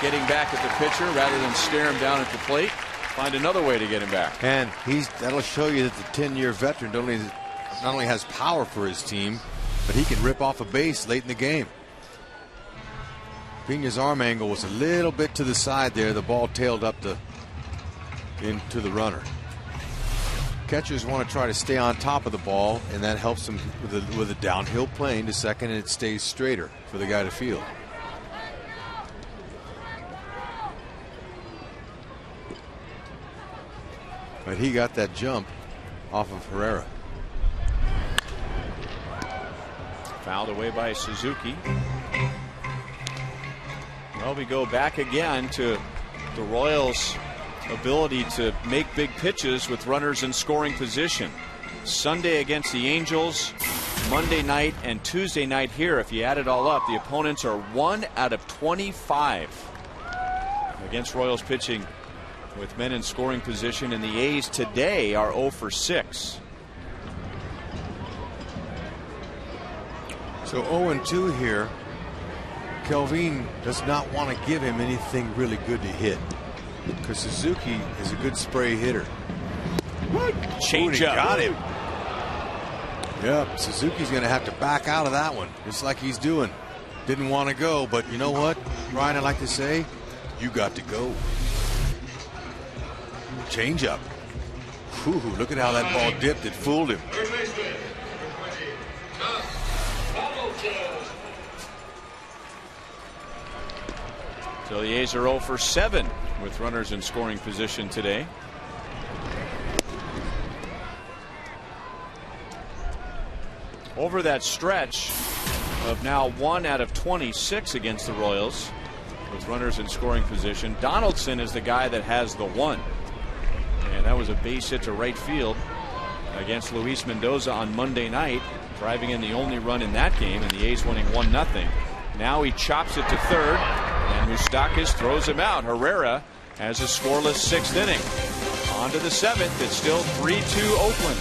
getting back at the pitcher rather than stare him down at the plate. Find another way to get him back. And that'll show you that the 10-year veteran not only has power for his team, but he can rip off a base late in the game. Pena's arm angle was a little bit to the side there. The ball tailed up into the runner. Catchers want to try to stay on top of the ball, and that helps them with a downhill plane to second, and it stays straighter for the guy to field. But he got that jump off of Herrera. Fouled away by Suzuki. Well, we go back again to the Royals' ability to make big pitches with runners in scoring position. Sunday against the Angels, Monday night and Tuesday night here. If you add it all up, the opponents are 1 out of 25 against Royals pitching with men in scoring position, and the A's today are 0 for 6. So 0-2 here Kelvin does not want to give him anything really good to hit, because Suzuki is a good spray hitter. Change up. Got him. Yep, Suzuki's going to have to back out of that one, just like he's doing. Didn't want to go, but you know what, Ryan, I like to say, you got to go. Change up. Whew, look at how that ball dipped. It fooled him. So the A's are 0 for 7 with runners in scoring position today. Over that stretch of now 1 out of 26 against the Royals with runners in scoring position, Donaldson is the guy that has the 1. And that was a base hit to right field against Luis Mendoza on Monday night, driving in the only run in that game, and the A's winning 1-0. Now he chops it to third, and Moustakas throws him out. Herrera has a scoreless 6th inning. On to the 7th. It's still 3-2 Oakland.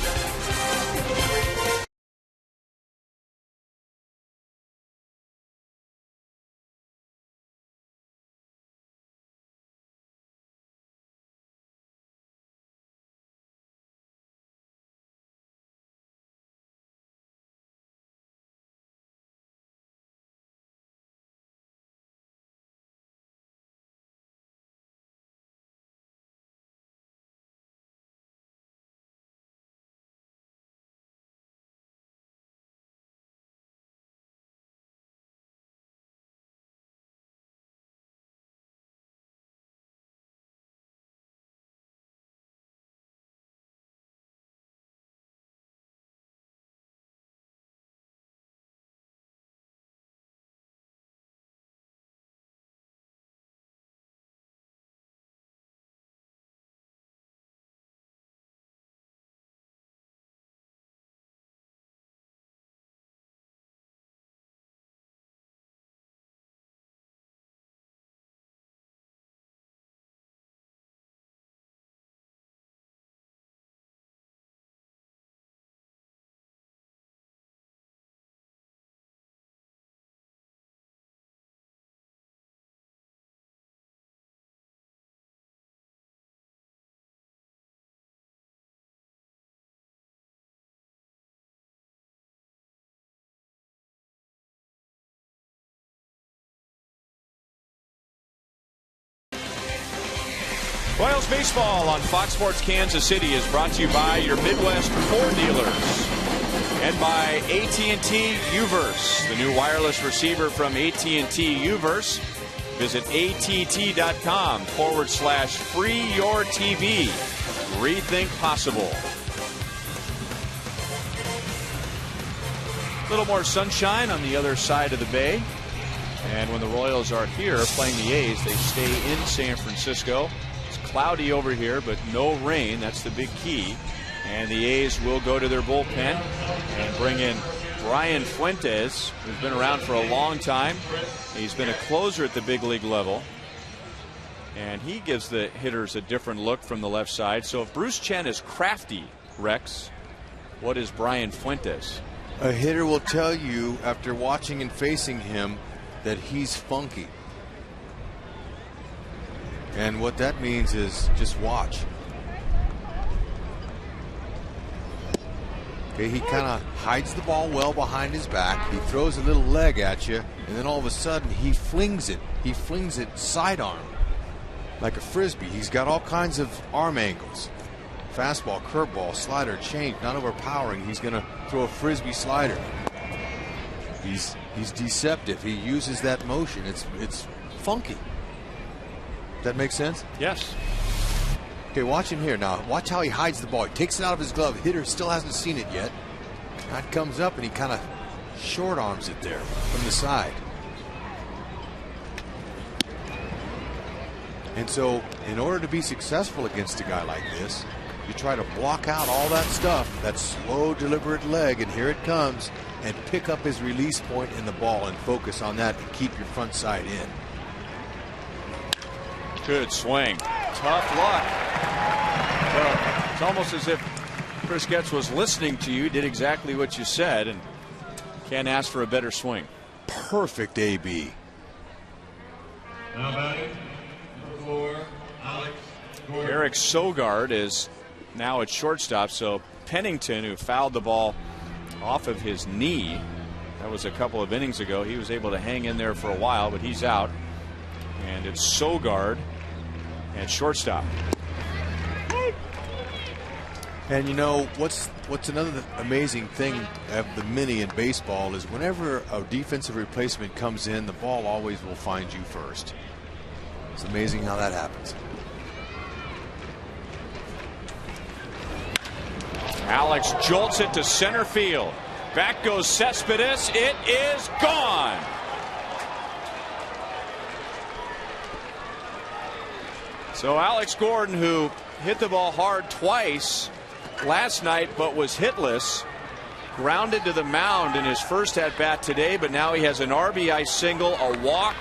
Royals baseball on Fox Sports Kansas City is brought to you by your Midwest Ford dealers and by AT&T UVerse, the new wireless receiver from AT&T UVerse. Visit att.com/free-your-TV. Rethink possible. A little more sunshine on the other side of the bay. And when the Royals are here playing the A's, they stay in San Francisco. Cloudy over here, but no rain. That's the big key. And the A's will go to their bullpen and bring in Brian Fuentes, who's been around for a long time. He's been a closer at the big league level, and he gives the hitters a different look from the left side. So if Bruce Chen is crafty, Rex, what is Brian Fuentes? A hitter will tell you after watching and facing him that he's funky. And what that means is just watch. Okay, he kind of hides the ball well behind his back. He throws a little leg at you, and then all of a sudden he flings it. He flings it sidearm like a frisbee. He's got all kinds of arm angles. Fastball, curveball, slider, change, not overpowering. He's going to throw a frisbee slider. He's deceptive. He uses that motion. It's funky. That makes sense? Yes. Okay, watch him here now. Watch how he hides the ball. He takes it out of his glove. Hitter still hasn't seen it yet. That comes up and he kind of short arms it there from the side. And so in order to be successful against a guy like this, you try to block out all that stuff, that slow, deliberate leg, and here it comes, and pick up his release point in the ball and focus on that and keep your front side in. Good swing. Tough luck. Well, it's almost as if Chris Getz was listening to you, did exactly what you said, and can't ask for a better swing. Perfect AB. Now batting, number 4, Alex Gordon. Eric Sogard is now at shortstop, so Pennington, who fouled the ball off of his knee, that was a couple of innings ago, he was able to hang in there for a while, but he's out. And it's Sogard at shortstop. And you know what's another amazing thing of the mini in baseball is whenever a defensive replacement comes in, the ball always will find you first. It's amazing how that happens. Alex jolts it to center field. Back goes Cespedes. It is gone. So Alex Gordon, who hit the ball hard twice last night but was hitless, grounded to the mound in his first at bat today, but now he has an RBI single, a walk,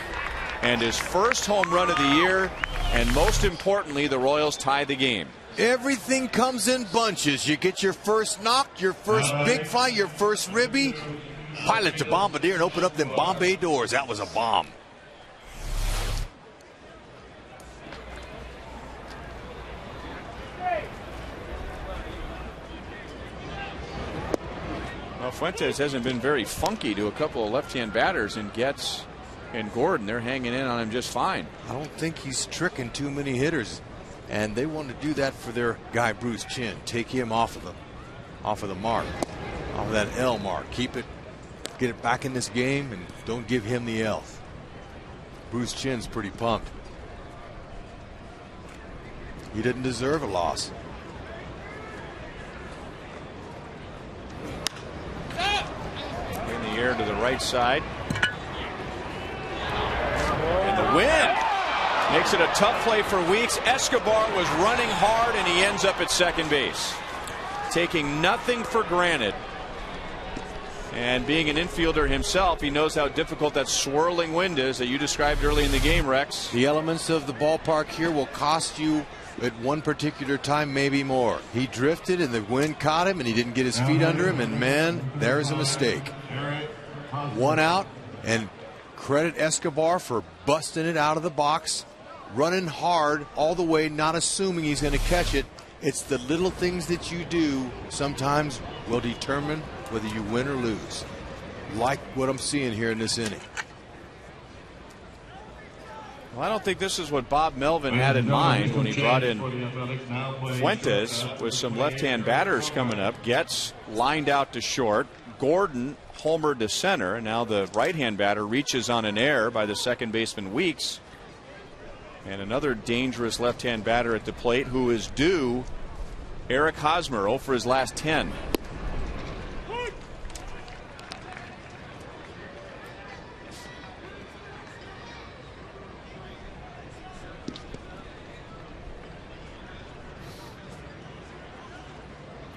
and his first home run of the year, and most importantly, the Royals tie the game. Everything comes in bunches. You get your first knock, your first big fly, your first ribby. Pilot to Bombardier and open up them Bombay doors. That was a bomb. Well, Fuentes hasn't been very funky to a couple of left-hand batters, and Getz and Gordon, they're hanging in on him just fine. I don't think he's tricking too many hitters. And they want to do that for their guy Bruce Chin. Take him off of the mark, off of that L mark. Keep it, get it back in this game, and don't give him the L. Bruce Chin's pretty pumped. He didn't deserve a loss. In the air to the right side. And the win. Makes it a tough play for Weeks. Escobar was running hard, and he ends up at second base. Taking nothing for granted. And being an infielder himself, he knows how difficult that swirling wind is that you described early in the game, Rex. The elements of the ballpark here will cost you at one particular time, maybe more. He drifted, and the wind caught him, and he didn't get his feet under him, and man, there's a mistake. One out, and credit Escobar for busting it out of the box. Running hard all the way, not assuming he's going to catch it. It's the little things that you do sometimes will determine whether you win or lose. Like what I'm seeing here in this inning. Well, I don't think this is what Bob Melvin had in mind when he brought in Fuentes with some left-hand batters coming up. Getz lined out to short. Gordon homered to center. And now the right-hand batter reaches on an error by the second baseman Weeks. And another dangerous left-hand batter at the plate who is due, Eric Hosmer, 0 for his last 10.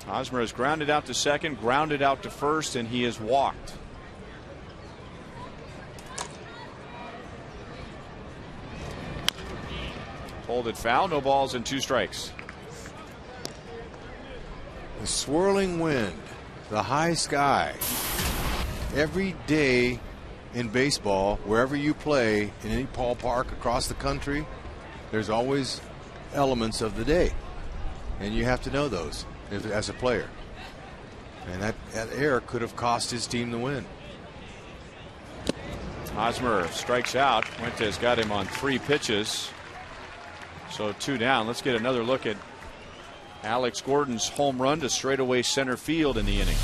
Hosmer has grounded out to second, grounded out to first, and he is walked. Hold it foul, no balls and 2 strikes. The swirling wind, the high sky. Every day in baseball, wherever you play, in any ballpark across the country, there's always elements of the day. And you have to know those as a player. And that error could have cost his team the win. Hosmer strikes out. Fuentes got him on 3 pitches. So 2 down. Let's get another look at Alex Gordon's home run to straightaway center field in the inning.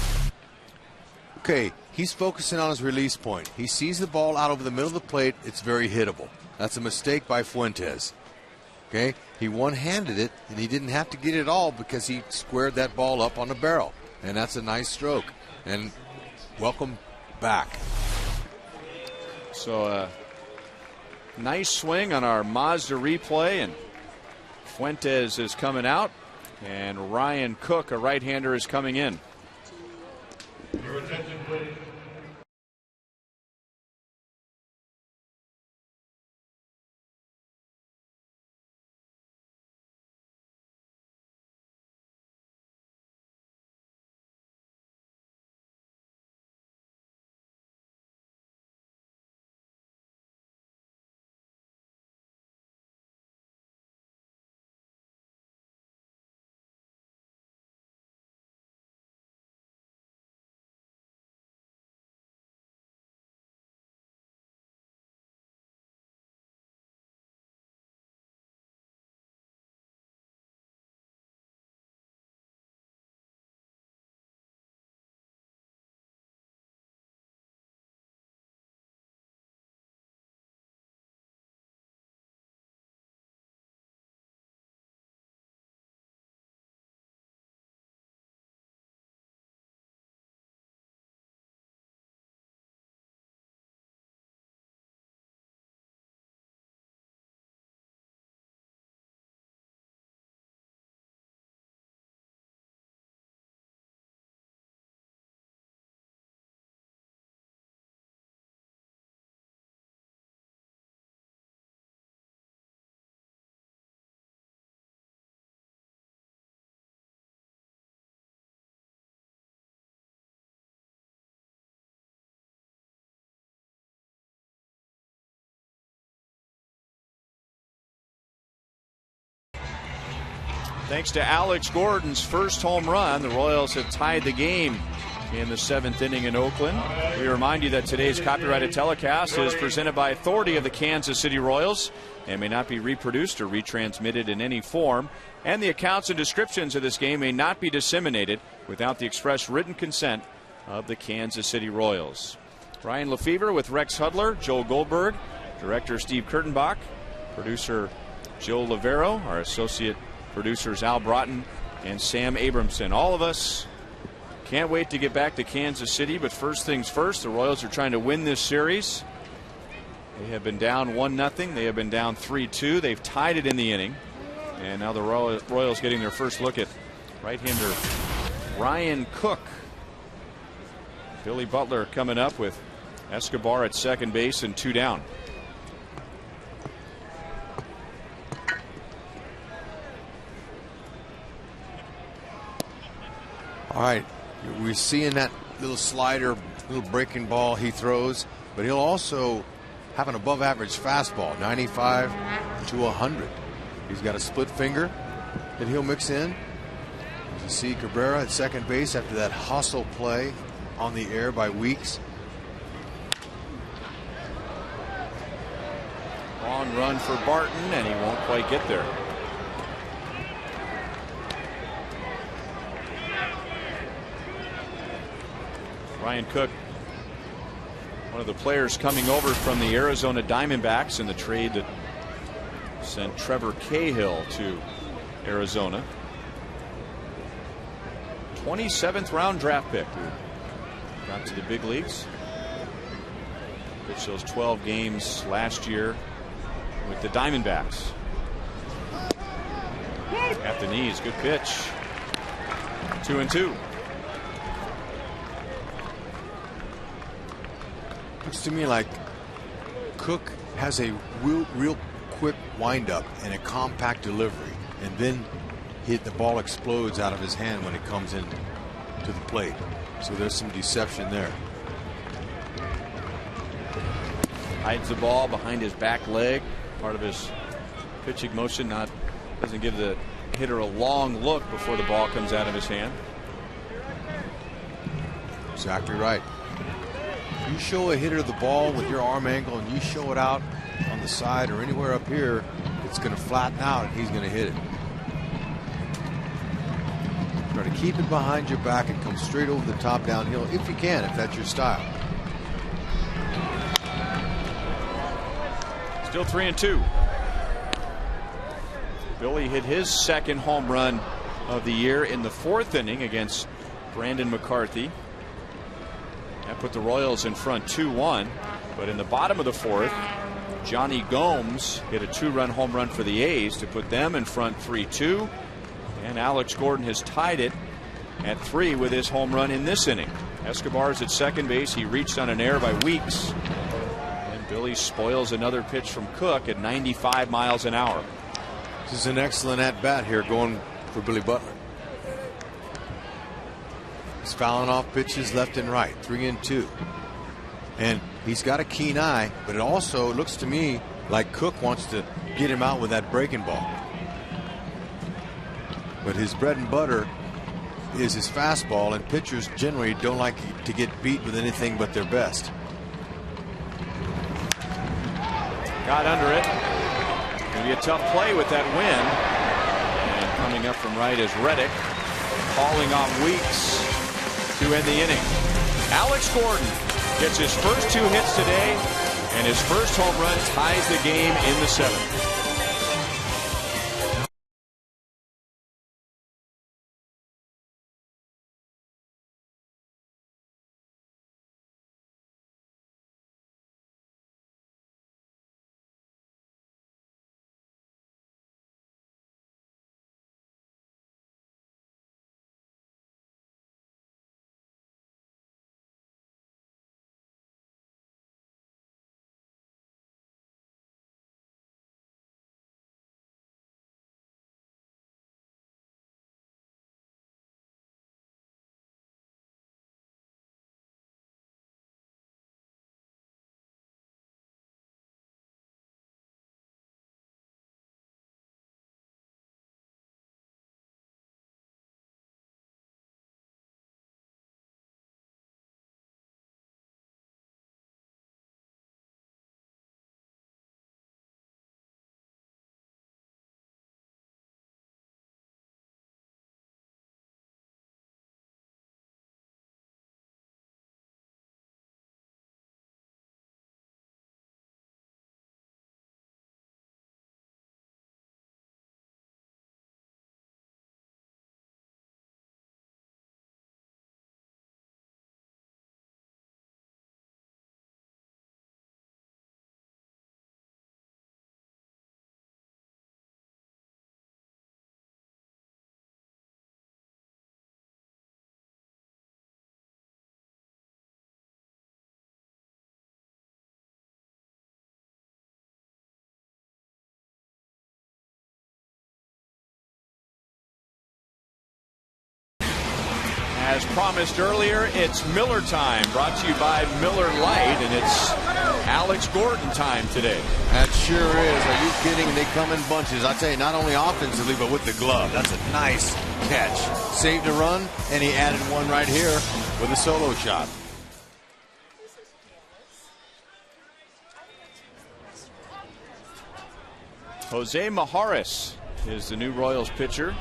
Okay, he's focusing on his release point. He sees the ball out over the middle of the plate. It's very hittable. That's a mistake by Fuentes. Okay, he one-handed it, and he didn't have to get it all because he squared that ball up on the barrel. And that's a nice stroke. And welcome back. So nice swing on our Mazda replay, and Fuentes is coming out, and Ryan Cook, a right-hander, is coming in. Your attention, please. Thanks to Alex Gordon's first home run, the Royals have tied the game in the 7th inning in Oakland. We remind you that today's copyrighted telecast is presented by authority of the Kansas City Royals and may not be reproduced or retransmitted in any form. And the accounts and descriptions of this game may not be disseminated without the express written consent of the Kansas City Royals. Ryan Lefevre with Rex Hudler, Joel Goldberg, director Steve Kurtenbach, producer Joe Lavero, our associate producers Al Broughton and Sam Abramson. All of us can't wait to get back to Kansas City, but first things first, the Royals are trying to win this series. They have been down 1-0. They have been down 3-2. They've tied it in the inning. And now the Royals getting their first look at right-hander Ryan Cook. Billy Butler coming up with Escobar at second base and 2 down. All right, we're seeing that little slider, little breaking ball he throws, but he'll also have an above average fastball, 95 to 100. He's got a split finger that he'll mix in. You see Cabrera at second base after that hustle play on the air by Weeks. Long run for Barton, and he won't quite get there. Ryan Cook, one of the players coming over from the Arizona Diamondbacks in the trade that sent Trevor Cahill to Arizona. 27th round draft pick who got to the big leagues. Pitched those 12 games last year with the Diamondbacks. At the knees, good pitch. 2-2. Looks to me like Cook has a real quick windup and a compact delivery, and then the ball explodes out of his hand when it comes in to the plate. So there's some deception there. Hides the ball behind his back leg, part of his pitching motion. Doesn't give the hitter a long look before the ball comes out of his hand. Exactly right. You show a hitter the ball with your arm angle and you show it out on the side or anywhere up here, it's going to flatten out and he's going to hit it. Try to keep it behind your back and come straight over the top downhill if you can, if that's your style. Still 3-2. Billy hit his second home run of the year in the 4th inning against Brandon McCarthy. That put the Royals in front 2-1. But in the bottom of the 4th, Johnny Gomes hit a 2-run home run for the A's to put them in front 3-2. And Alex Gordon has tied it at 3 with his home run in this inning. Escobar's at second base. He reached on an error by Weeks. And Billy spoils another pitch from Cook at 95 miles an hour. This is an excellent at-bat here going for Billy Butler. He's fouling off pitches left and right, 3-2. And he's got a keen eye, but it also looks to me like Cook wants to get him out with that breaking ball. But his bread and butter is his fastball, and pitchers generally don't like to get beat with anything but their best. Got under it. Going to be a tough play with that wind. And coming up from right is Reddick, hauling off Weeks to end the inning. Alex Gordon gets his first 2 hits today, and his first home run ties the game in the 7th. As promised earlier, it's Miller time, brought to you by Miller Lite, and it's Alex Gordon time today. That sure is. Are you kidding? They come in bunches. I tell you, not only offensively, but with the glove. That's a nice catch. Saved a run, and he added one right here with a solo shot. Jose Majares is the new Royals pitcher.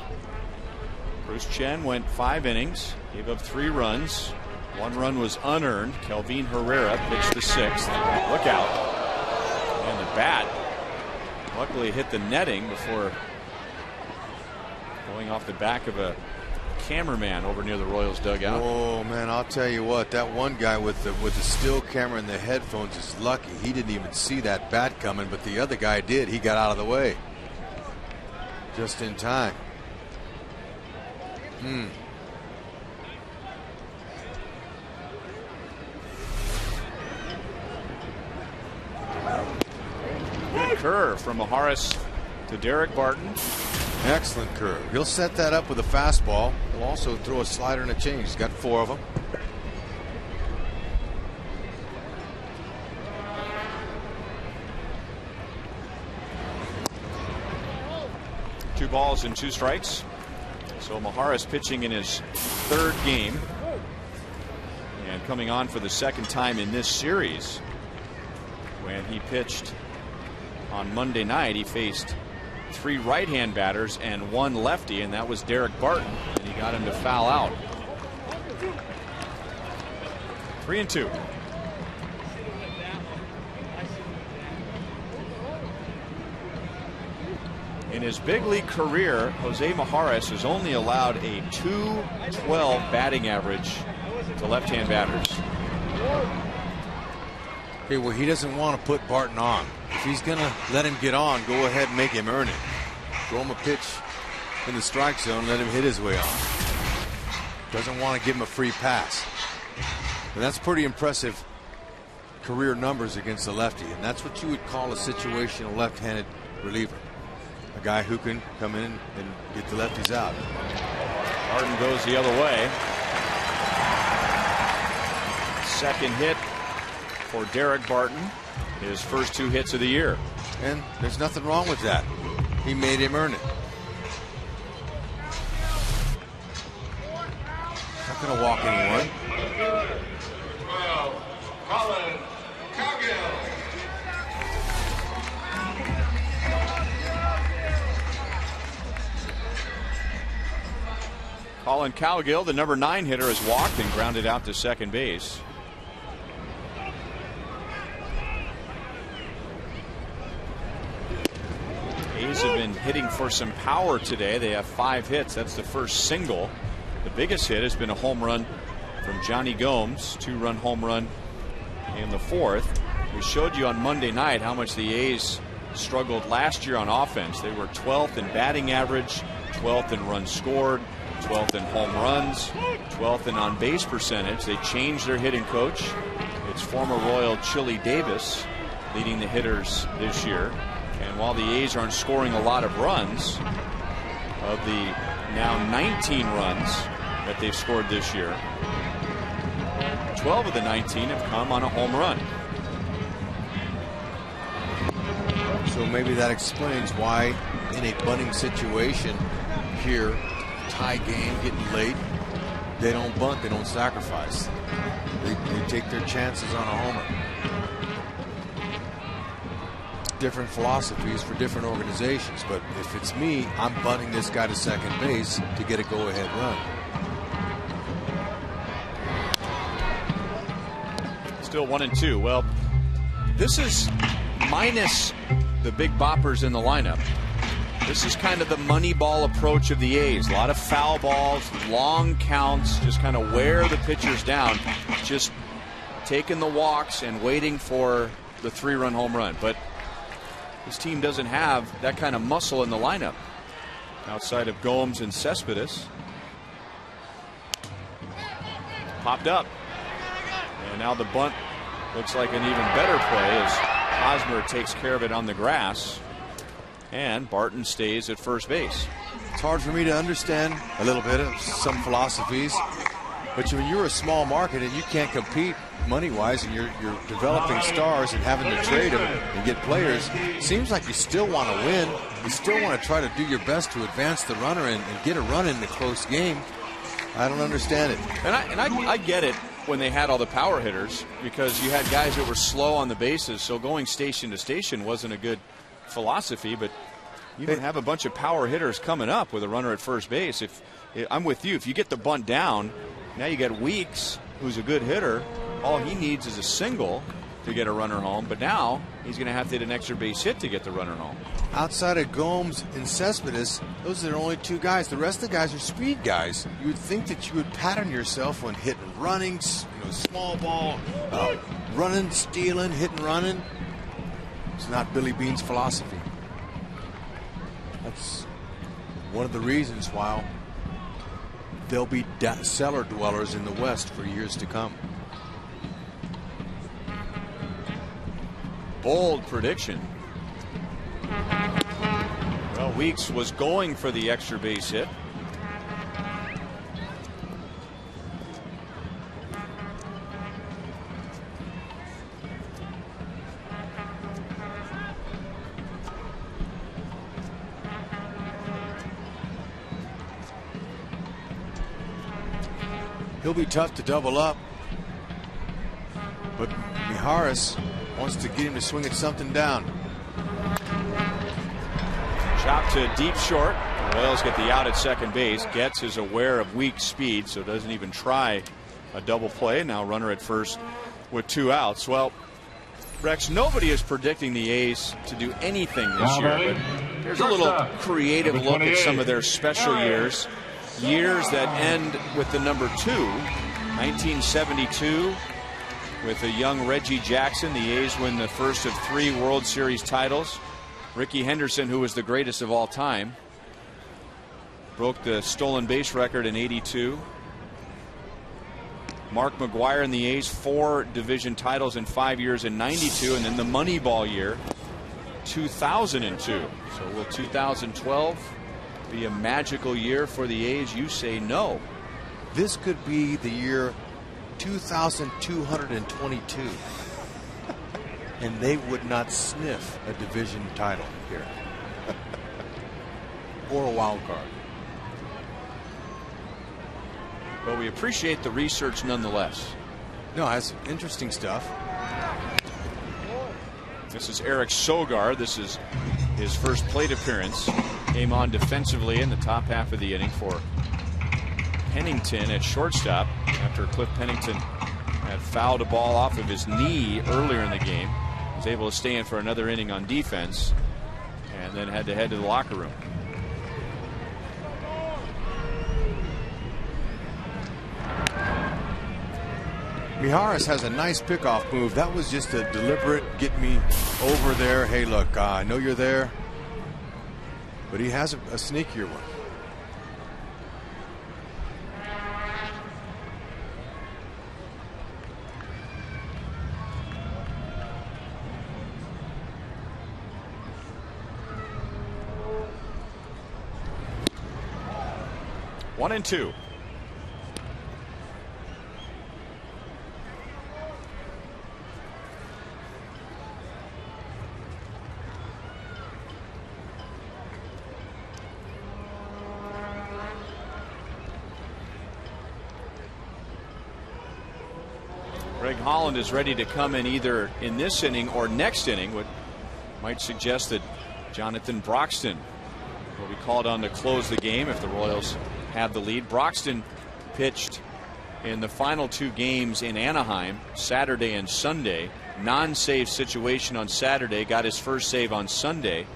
Bruce Chen went 5 innings, gave up 3 runs. 1 run was unearned. Kelvin Herrera pitched the 6th. Look out. And the bat luckily hit the netting before going off the back of a cameraman over near the Royals dugout. Oh man, I'll tell you what, that one guy with the still camera and the headphones is lucky. He didn't even see that bat coming, but the other guy did. He got out of the way just in time. Good curve from Majares to Derek Barton. Excellent curve. He'll set that up with a fastball. He'll also throw a slider and a change. He's got 4 of them. Two balls and 2 strikes. So Majares pitching in his 3rd game and coming on for the 2nd time in this series. When he pitched on Monday night, he faced 3 right-hand batters and 1 lefty, and that was Derek Barton, and he got him to foul out. 3-2. In his big league career, Jose Majares has only allowed a .212 batting average to left-hand batters. Okay, well, he doesn't want to put Barton on. If he's going to let him get on, go ahead and make him earn it. Throw him a pitch in the strike zone, let him hit his way on. Doesn't want to give him a free pass. And that's pretty impressive career numbers against the lefty, and that's what you would call a situational left-handed reliever. A guy who can come in and get the lefties out. Barton goes the other way. 2nd hit for Derek Barton. His first 2 hits of the year. And there's nothing wrong with that. He made him earn it. Not going to walk anyone. 12, Colin Cowgill. Colin Cowgill, the number 9 hitter, has walked and grounded out to 2nd base. A's have been hitting for some power today. They have 5 hits. That's the first single. The biggest hit has been a home run from Johnny Gomes, 2-run home run in the 4th. We showed you on Monday night how much the A's struggled last year on offense. They were 12th in batting average, 12th in runs scored, 12th in home runs, 12th in on-base percentage. They changed their hitting coach. It's former Royal Chili Davis leading the hitters this year. And while the A's aren't scoring a lot of runs, of the now 19 runs that they've scored this year, 12 of the 19 have come on a home run. So maybe that explains why in a bunting situation here, tie game, getting late, they don't bunt, they don't sacrifice. They take their chances on a homer. Different philosophies for different organizations, but if it's me, I'm bunting this guy to 2nd base to get a go-ahead run. Still 1-2. Well, this is minus the big boppers in the lineup. This is kind of the money ball approach of the A's. A lot of foul balls, long counts, just kind of wear the pitchers down, just taking the walks and waiting for the 3-run home run. But this team doesn't have that kind of muscle in the lineup outside of Gomes and Cespedes. Popped up. And now the bunt looks like an even better play as Hosmer takes care of it on the grass. And Barton stays at first base. It's hard for me to understand a little bit of some philosophies. But when you're a small market and you can't compete money-wise, and you're developing stars and having to trade them and get players, it seems like you still want to win. You still want to try to do your best to advance the runner and get a run in the close game. I don't understand it. And I get it when they had all the power hitters, because you had guys that were slow on the bases, so going station to station wasn't a good philosophy. But you don't have a bunch of power hitters coming up with a runner at first base. If I'm with you, if you get the bunt down, now you got Weeks, who's a good hitter. All he needs is a single to get a runner home, but now he's going to have to hit an extra base hit to get the runner home. Outside of Gomes and Cespedes, those are the only two guys. The rest of the guys are speed guys. You would think that you would pattern yourself on hitting, running, small ball, running, stealing, hitting, running. It's not Billy Bean's philosophy. That's one of the reasons why there'll be cellar dwellers in the West for years to come. Bold prediction. Well, Weeks was going for the extra base hit. He'll be tough to double up, but Mijares wants to get him to swing at something down. Chop to deep short. The Royals get the out at second base. Getz is aware of Weeks' speed, so doesn't even try a double play. Now runner at first with 2 outs. Well, Rex, nobody is predicting the A's to do anything this year, but here's a little creative look at some of their special years. Years that end with the number 2. 1972. With a young Reggie Jackson, the A's win the first of 3 World Series titles. Rickey Henderson, who was the greatest of all time, broke the stolen base record in '82. Mark McGwire and the A's 4 division titles in 5 years in '92, and then the Moneyball year, 2002. So will 2012 be a magical year for the A's? You say no. This could be the year 2222, and they would not sniff a division title here or a wild card. But we appreciate the research nonetheless. No, that's interesting stuff. This is Eric Sogar. This is his first plate appearance. Came on defensively in the top half of the inning for Pennington at shortstop after Cliff Pennington had fouled a ball off of his knee earlier in the game. Was able to stay in for another inning on defense and then had to head to the locker room. Mijares has a nice pickoff move. That was just a deliberate get me over there. Hey, look, I know you're there. But he has a sneakier one. One and two. Greg Holland is ready to come in either in this inning or next inning, what might suggest that Jonathan Broxton will be called on to close the game if the Royals have the lead. Broxton pitched in the final 2 games in Anaheim, Saturday and Sunday. Non-save situation on Saturday, got his first save on Sunday,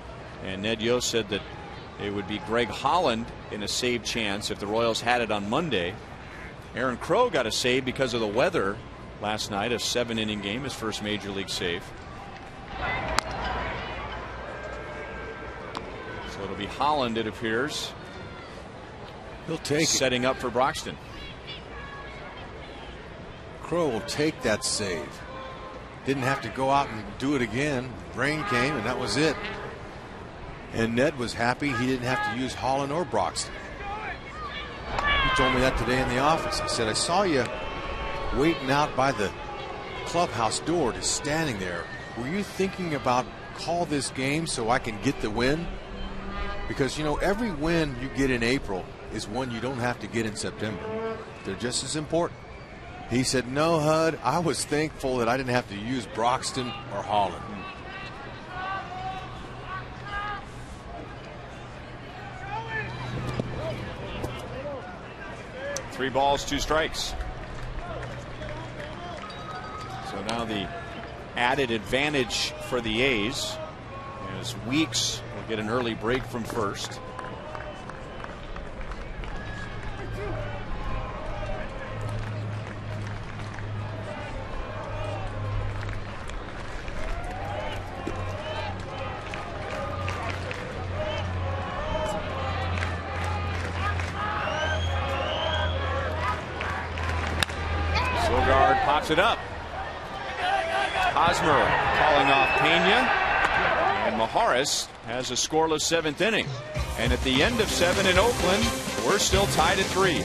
and Ned Yost said that it would be Greg Holland in a save chance if the Royals had it on Monday. Aaron Crow got a save because of the weather last night, a 7-inning game, his first major league save. So it'll be Holland, it appears. He'll take setting it. Up for Broxton. Crow will take that save. Didn't have to go out and do it again. Rain came and that was it. And Ned was happy he didn't have to use Holland or Broxton. He told me that today in the office. He said, I saw you waiting out by the clubhouse door, just standing there. Were you thinking about call this game so I can get the win? Because, you know, every win you get in April is one you don't have to get in September. They're just as important. He said, no, Hud, I was thankful that I didn't have to use Broxton or Holland. 3 balls, 2 strikes. So now the added advantage for the A's is Weeks will get an early break from first. Pops it up. Hosmer calling off Pena. And Maharis has a scoreless 7th inning. And at the end of 7 in Oakland, we're still tied at 3.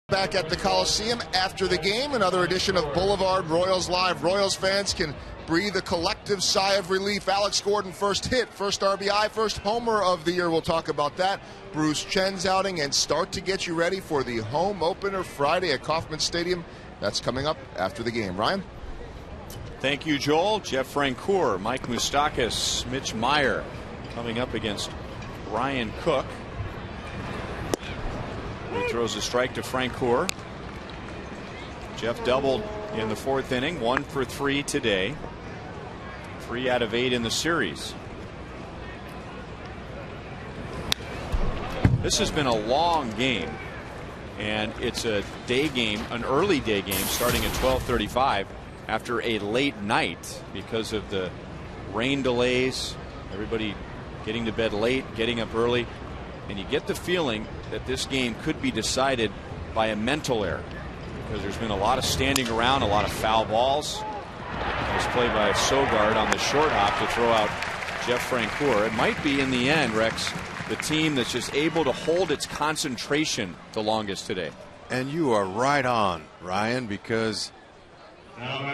Back at the Coliseum after the game, another edition of Boulevard Royals Live. Royals fans can breathe a collective sigh of relief. Alex Gordon first hit, first RBI, first homer of the year. We'll talk about that. Bruce Chen's outing and start to get you ready for the home opener Friday at Kauffman Stadium. That's coming up after the game. Ryan? Thank you, Joel. Jeff Francoeur, Mike Moustakas, Mitch Meyer coming up against Ryan Cook. He throws a strike to Francoeur. Jeff doubled in the 4th inning, 1 for 3 today. 3 out of 8 in the series. This has been a long game, and it's a day game, an early day game starting at 12:35 after a late night because of the rain delays, everybody getting to bed late, getting up early. And you get the feeling that this game could be decided by a mental error because there's been a lot of standing around, a lot of foul balls. Nice play by Sogard on the short hop to throw out Jeff Francoeur. It might be in the end, Rex, the team that's just able to hold its concentration the longest today. And you are right on, Ryan, because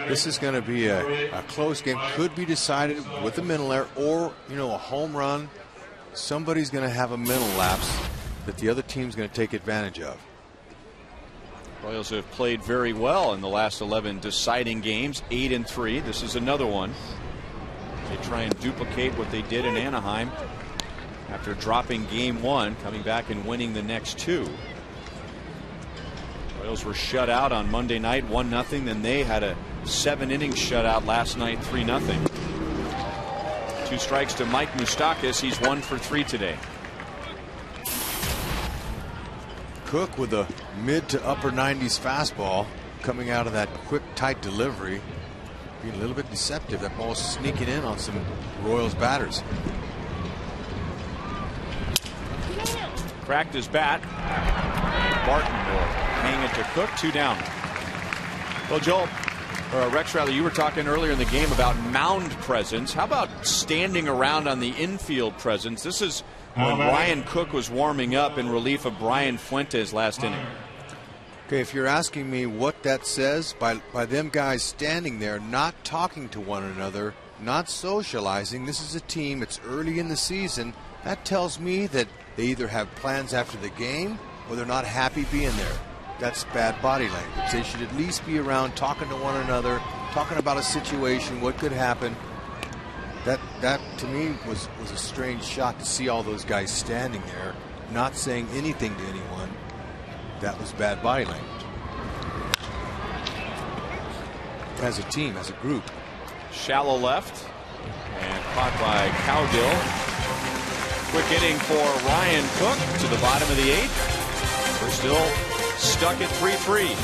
this is going to be a close game. Could be decided with a mental error or, you know, a home run. Somebody's going to have a mental lapse that the other team's going to take advantage of. Royals have played very well in the last 11 deciding games, 8-3. This is another one. They try and duplicate what they did in Anaheim after dropping game 1, coming back and winning the next 2. Royals were shut out on Monday night 1-0. Then they had a 7-inning shutout last night 3-0. 2 strikes to Mike Moustakas. He's 1 for 3 today. Cook with a mid to upper 90s fastball coming out of that quick, tight delivery. being a little bit deceptive. That ball's sneaking in on some Royals batters. Cracked his bat. Barton will hang it to Cook. 2 down. Well, Joel, or Rex rather, you were talking earlier in the game about mound presence. How about standing around on the infield presence? This is when Ryan Cook was warming up in relief of Brian Fuentes last inning. Okay, if you're asking me what that says, by them guys standing there, not talking to one another, not socializing, this is a team, it's early in the season, that tells me that they either have plans after the game or they're not happy being there. That's bad body language. They should at least be around talking to one another, talking about a situation, what could happen. That to me was a strange shot to see all those guys standing there, not saying anything to anyone. That was bad body language. As a team, as a group. Shallow left and caught by Cowgill. Quick inning for Ryan Cook to the bottom of the 8th. We're still stuck at 3-3.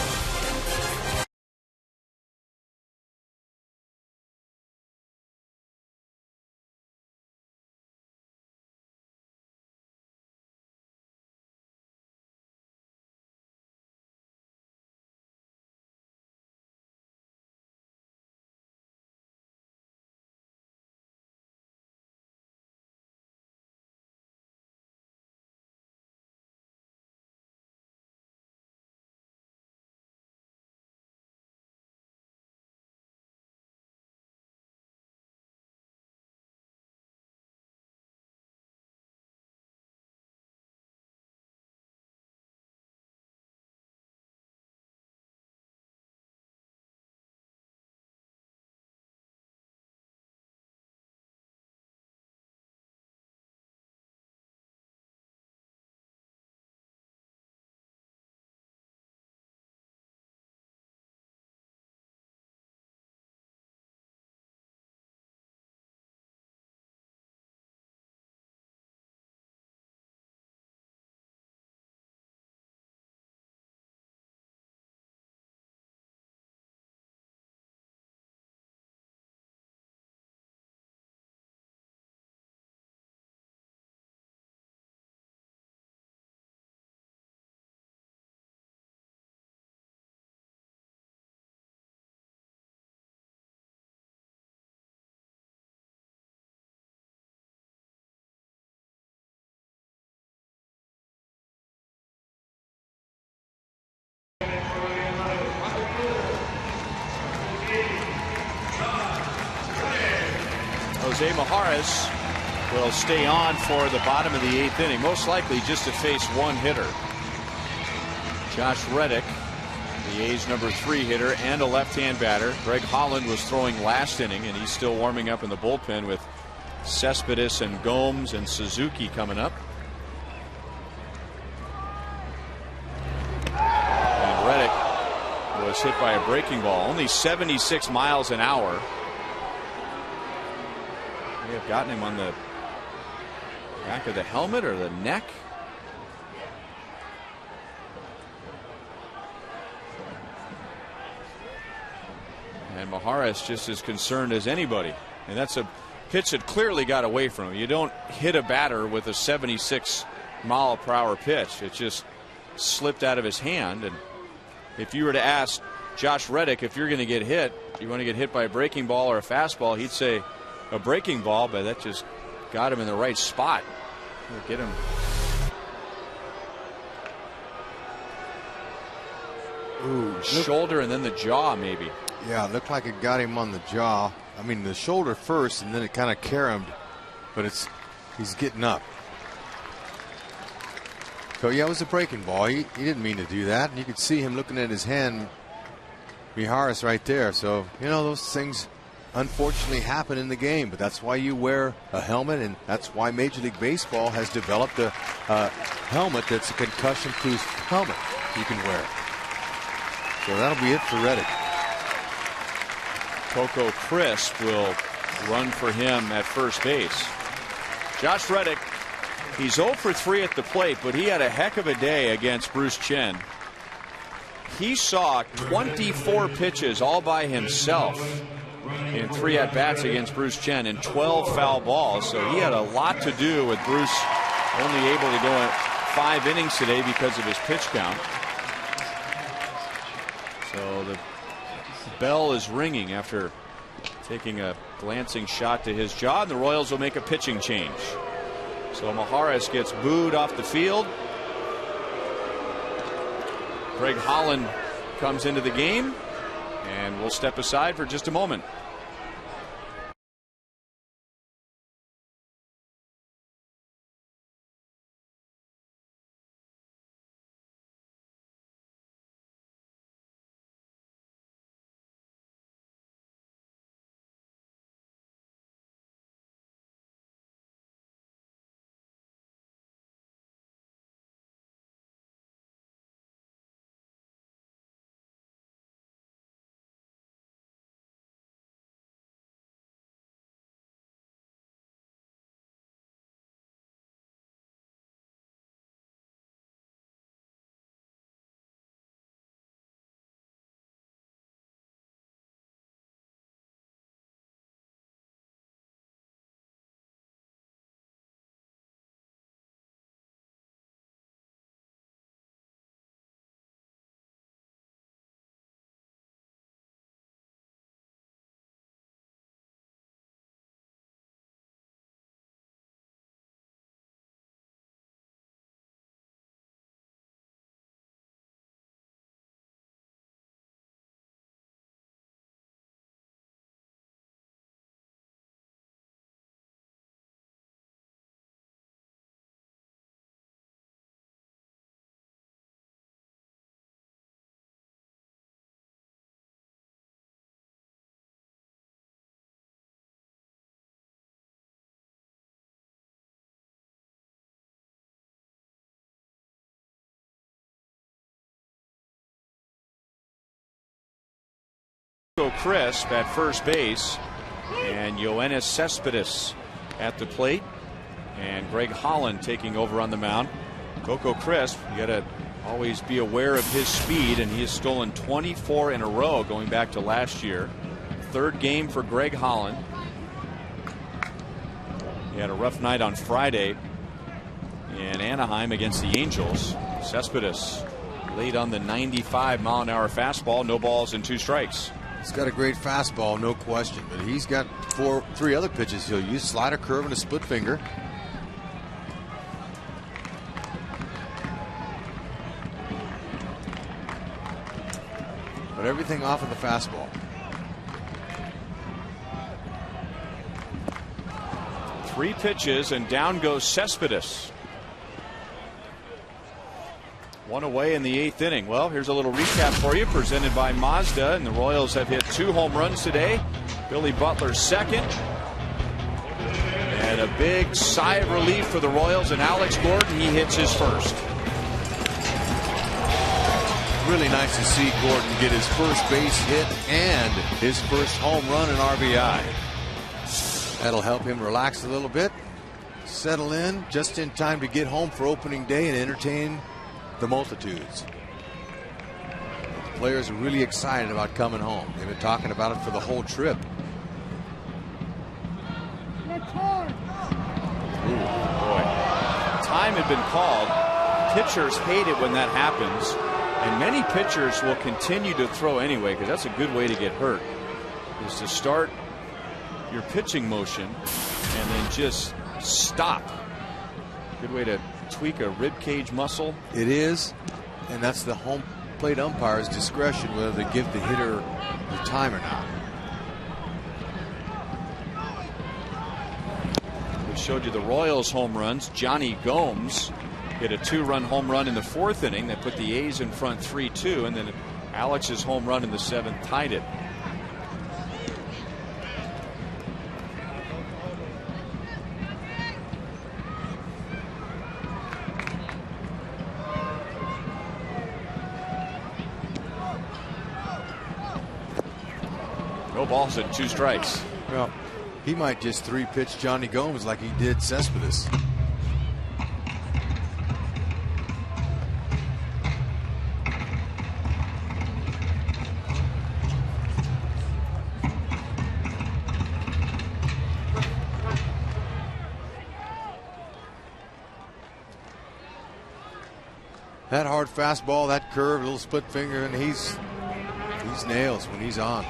Jose Majares will stay on for the bottom of the 8th inning, most likely just to face one hitter. Josh Reddick, the A's number 3 hitter and a left-hand batter. Greg Holland was throwing last inning, and he's still warming up in the bullpen with Cespedes and Gomes and Suzuki coming up. And Reddick was hit by a breaking ball, only 76 miles an hour. May have gotten him on the back of the helmet or the neck. And Majares just as concerned as anybody. And that's a pitch that clearly got away from him. You don't hit a batter with a 76-mile-per-hour pitch. It just slipped out of his hand. And if you were to ask Josh Reddick if you're going to get hit, you want to get hit by a breaking ball or a fastball, he'd say a breaking ball, but that just got him in the right spot. Get him. Ooh, shoulder and then the jaw, maybe. Yeah, it looked like it got him on the jaw. I mean, the shoulder first, and then it kind of caromed, but he's getting up. So yeah, it was a breaking ball. He didn't mean to do that, and you could see him looking at his hand, Mijares, right there. So you know, those things unfortunately happen in the game, but that's why you wear a helmet, and that's why Major League Baseball has developed a helmet that's a concussion-proof helmet you can wear. So that'll be it for Reddick. Coco Crisp will run for him at first base. Josh Reddick, he's 0 for 3 at the plate, but he had a heck of a day against Bruce Chen. He saw 24 pitches all by himself in 3 at-bats against Bruce Chen and 12 foul balls. So he had a lot to do with Bruce only able to go at 5 innings today because of his pitch count. So the bell is ringing after taking a glancing shot to his jaw, and the Royals will make a pitching change. So Maharis gets booed off the field. Greg Holland comes into the game and will step aside for just a moment. Crisp at first base, and Yoenis Cespedes at the plate, and Greg Holland taking over on the mound. Coco Crisp, you got to always be aware of his speed, and he has stolen 24 in a row going back to last year. 3rd game for Greg Holland. He had a rough night on Friday in Anaheim against the Angels. Cespedes laid on the 95-mile-an-hour fastball, no balls and 2 strikes. He's got a great fastball, no question, but he's got 3 other pitches he'll use: slider, curve, and a split finger. But everything off of the fastball. 3 pitches, and down goes Cespedes. 1 away in the 8th inning. Well, here's a little recap for you, presented by Mazda, and the Royals have hit 2 home runs today. Billy Butler second, and a big sigh of relief for the Royals, and Alex Gordon, he hits his first. Really nice to see Gordon get his first base hit and his first home run and RBI. That'll help him relax a little bit, settle in just in time to get home for opening day and entertain the multitudes. The players are really excited about coming home. They've been talking about it for the whole trip. Ooh, boy. Time had been called. Pitchers hate it when that happens, and many pitchers will continue to throw anyway, because that's a good way to get hurt, is to start your pitching motion and then just stop. Good way to tweak a rib cage muscle. It is, and that's the home plate umpire's discretion whether they give the hitter the time or not. We showed you the Royals home runs. Johnny Gomes hit a 2-run home run in the 4th inning that put the A's in front 3-2, and then Alex's home run in the 7th tied it. No balls and 2 strikes. Well, he might just 3-pitch Johnny Gomes like he did Cespedes. That hard fastball, that curve, little split finger, and he's nails when he's on.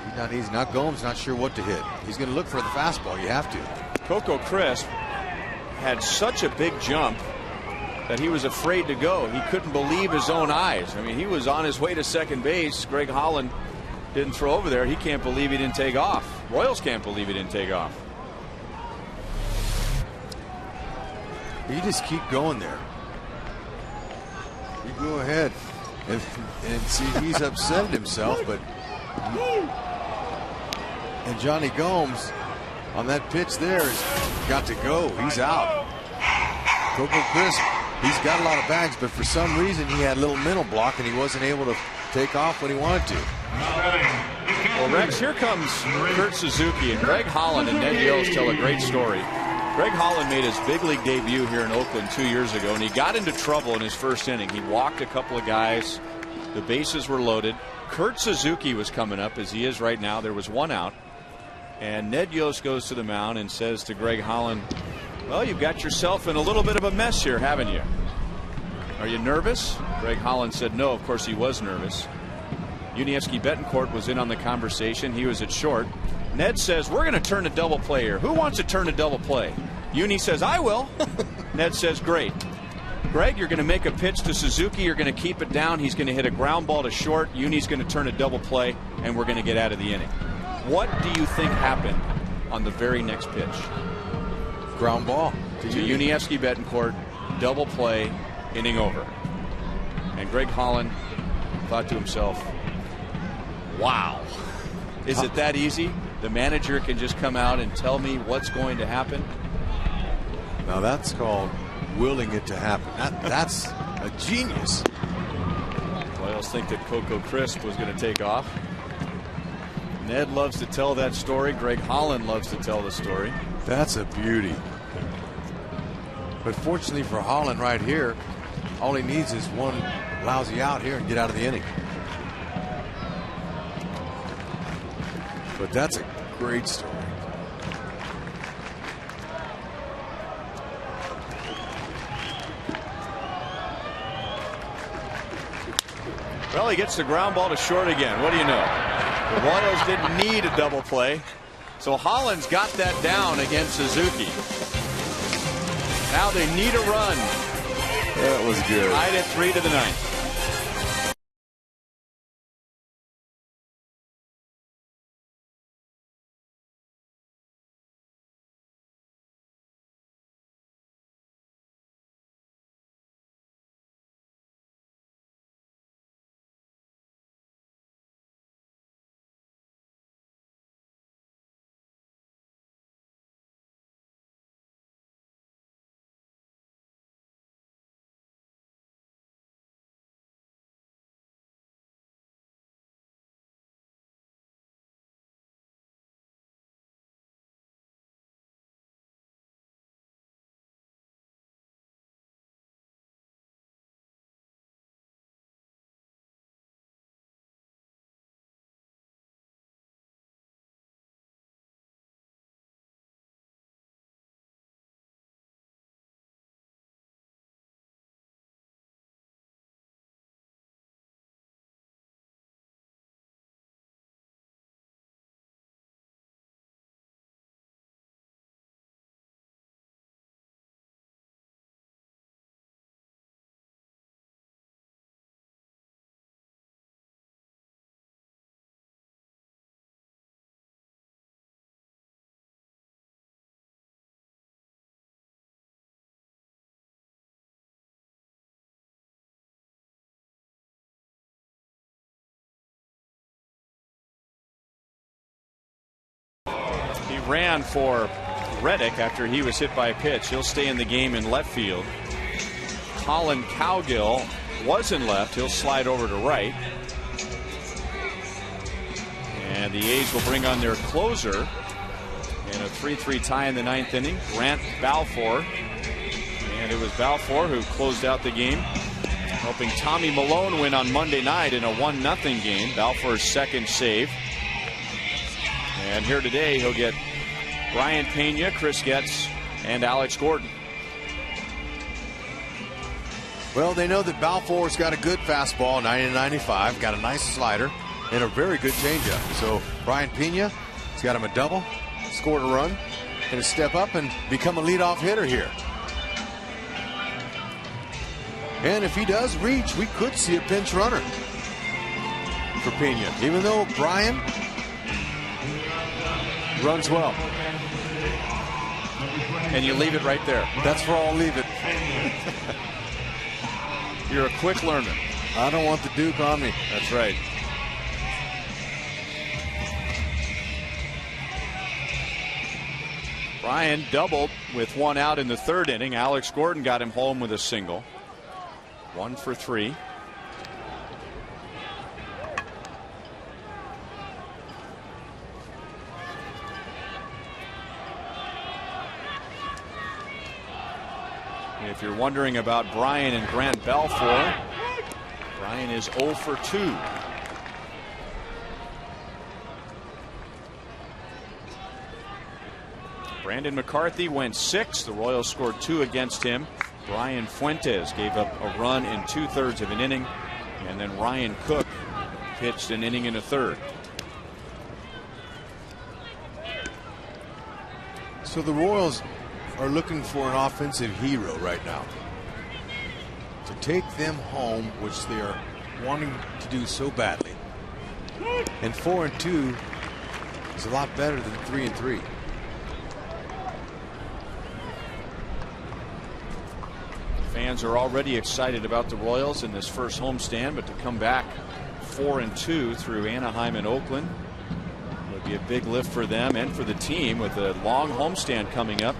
He's not easy. Not Gomes, not sure what to hit. He's going to look for the fastball. You have to. Coco Crisp had such a big jump that he was afraid to go. He couldn't believe his own eyes. I mean, he was on his way to second base. Greg Holland didn't throw over there. He can't believe he didn't take off. Royals can't believe he didn't take off. You just keep going there. You go ahead and see he's upset at himself, but and Johnny Gomes on that pitch there has got to go. He's out. Coco Crisp, he's got a lot of bags, but for some reason he had a little mental block and he wasn't able to take off when he wanted to. Well, Rex, here comes Kurt Suzuki, and Greg Holland and Ned Yost tell a great story. Greg Holland made his big league debut here in Oakland 2 years ago, and he got into trouble in his first inning. He walked a couple of guys. The bases were loaded. Kurt Suzuki was coming up, as he is right now. There was one out. And Ned Yost goes to the mound and says to Greg Holland, well, you've got yourself in a little bit of a mess here, haven't you? Are you nervous? Greg Holland said no. Of course he was nervous. Yuniesky Betancourt was in on the conversation. He was at short. Ned says, we're going to turn a double play here. Who wants to turn a double play? Uni says, I will. Ned says, great. Greg, you're going to make a pitch to Suzuki. You're going to keep it down. He's going to hit a ground ball to short. Uni's going to turn a double play, and we're going to get out of the inning. What do you think happened on the very next pitch? Ground ball to Yuniesky Betancourt, double play, inning over. And Greg Holland thought to himself, wow, is it that easy? The manager can just come out and tell me what's going to happen? Now that's called willing it to happen. That's a genius. Royals think that Coco Crisp was going to take off. Ned loves to tell that story. Greg Holland loves to tell the story. That's a beauty. But fortunately for Holland right here, all he needs is one lousy out here and get out of the inning. But that's a great story. Well, he gets the ground ball to short again. What do you know? The Royals didn't need a double play. So Holland's got that down against Suzuki. Now they need a run. That was good. Tied at 3 to the 9th. He ran for Reddick after he was hit by a pitch. He'll stay in the game in left field. Colin Cowgill was in left. He'll slide over to right. And the A's will bring on their closer in a 3-3 tie in the 9th inning, Grant Balfour. And it was Balfour who closed out the game, helping Tommy Malone win on Monday night in a 1-0 game. Balfour's second save. And here today he'll get Brian Pena, Chris Getz, and Alex Gordon. Well, they know that Balfour's got a good fastball, 90-95, got a nice slider, and a very good changeup. So Brian Pena has got him a double, scored a run, going to step up and become a leadoff hitter here. And if he does reach, we could see a pinch runner for Pena, even though Brian runs well. And you leave it right there. That's where I'll leave it. You're a quick learner. I don't want the Duke on me. That's right. Brian doubled with one out in the third inning. Alex Gordon got him home with a single. 1 for 3. If you're wondering about Brian and Grant Balfour, Brian is 0 for 2. Brandon McCarthy went 6. The Royals scored 2 against him. Brian Fuentes gave up a run in 2/3 of an inning, and then Ryan Cook pitched an inning and a third. So the Royals are looking for an offensive hero right now to take them home, which they are wanting to do so badly. And 4-2 is a lot better than 3-3. Fans are already excited about the Royals in this first homestand, but to come back 4-2 through Anaheim and Oakland would be a big lift for them and for the team, with a long homestand coming up.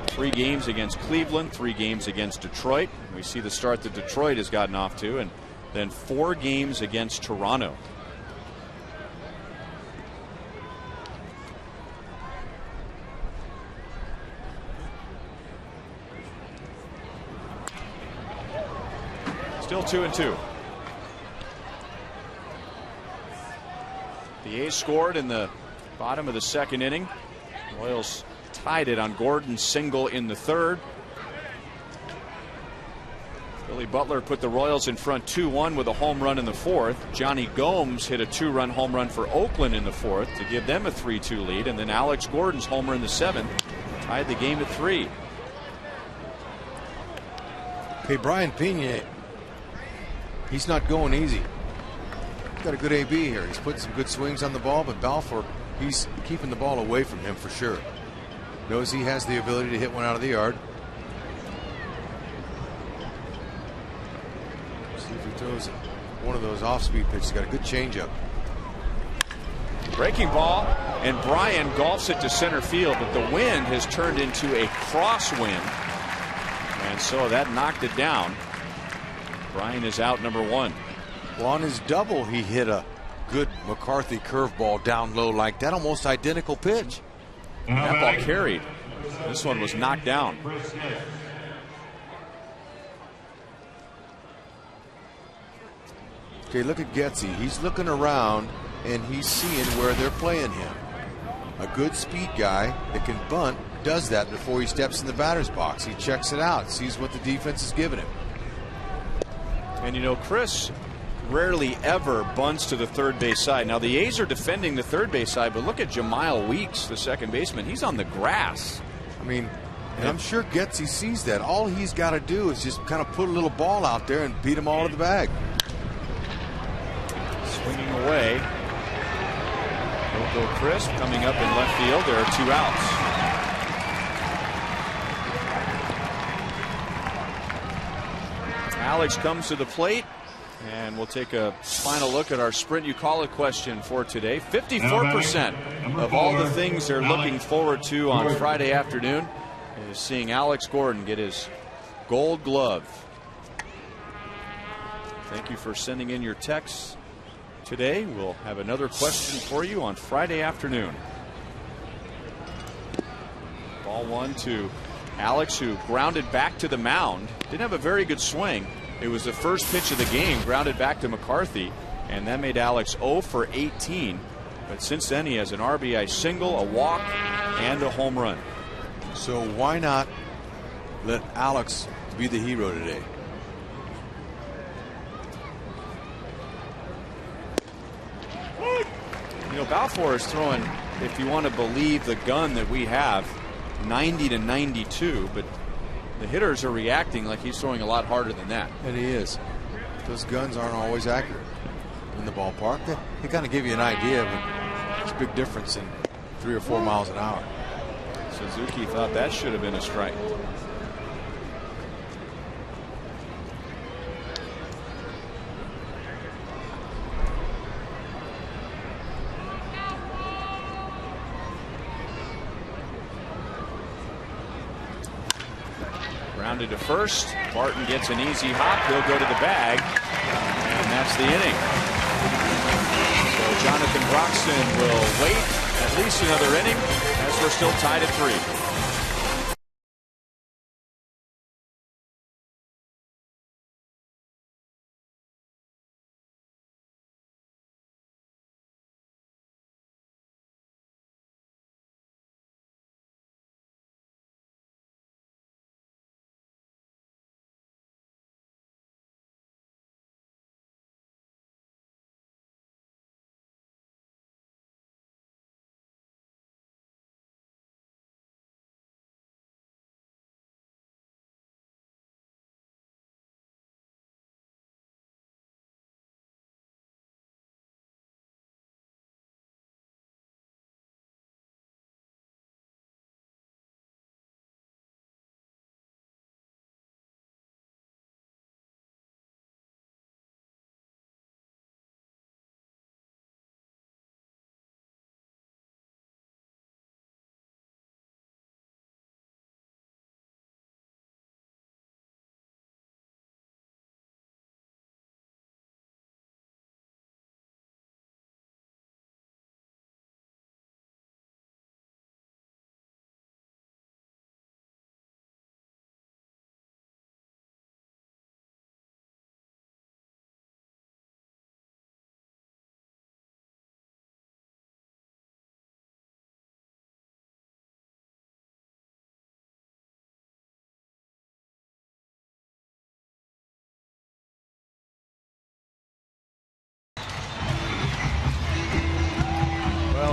3 games against Cleveland, 3 games against Detroit. We see the start that Detroit has gotten off to, and then 4 games against Toronto. Still 2-2. The A's scored in the bottom of the second inning. Royals tied it on Gordon's single in the third. Billy Butler put the Royals in front 2-1 with a home run in the fourth. Johnny Gomes hit a 2-run home run for Oakland in the fourth to give them a 3-2 lead, and then Alex Gordon's homer in the seventh tied the game at 3. Okay, Brian Pena, he's not going easy. He's got a good AB here. He's putting some good swings on the ball, but Balfour, he's keeping the ball away from him for sure. Knows he has the ability to hit one out of the yard. See if he throws one of those off-speed pitches. He's got a good changeup. Breaking ball, and Brian golfs it to center field, but the wind has turned into a crosswind, and so that knocked it down. Brian is out, number 1. Well, on his double, he hit a good McCarthy curveball down low like that, almost identical pitch. That ball carried. This one was knocked down. Okay, look at Getzey. He's looking around and he's seeing where they're playing him. A good speed guy that can bunt does that before he steps in the batter's box. He checks it out, sees what the defense is giving him. And you know, Chris rarely ever bunts to the third base side. Now the A's are defending the third base side, but look at Jamile Weeks, the second baseman. He's on the grass. I mean, and I'm sure Getzey sees that. All he's got to do is just kind of put a little ball out there and beat them all to the bag. Swinging away. Loco Crisp coming up in left field. There are 2 outs. Alex comes to the plate, and we'll take a final look at our Sprint You Call It question for today. 54% of all the things they're looking forward to on Friday afternoon is seeing Alex Gordon get his Gold Glove. Thank you for sending in your texts today. We'll have another question for you on Friday afternoon. Ball 1 to Alex, who grounded back to the mound. Didn't have a very good swing. It was the first pitch of the game, grounded back to McCarthy, and that made Alex 0 for 18. But since then, he has an RBI single, a walk, and a home run. So why not let Alex be the hero today? You know, Balfour is throwing, if you want to believe the gun that we have, 90 to 92, but the hitters are reacting like he's throwing a lot harder than that. And he is. Those guns aren't always accurate in the ballpark. They kind of give you an idea, but there's a big difference in 3 or 4 miles an hour. Suzuki thought that should have been a strike. Rounded to first. Barton gets an easy hop. He'll go to the bag. And that's the inning. So Jonathan Broxton will wait at least another inning as we're still tied at 3.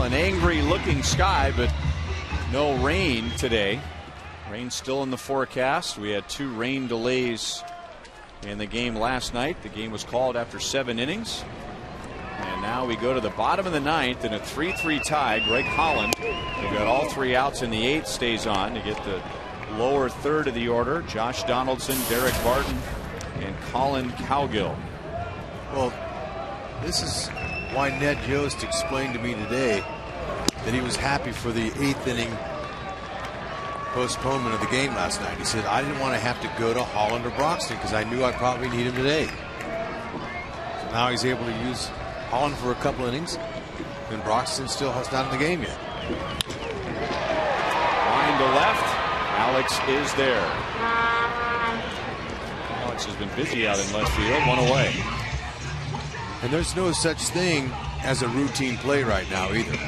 An angry looking sky, but no rain today. Rain still in the forecast. We had 2 rain delays in the game last night. The game was called after 7 innings. And now we go to the bottom of the 9th in a 3-3 tie. Greg Holland, who got all 3 outs in the 8th, stays on to get the lower third of the order. Josh Donaldson, Derek Barton, and Colin Cowgill. Well, this is why Ned Yost explained to me today that he was happy for the 8th inning postponement of the game last night. He said, I didn't want to have to go to Holland or Broxton because I knew I'd probably need him today. So now he's able to use Holland for a couple innings, and Broxton still has not in the game yet. Line to left. Alex is there. Alex has been busy out in left field. 1 away. And there's no such thing as a routine play right now either.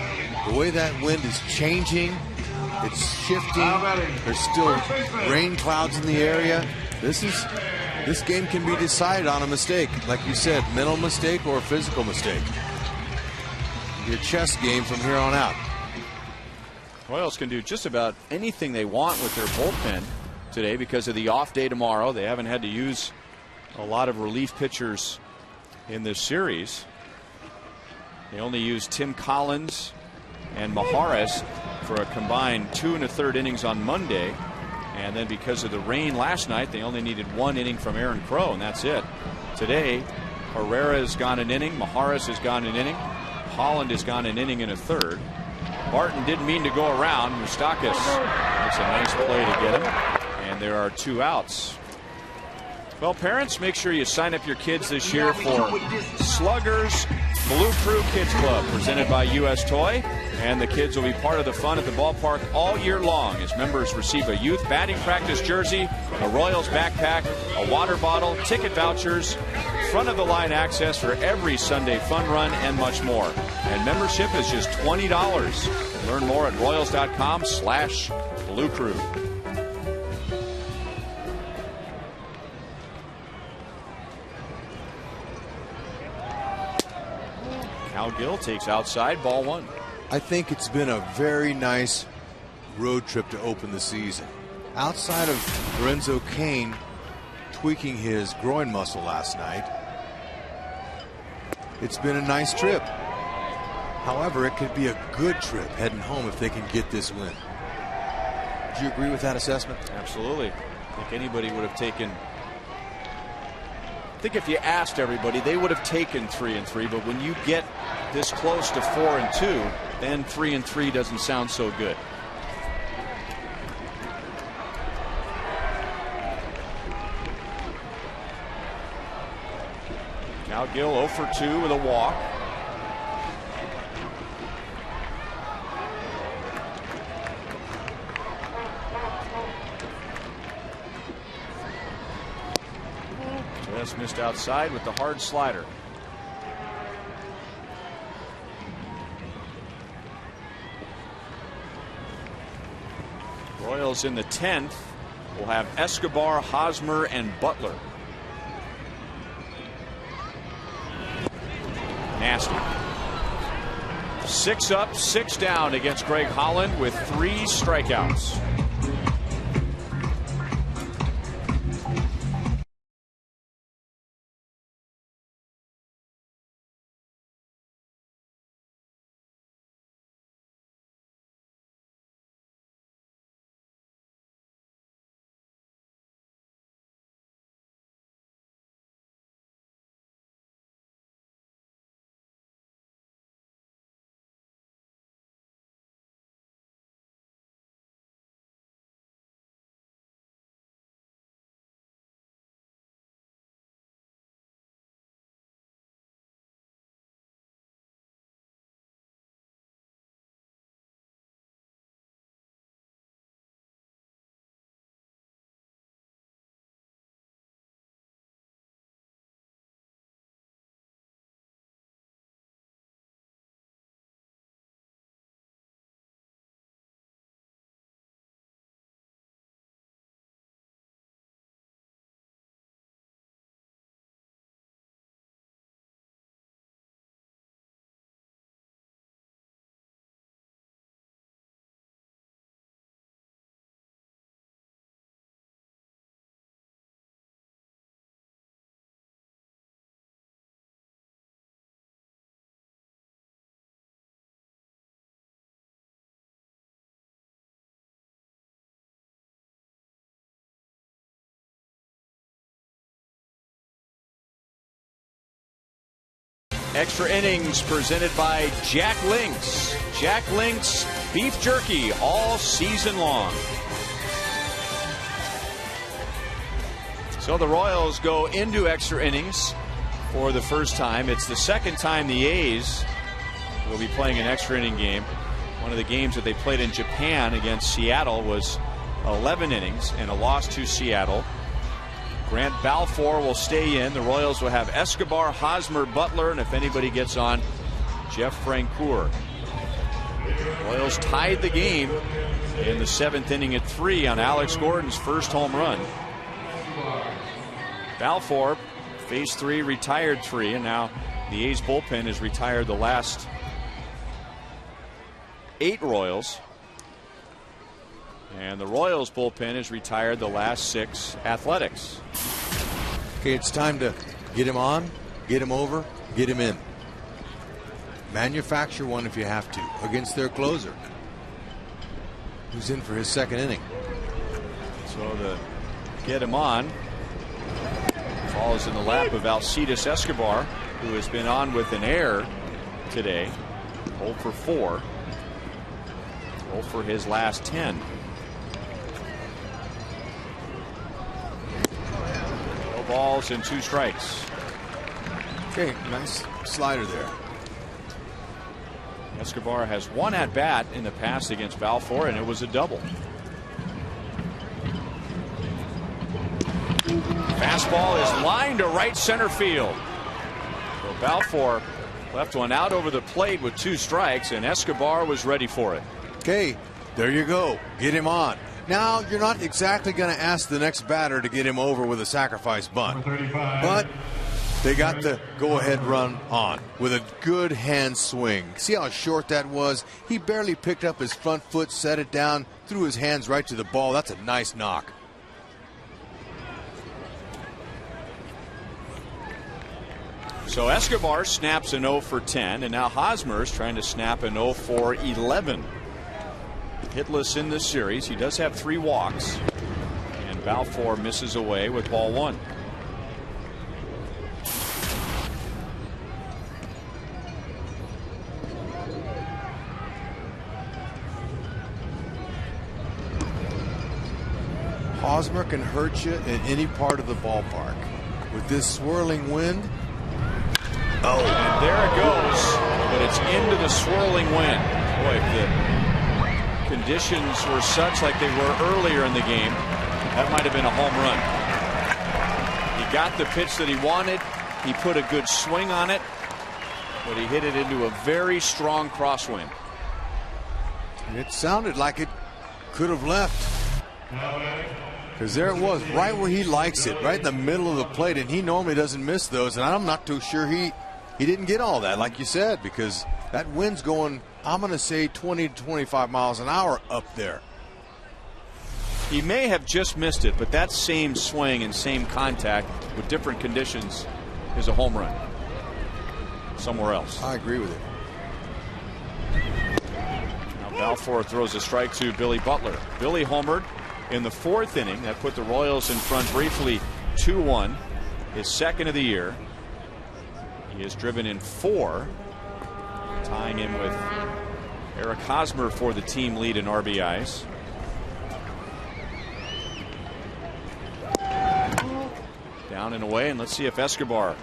The way that wind is changing, it's shifting. There's still rain clouds in the area. This game can be decided on a mistake, like you said, mental mistake or a physical mistake. It'll be a chess game from here on out. Royals can do just about anything they want with their bullpen today because of the off day tomorrow. They haven't had to use a lot of relief pitchers in this series. They only used Tim Collins and Maharis for a combined 2 1/3 innings on Monday, and then because of the rain last night they only needed 1 inning from Aaron Crow, and that's it. Today Herrera has gone an inning, Maharis has gone an inning, Holland has gone an inning and a third. Barton didn't mean to go around. Moustakas makes a nice play to get him, and there are 2 outs. Well, parents, make sure you sign up your kids this year for Sluggers Blue Crew Kids Club, presented by U.S. Toy. And the kids will be part of the fun at the ballpark all year long as members receive a youth batting practice jersey, a Royals backpack, a water bottle, ticket vouchers, front of the line access for every Sunday fun run, and much more. And membership is just $20. Learn more at Royals.com/Blue Crew. Al Gill takes outside, ball one. I think it's been a very nice road trip to open the season. Outside of Lorenzo Cain tweaking his groin muscle last night, it's been a nice trip. However, it could be a good trip heading home if they can get this win. Do you agree with that assessment? Absolutely. I think anybody would have taken. I think if you asked everybody, they would have taken 3-3. But when you get this close to 4-2, then 3-3 doesn't sound so good. Now Gill 0 for 2 with a walk. Just missed outside with the hard slider. Royals in the 10th will have Escobar, Hosmer, and Butler. Nasty. 6 up, 6 down against Greg Holland with 3 strikeouts. Extra innings presented by Jack Link's. Jack Link's beef jerky all season long. So the Royals go into extra innings for the first time. It's the second time the A's will be playing an extra inning game. One of the games that they played in Japan against Seattle was 11 innings and a loss to Seattle. Grant Balfour will stay in. The Royals will have Escobar, Hosmer, Butler, and if anybody gets on, Jeff Francoeur. Royals tied the game in the 7th inning at 3 on Alex Gordon's first home run. Balfour faced 3, retired 3, and now the A's bullpen has retired the last 8 Royals. And the Royals bullpen has retired the last 6 Athletics. Okay, it's time to get him on, get him over, get him in. Manufacture one if you have to against their closer, who's in for his 2nd inning. So the get him on falls in the lap of Alcides Escobar, who has been on with an error today. 0 for 4. 0 for his last 10. No balls and 2 strikes. Okay, nice slider there. Escobar has 1 at bat in the past against Balfour, and it was a double. Fastball is lined to right center field. So Balfour left one out over the plate with 2 strikes, and Escobar was ready for it. Okay, there you go. Get him on. Now, you're not exactly going to ask the next batter to get him over with a sacrifice bunt. But They got the go-ahead run on with a good hand swing. See how short that was? He barely picked up his front foot, set it down, threw his hands right to the ball. That's a nice knock. So Escobar snaps an 0 for 10, and now Hosmer's trying to snap an 0 for 11. Hitless in this series. He does have 3 walks, and Balfour misses away with ball 1. Hosmer can hurt you in any part of the ballpark. With this swirling wind. Oh, and there it goes, but it's into the swirling wind. Boy, if the conditions were such like they were earlier in the game, that might have been a home run. He got the pitch that he wanted. He put a good swing on it, but he hit it into a very strong crosswind. And it sounded like it could have left. Because there it was, right where he likes it, right in the middle of the plate, and he normally doesn't miss those, and I'm not too sure he didn't get all that, like you said, because that wind's going, I'm going to say 20 to 25 miles an hour up there. He may have just missed it, but that same swing and same contact with different conditions is a home run somewhere else. I agree with it. Now Balfour throws a strike to Billy Butler. Billy homered in the 4th inning. That put the Royals in front briefly 2-1. His 2nd of the year. He has driven in 4, tying in with Eric Hosmer for the team lead in RBIs. Down and away, and let's see if Escobar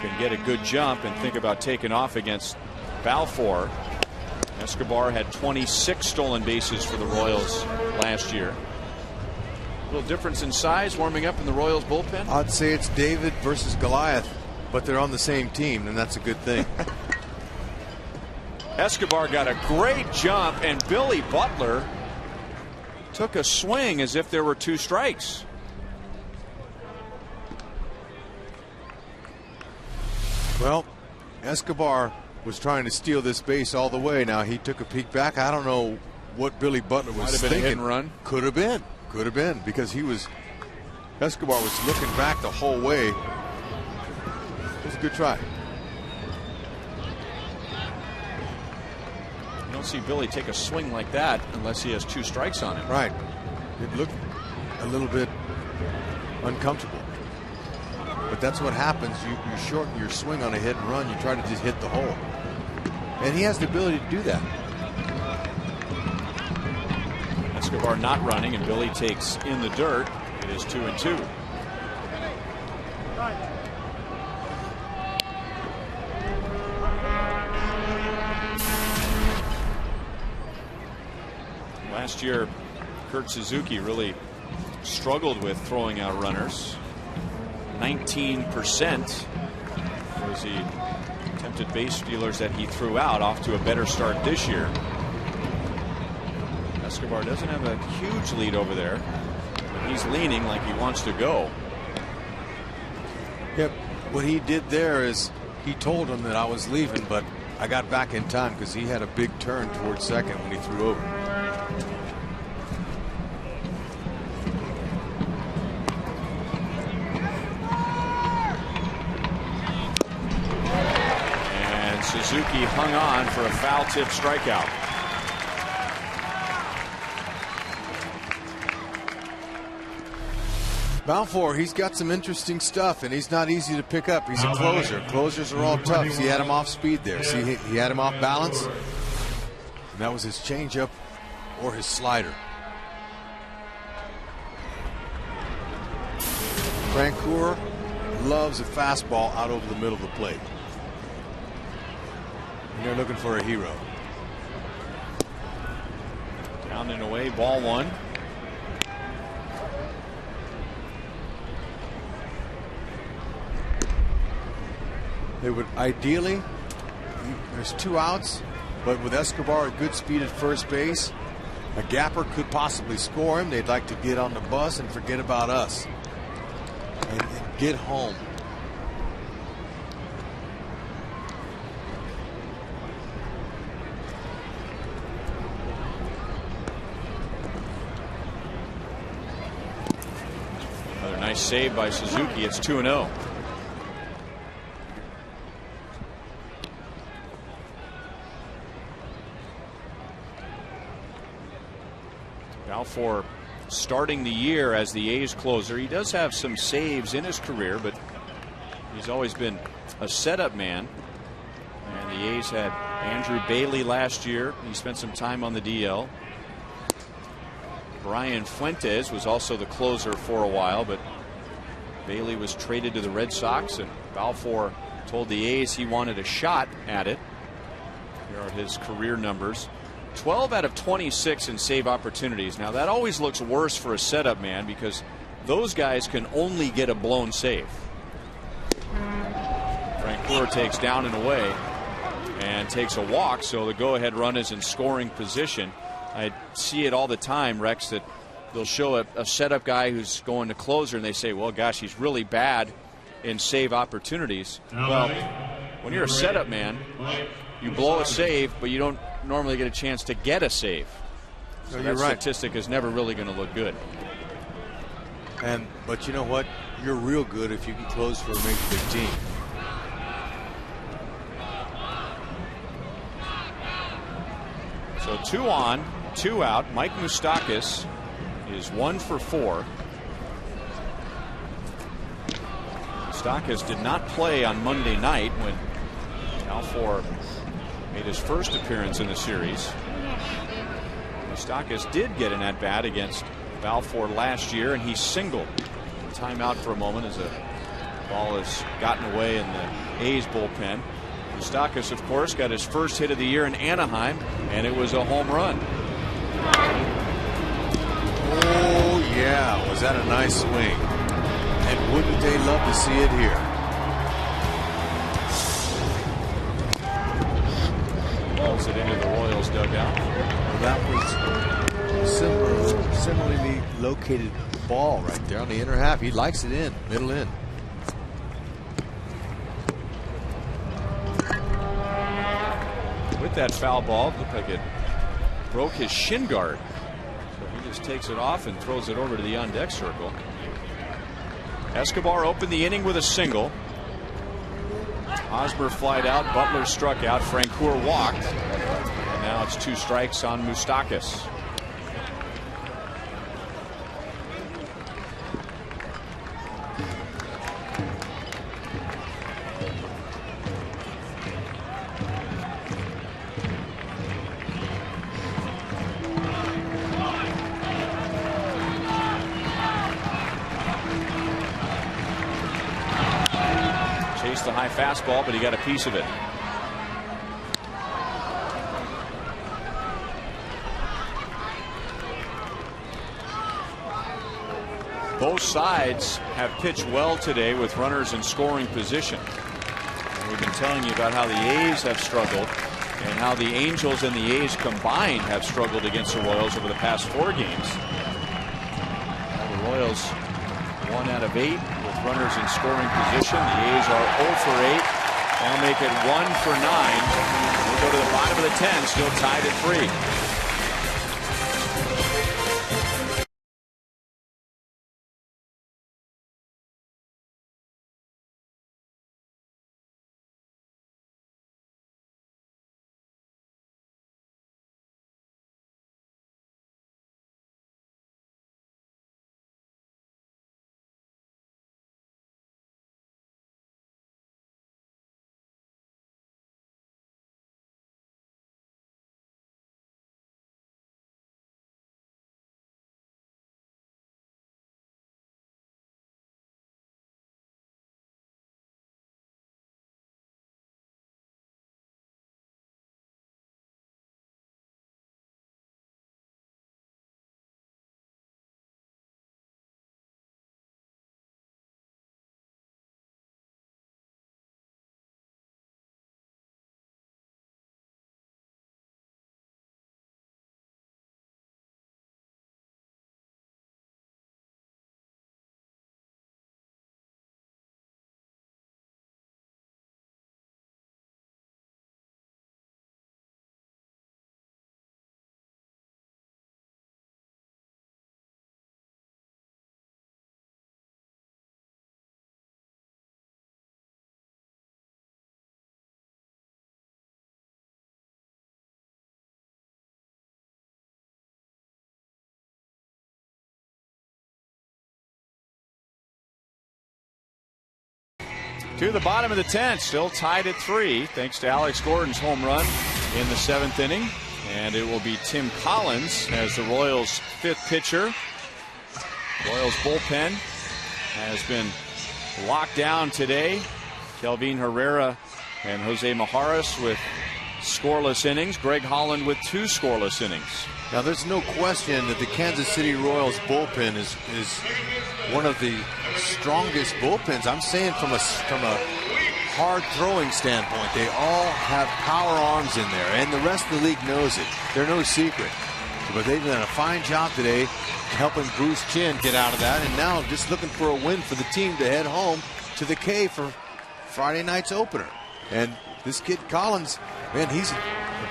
can get a good jump and think about taking off against Balfour. Escobar had 26 stolen bases for the Royals last year. A little difference in size warming up in the Royals bullpen. I'd say it's David versus Goliath, but they're on the same team, and that's a good thing. Escobar got a great jump, and Billy Butler took a swing as if there were 2 strikes. Well, Escobar was trying to steal this base all the way. Now he took a peek back. I don't know what Billy Butler was Might have been thinking. a hit and run. Could have been, because Escobar was looking back the whole way. It was a good try. You don't see Billy take a swing like that unless he has 2 strikes on him. Right. It looked a little bit uncomfortable. But that's what happens. You shorten your swing on a hit and run. You try to just hit the hole. And he has the ability to do that. Escobar not running, and Billy takes in the dirt. It is 2-2. Last year, Kurt Suzuki really struggled with throwing out runners. 19% was the attempted base stealers that he threw out, off to a better start this year. Escobar doesn't have a huge lead over there, but he's leaning like he wants to go. Yep. What he did there is he told him that I was leaving, but I got back in time because he had a big turn towards second when he threw over. Suzuki hung on for a foul tip strikeout. Balfour, he's got some interesting stuff, and he's not easy to pick up. He's a closer. Closers are all tough. He had him off speed there. See, he had him off balance. And that was his changeup or his slider. Francoeur loves a fastball out over the middle of the plate. And they're looking for a hero. Down and away, ball 1. They would ideally, there's 2 outs, but with Escobar at good speed at first base, a gapper could possibly score him. They'd like to get on the bus and forget about us and get home. Nice save by Suzuki. It's 2-0. Balfour starting the year as the A's closer. He does have some saves in his career, but he's always been a setup man. And the A's had Andrew Bailey last year. He spent some time on the DL. Brian Fuentes was also the closer for a while, but Bailey was traded to the Red Sox, and Balfour told the A's he wanted a shot at it. Here are his career numbers. 12 out of 26 in save opportunities. Now that always looks worse for a setup man because those guys can only get a blown save. Francoeur takes down and away and takes a walk, so the go-ahead run is in scoring position. I see it all the time, Rex, that they'll show a setup guy who's going to closer and they say, well, gosh, he's really bad in save opportunities. Well, when you're a setup man, you blow a save, but you don't normally get a chance to get a save. So that statistic is never really going to look good. But you know what? You're real good if you can close for a major league team. So 2 on, 2 out. Mike Moustakas is 1 for 4. Moustakas did not play on Monday night when Balfour made his first appearance in the series. Moustakas did get an at-bat against Balfour last year, and he singled. Timeout for a moment as a ball has gotten away in the A's bullpen. Moustakas, of course, got his first hit of the year in Anaheim, and it was a home run. Oh, yeah. Was that a nice swing? And wouldn't they love to see it here? Rolls it into the Royals dugout. Well, that was similarly located ball right there on the inner half. He likes it in, middle in. With that foul ball, it looked like it broke his shin guard. So he just takes it off and throws it over to the on-deck circle. Escobar opened the inning with a single. Hosmer flied out, Butler struck out, Francoeur walked, and now it's 2 strikes on Moustakas. The high fastball, but he got a piece of it. Both sides have pitched well today with runners in scoring position. And we've been telling you about how the A's have struggled and how the Angels and the A's combined have struggled against the Royals over the past 4 games. The Royals 1 out of 8 with runners in scoring position. The A's are 0 for 8. That'll make it 1 for 9. We'll go to the bottom of the 10, still tied at 3. To the bottom of the 10th, still tied at 3, thanks to Alex Gordon's home run in the 7th inning. And it will be Tim Collins as the Royals' 5th pitcher. Royals bullpen has been locked down today. Kelvin Herrera and Jose Majares with scoreless innings. Greg Holland with 2 scoreless innings. Now, there's no question that the Kansas City Royals bullpen is one of the strongest bullpens. I'm saying from a hard throwing standpoint. They all have power arms in there, and the rest of the league knows it. They're no secret. But they've done a fine job today helping Bruce Chin get out of that, and now just looking for a win for the team to head home to the K for Friday night's opener. And this kid Collins, man, he's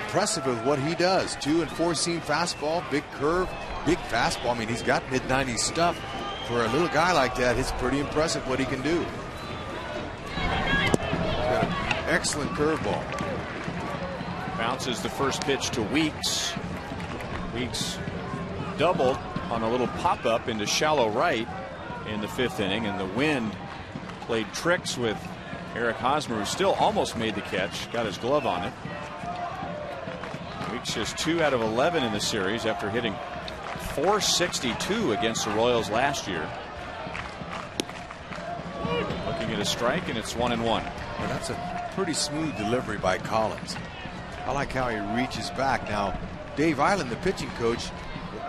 impressive with what he does. 2 and 4 seam fastball, big curve, big fastball. I mean, he's got mid-90s stuff. For a little guy like that, it's pretty impressive what he can do. He's got an excellent curveball. Bounces the first pitch to Weeks. Weeks doubled on a little pop-up into shallow right in the 5th inning, and the wind played tricks with Eric Hosmer, who still almost made the catch, got his glove on it. Weeks just 2 out of 11 in the series after hitting .462 against the Royals last year. Looking at a strike, and it's 1-1. Well, that's a pretty smooth delivery by Collins. I like how he reaches back. Now, Dave Island, the pitching coach,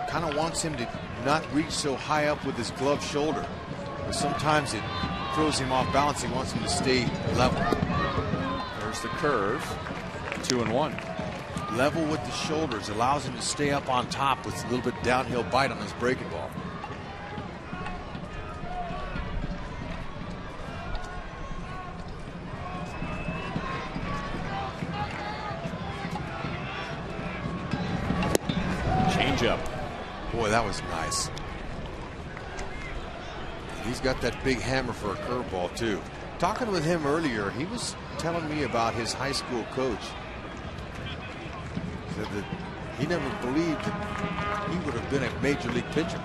kind of wants him to not reach so high up with his gloved shoulder. But sometimes it throws him off balance. He wants him to stay level. There's the curve. 2-1. Level with the shoulders allows him to stay up on top with a little bit downhill bite on his breaking ball. Changeup. Boy, that was nice. He's got that big hammer for a curveball too. Talking with him earlier, he was telling me about his high school coach. Said that he never believed that he would have been a major league pitcher.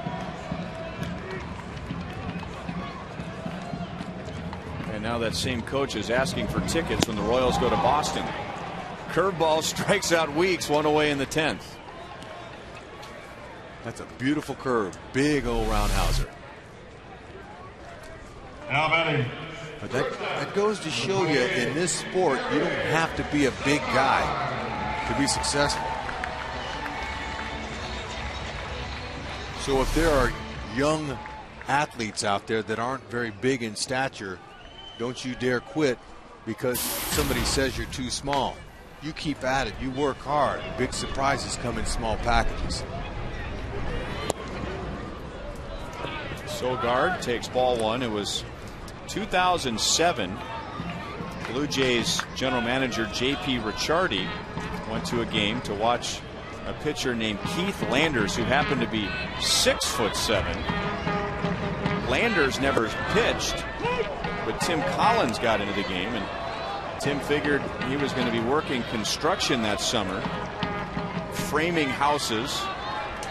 And now that same coach is asking for tickets when the Royals go to Boston. Curveball strikes out Weeks, 1 away in the 10th. That's a beautiful curve. Big old roundhouser. Now batting. But that goes to show you, in this sport, you don't have to be a big guy to be successful. So if there are young athletes out there that aren't very big in stature, don't you dare quit because somebody says you're too small. You keep at it. You work hard. Big surprises come in small packages. Sogard takes ball 1. It was 2007. Blue Jays general manager J.P. Ricciardi went to a game to watch a pitcher named Keith Landers, who happened to be 6'7". Landers never pitched, but Tim Collins got into the game, and Tim figured he was going to be working construction that summer, framing houses.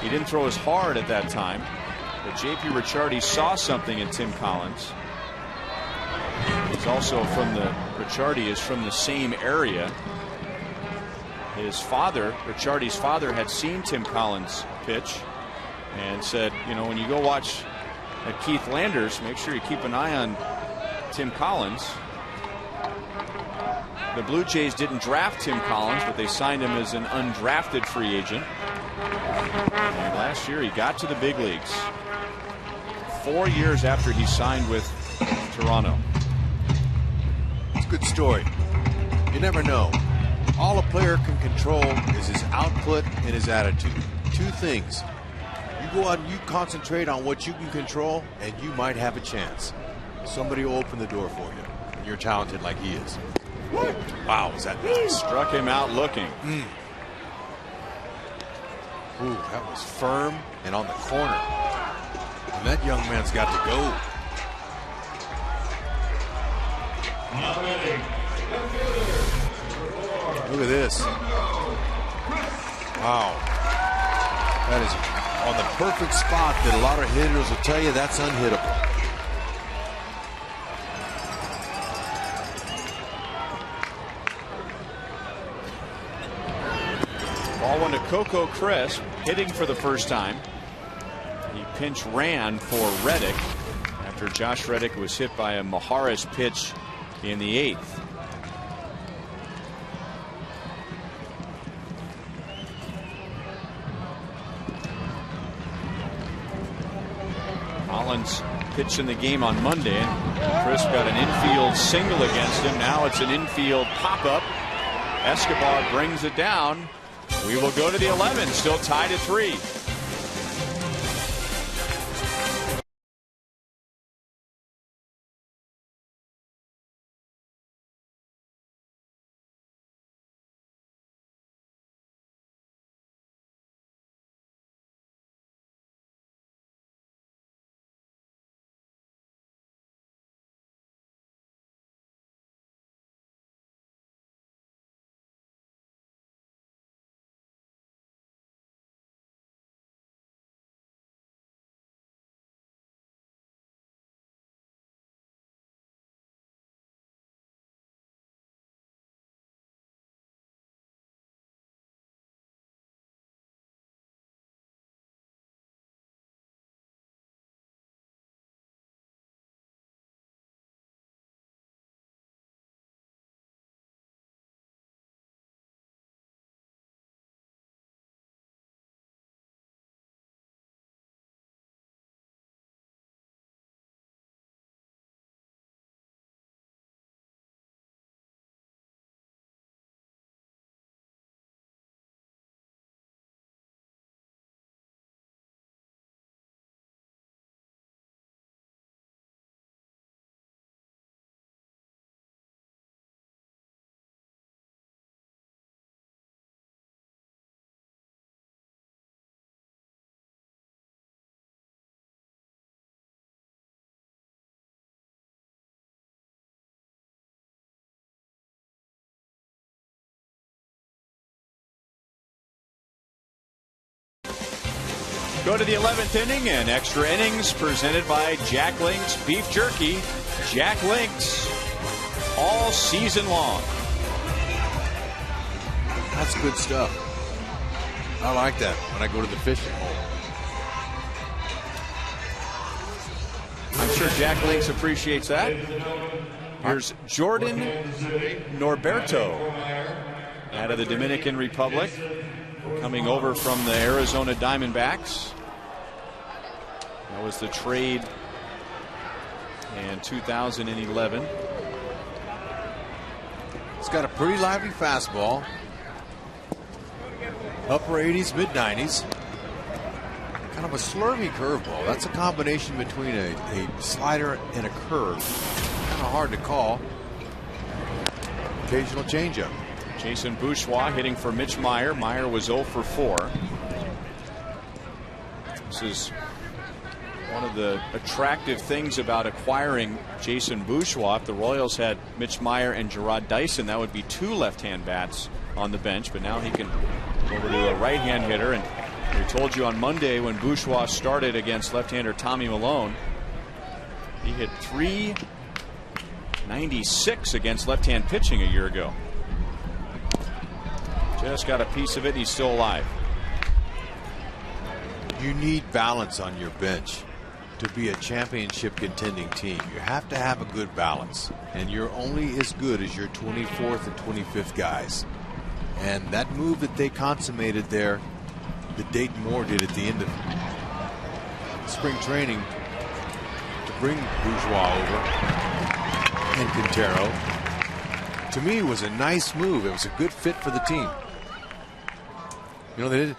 He didn't throw as hard at that time, but J.P. Ricciardi saw something in Tim Collins. He's also from Ricciardi is from the same area. His father, Ricciardi's father, had seen Tim Collins pitch and said, you know, when you go watch at Keith Landers, make sure you keep an eye on Tim Collins. The Blue Jays didn't draft Tim Collins, but they signed him as an undrafted free agent. And last year he got to the big leagues 4 years after he signed with Toronto. It's a good story. You never know. All a player can control is his output and his attitude. 2 things. You go out and you concentrate on what you can control, and you might have a chance. Somebody will open the door for you, and you're talented like he is. Wow, was that nice? Struck him out looking. Ooh, that was firm and on the corner. And that young man's got to go. Look at this. Wow. That is on the perfect spot that a lot of hitters will tell you that's unhittable. Coco Crisp hitting for the first time. He pinch ran for Reddick after Josh Reddick was hit by a Maharis pitch in the 8th. Collins pitched in the game on Monday, and Crisp got an infield single against him. Now it's an infield pop-up. Escobar brings it down. We will go to the 11th, still tied at 3. Go to the 11th inning, and extra innings presented by Jack Link's Beef Jerky. Jack Link's all season long. That's good stuff. I like that when I go to the fishing hole. I'm sure Jack Link's appreciates that. Here's Jordan Norberto out of the Dominican Republic, coming over from the Arizona Diamondbacks. That was the trade in 2011. It's got a pretty lively fastball. Upper 80s, mid 90s. Kind of a slurvy curveball. That's a combination between a slider and a curve. Kind of hard to call. Occasional changeup. Jason Bourgeois hitting for Mitch Meyer. Meyer was 0 for 4. This is one of the attractive things about acquiring Jason Bourgeois. If the Royals had Mitch Meyer and Gerard Dyson, that would be 2 left-hand bats on the bench. But now he can go over to a right-hand hitter. And we told you on Monday when Bourgeois started against left-hander Tommy Malone, he hit .396 against left-hand pitching a year ago. Just got a piece of it. He's still alive. You need balance on your bench to be a championship contending team. You have to have a good balance, and you're only as good as your 24th and 25th guys. And that move that they consummated there, that Dayton Moore did at the end of spring training to bring Bourgeois over and Quintero, to me was a nice move. It was a good fit for the team. You know,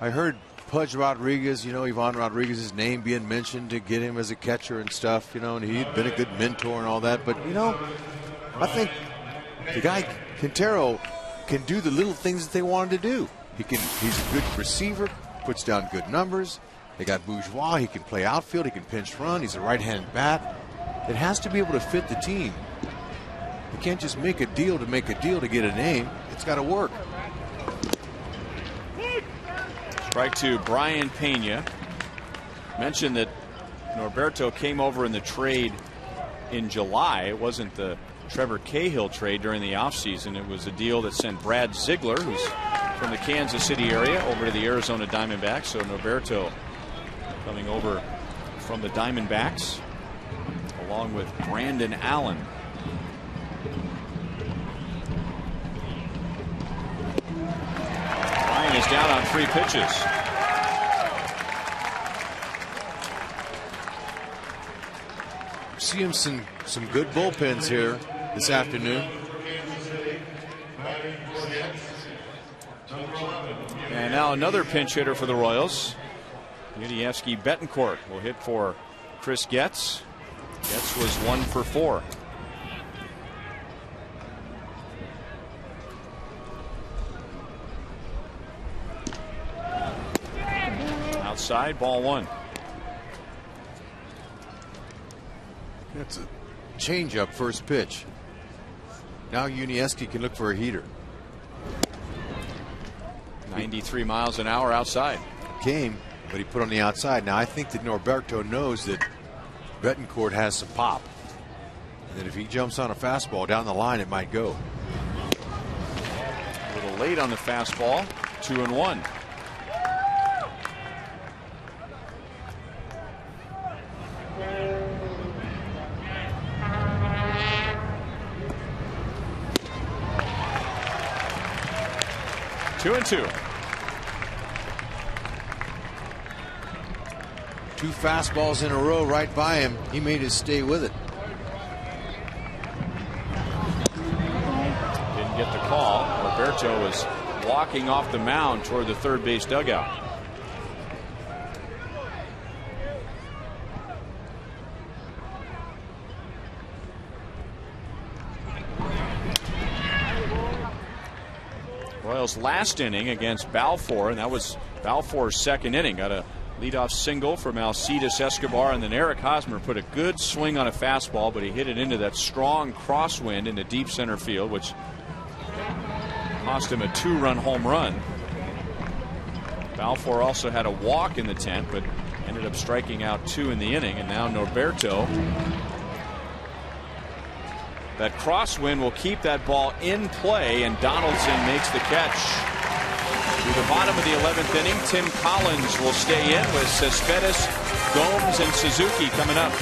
I heard Pudge Rodriguez, you know, Ivan Rodriguez's name being mentioned to get him as a catcher and stuff, you know, and he'd been a good mentor and all that. But, you know, I think the guy Quintero can do the little things that they wanted to do. He's a good receiver, puts down good numbers. They got Bourgeois. He can play outfield. He can pinch run. He's a right-hand bat. It has to be able to fit the team. You can't just make a deal to make a deal to get a name. It's got to work. Strike to Brian Pena. Mentioned that Norberto came over in the trade in July. It wasn't the Trevor Cahill trade during the offseason. It was a deal that sent Brad Ziegler, who's from the Kansas City area over to the Arizona Diamondbacks. So Norberto coming over from the Diamondbacks along with Brandon Allen. Ryan is down on 3 pitches. Seeing some good bullpens here this afternoon. And now another pinch hitter for the Royals. Yuniesky Betancourt will hit for Chris Getz. Getz was 1 for 4. Outside, ball 1. That's a changeup first pitch. Now Yuniesky can look for a heater. 93 miles an hour outside. Came, but he put on the outside. Now I think that Norberto knows that Betancourt has some pop, and that if he jumps on a fastball down the line, it might go. A little late on the fastball. 2-1. Two fastballs in a row right by him. He made us stay with it. Didn't get the call. Roberto was walking off the mound toward the third base dugout. Royals' last inning against Balfour, and that was Balfour's second inning. Got a leadoff single from Alcides Escobar, and then Eric Hosmer put a good swing on a fastball, but he hit it into that strong crosswind into deep center field, which cost him a 2-run home run. Balfour also had a walk in the 10th, but ended up striking out 2 in the inning, and now Norberto. That crosswind will keep that ball in play, and Donaldson makes the catch. To the bottom of the 11th inning, Tim Collins will stay in with Cespedes, Gomes, and Suzuki coming up.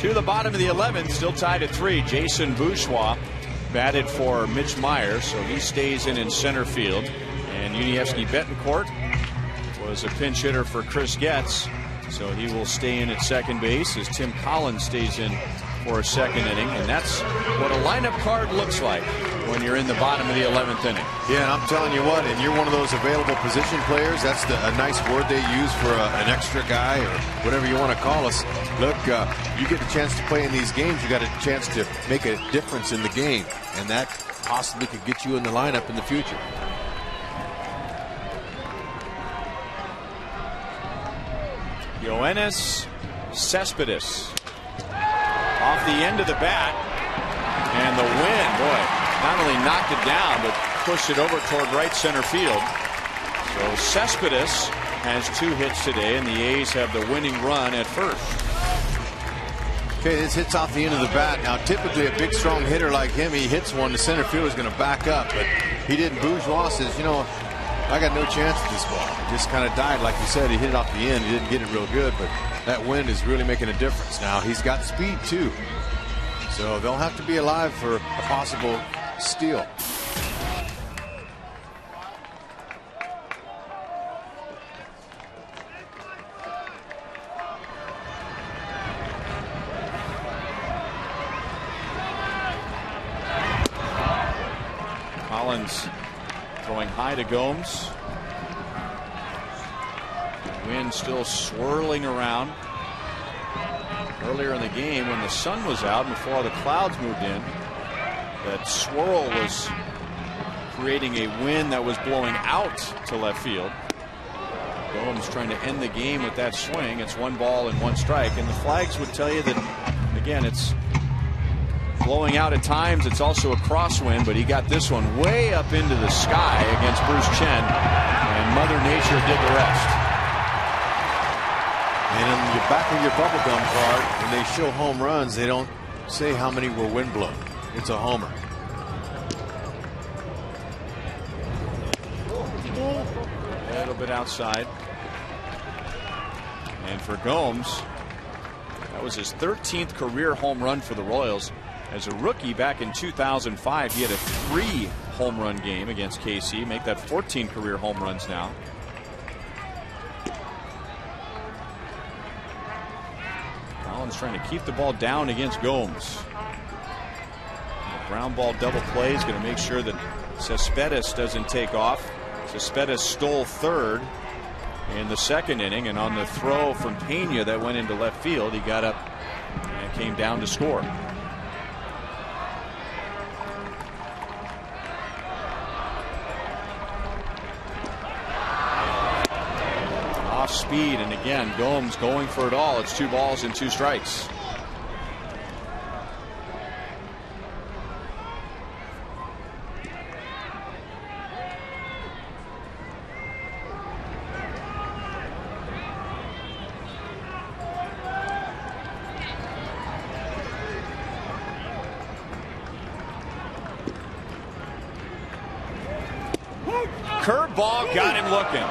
To the bottom of the 11th, still tied at 3. Jason Bourgeois batted for Mitch Myers, so he stays in center field. And Yuniesky Betancourt was a pinch hitter for Chris Getz, so he will stay in at second base as Tim Collins stays in for a second inning. And that's what a lineup card looks like when you're in the bottom of the 11th inning. Yeah, and I'm telling you what, and you're one of those available position players. That's a nice word they use for an extra guy or whatever you want to call us. Look, you get a chance to play in these games. You got a chance to make a difference in the game, and that possibly could get you in the lineup in the future. Yoenis Cespedes off the end of the bat, and the wind, boy, not only knocked it down but pushed it over toward right center field. So Cespedes has 2 hits today, and the A's have the winning run at first. Okay, this hits off the end of the bat. Now, typically a big, strong hitter like him, he hits one, the center fielder is going to back up, but he didn't. Bourgeois says, you know, I got no chance with this ball. It just kind of died, like you said. He hit it off the end. He didn't get it real good, but that wind is really making a difference. Now, he's got speed, too. So they'll have to be alive for a possible steal. Collins throwing high to Gomes. Wind still swirling around. Earlier in the game, when the sun was out and before the clouds moved in, that swirl was creating a wind that was blowing out to left field. Gomes trying to end the game with that swing. It's 1 ball and 1 strike, and the flags would tell you that, again, it's blowing out at times. It's also a crosswind, but he got this one way up into the sky against Bruce Chen, and Mother Nature did the rest. And in the back of your bubblegum card, when they show home runs, they don't say how many were windblown. It's a homer. A little bit outside. And for Gomes, that was his 13th career home run for the Royals. As a rookie back in 2005, he had a 3 home run game against KC, make that 14 career home runs now. Collins trying to keep the ball down against Gomes. The ground ball double play is going to make sure that Cespedes doesn't take off. Cespedes stole third in the 2nd inning, and on the throw from Pena that went into left field, he got up and came down to score. Off speed, and again Gomes going for it all. It's 2 balls and 2 strikes. Curveball got him looking.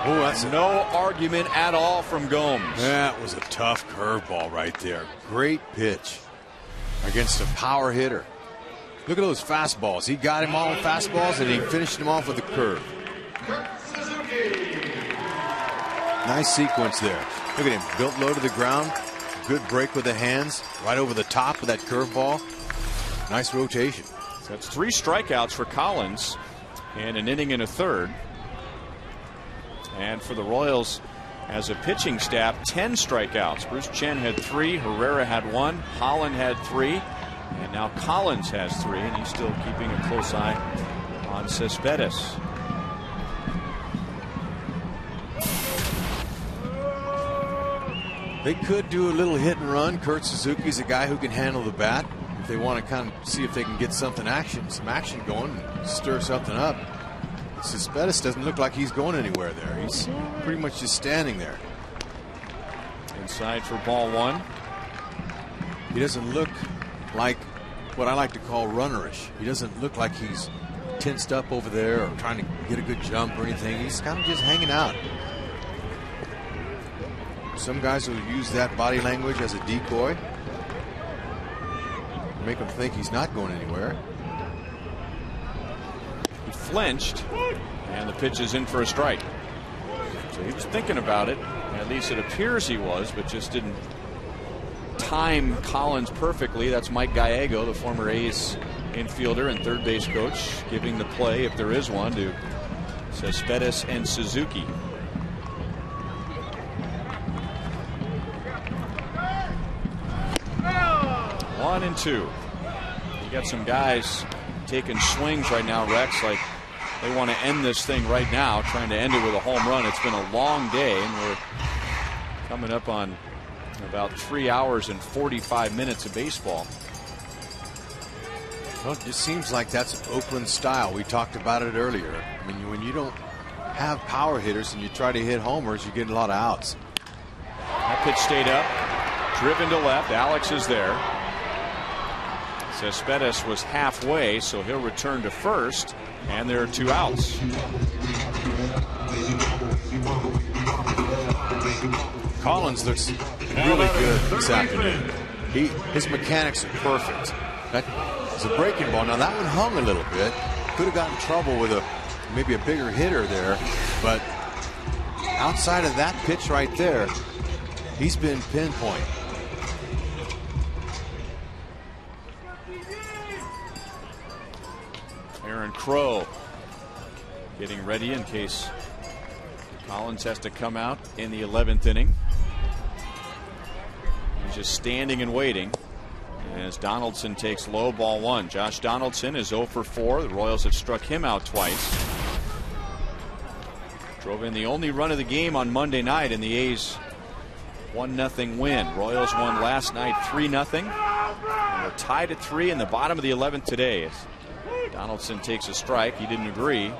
Oh, that's no argument at all from Gomes. That was a tough curveball right there. Great pitch against a power hitter. Look at those fastballs. He got him all fastballs, and he finished him off with a curve. Nice sequence there. Look at him, built low to the ground. Good break with the hands, right over the top of that curveball. Nice rotation. So that's 3 strikeouts for Collins and an inning and a third. And for the Royals, as a pitching staff, 10 strikeouts. Bruce Chen had 3, Herrera had 1, Holland had 3, and now Collins has 3, and he's still keeping a close eye on Cespedes. They could do a little hit and run. Kurt Suzuki's a guy who can handle the bat. If they want to kind of see if they can get some action going, and stir something up. Cespedes doesn't look like he's going anywhere there. He's pretty much just standing there. Inside for ball 1. He doesn't look like what I like to call runnerish. He doesn't look like he's tensed up over there or trying to get a good jump or anything. He's kind of just hanging out. Some guys will use that body language as a decoy, make him think he's not going anywhere. He flinched, and the pitch is in for a strike. So he was thinking about it. At least it appears he was, but just didn't time Collins perfectly. That's Mike Gallego, the former A's infielder and third base coach, giving the play, if there is one, to Cespedes and Suzuki. One and 2. You got some guys taking swings right now, Rex, like they want to end this thing right now, trying to end it with a home run. It's been a long day, and we're Coming up on about 3 hours and 45 minutes of baseball. Well, it just seems like that's Oakland style. We talked about it earlier. I mean, when you don't have power hitters and you try to hit homers, you get a lot of outs. That pitch stayed up, driven to left. Alex is there. Cespedes was halfway, so he'll return to first, and there are 2 outs. Collins looks really good this afternoon. His mechanics are perfect. It's a breaking ball. Now that one hung a little bit. Could have gotten in trouble with maybe a bigger hitter there, but outside of that pitch right there, he's been pinpoint. Aaron Crow getting ready in case Collins has to come out in the 11th inning. He's just standing and waiting as Donaldson takes low, ball 1. Josh Donaldson is 0 for 4. The Royals have struck him out twice. Drove in the only run of the game on Monday night in the A's 1-0 win. Royals won last night 3-0. And they're tied at 3 in the bottom of the 11th today. As Donaldson takes a strike. He didn't agree.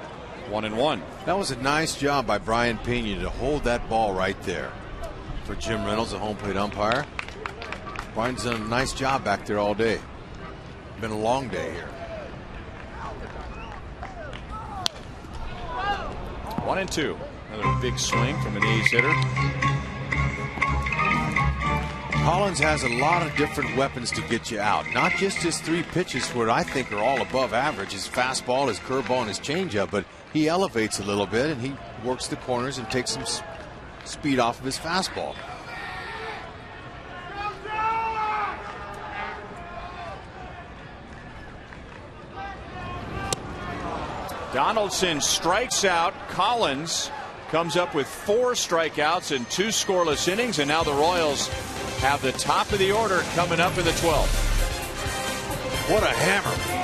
1-1. That was a nice job by Brian Pena to hold that ball right there. For Jim Reynolds, the home plate umpire. Brian's done a nice job back there all day. Been a long day here. 1-2. Another big swing from an A's hitter. Collins has a lot of different weapons to get you out. Not just his 3 pitches, where I think are all above average. His fastball, his curveball, and his changeup. But he elevates a little bit and he works the corners and takes some speed off of his fastball. Donaldson strikes out. Collins comes up with 4 strikeouts and 2 scoreless innings, and now the Royals have the top of the order coming up in the 12th. What a hammer.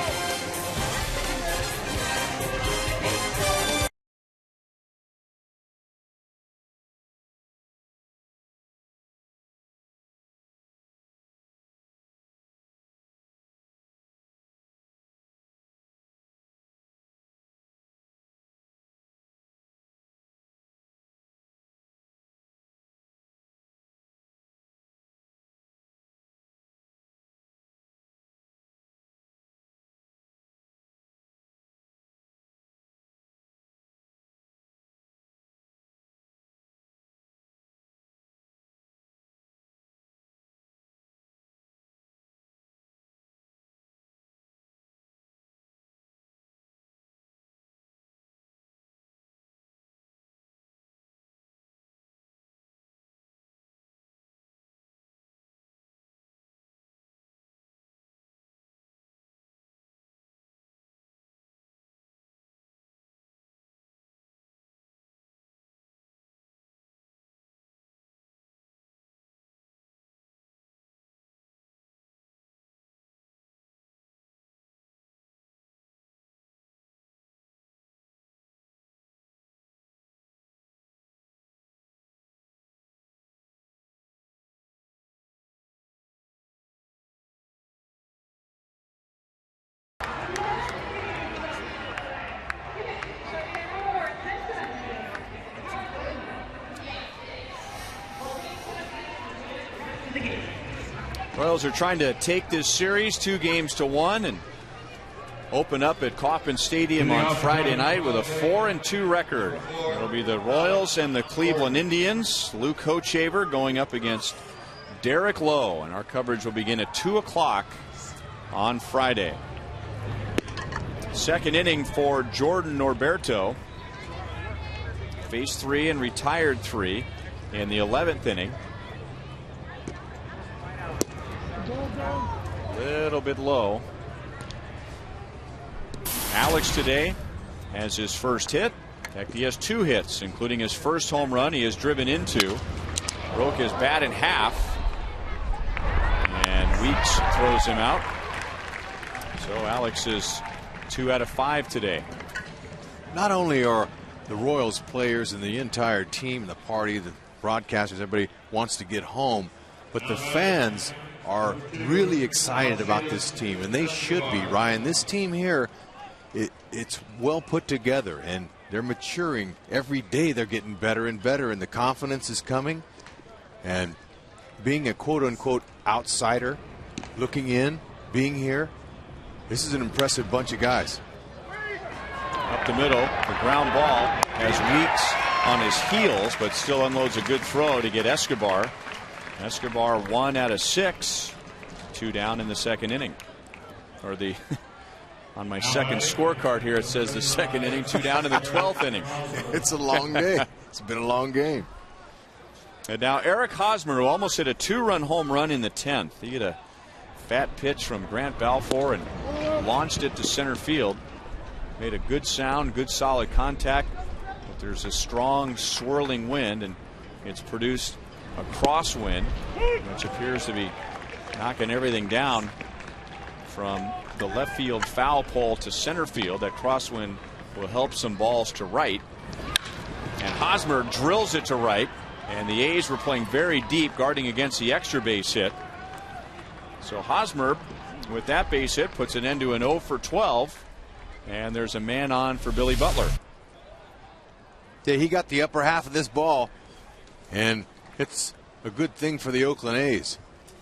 Royals are trying to take this series 2-1 and open up at Kauffman Stadium on Friday night with a 4-2 record. It'll be the Royals and the Cleveland Indians. Luke Hochevar going up against Derek Lowe, and our coverage will begin at 2 o'clock on Friday. Second inning for Jordan Norberto. Faced 3 and retired 3 in the 11th inning. Little bit low. Alex today has his first hit. In fact, he has 2 hits, including his first home run he has driven into. Broke his bat in half. And Weeks throws him out. So Alex is 2 out of 5 today. Not only are the Royals players and the entire team, the party, the broadcasters, everybody wants to get home. But the fans are really excited about this team, and they should be, Ryan. This team here, it's well put together, and they're maturing. Every day they're getting better and better, and the confidence is coming. And being a quote-unquote outsider, looking in, being here, this is an impressive bunch of guys. Up the middle, the ground ball has Weeks on his heels, but still unloads a good throw to get Escobar. Escobar 1 out of 6, 2 down in the second inning. Or the on my second scorecard here, it says the second inning, 2 down in the 12th inning. It's a long day. It's been a long game. And now Eric Hosmer, who almost hit a 2-run home run in the 10th. He hit a fat pitch from Grant Balfour and launched it to center field. Made a good sound, good solid contact. But there's a strong swirling wind, and it's produced a crosswind, which appears to be knocking everything down from the left field foul pole to center field. That crosswind will help some balls to right. And Hosmer drills it to right. And the A's were playing very deep, guarding against the extra base hit. So Hosmer, with that base hit, puts an end to an 0 for 12. And there's a man on for Billy Butler. Yeah, he got the upper half of this ball, and it's a good thing for the Oakland A's.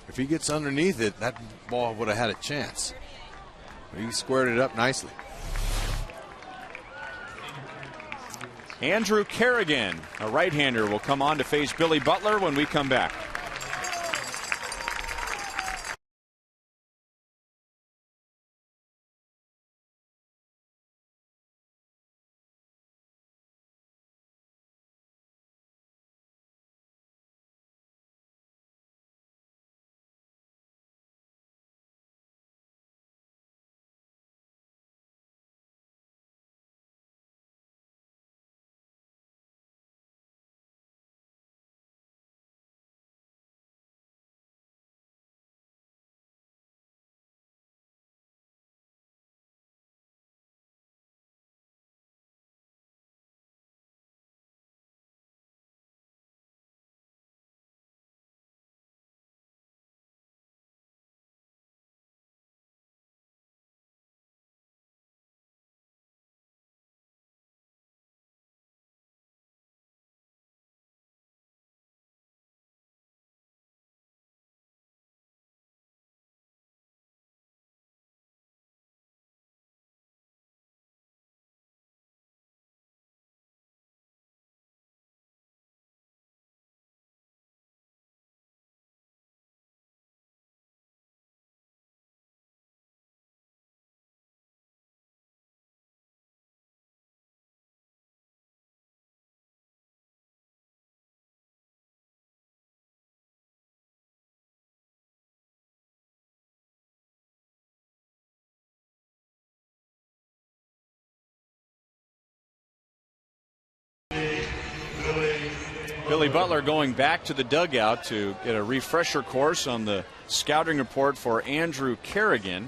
If he gets underneath it, that ball would have had a chance. He squared it up nicely. Andrew Kerrigan, a right-hander, will come on to face Billy Butler when we come back. Billy Butler going back to the dugout to get a refresher course on the scouting report for Andrew Kerrigan.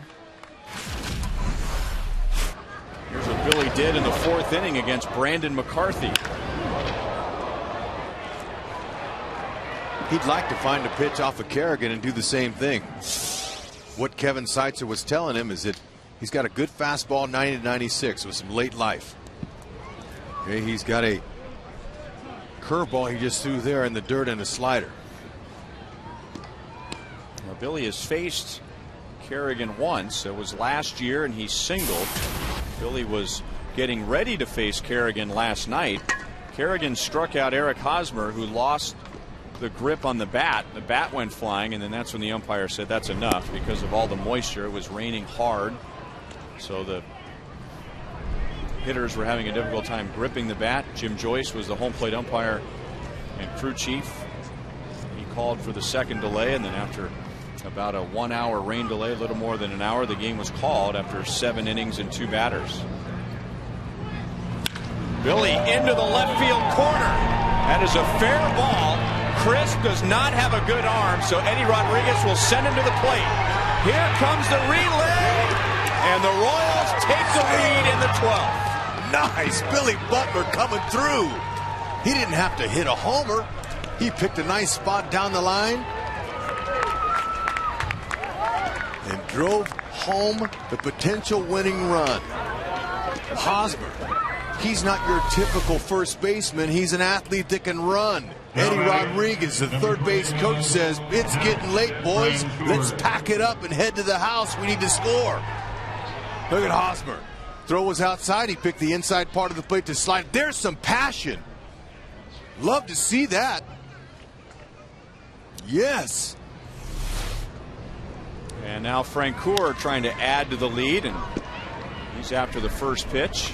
Here's what Billy did in the 4th inning against Brandon McCarthy. He'd like to find a pitch off of Kerrigan and do the same thing. What Kevin Seitzer was telling him is that he's got a good fastball, 90 to 96, with some late life. Okay, he's got a curveball he just threw there in the dirt and a slider. Well, Billy has faced Kerrigan once. It was last year, and he singled. Billy was getting ready to face Kerrigan last night. Kerrigan struck out Eric Hosmer, who lost the grip on the bat. The bat went flying, and then that's when the umpire said that's enough because of all the moisture. It was raining hard, so the hitters were having a difficult time gripping the bat. Jim Joyce was the home plate umpire and crew chief. He called for the second delay, and then after about a 1-hour rain delay, a little more than an hour, the game was called after 7 innings and 2 batters. Billy into the left field corner. That is a fair ball. Chris does not have a good arm, so Eddie Rodriguez will send him to the plate. Here comes the relay, and the Royals take the lead in the 12th. Nice. Billy Butler coming through. He didn't have to hit a homer. He picked a nice spot down the line and drove home the potential winning run. Hosmer, he's not your typical first baseman. He's an athlete that can run. Eddie Rodriguez, the third base coach, says, it's getting late, boys. Let's pack it up and head to the house. We need to score. Look at Hosmer. Throw was outside. He picked the inside part of the plate to slide. There's some passion. Love to see that. Yes. And now Francoeur trying to add to the lead, and he's after the first pitch.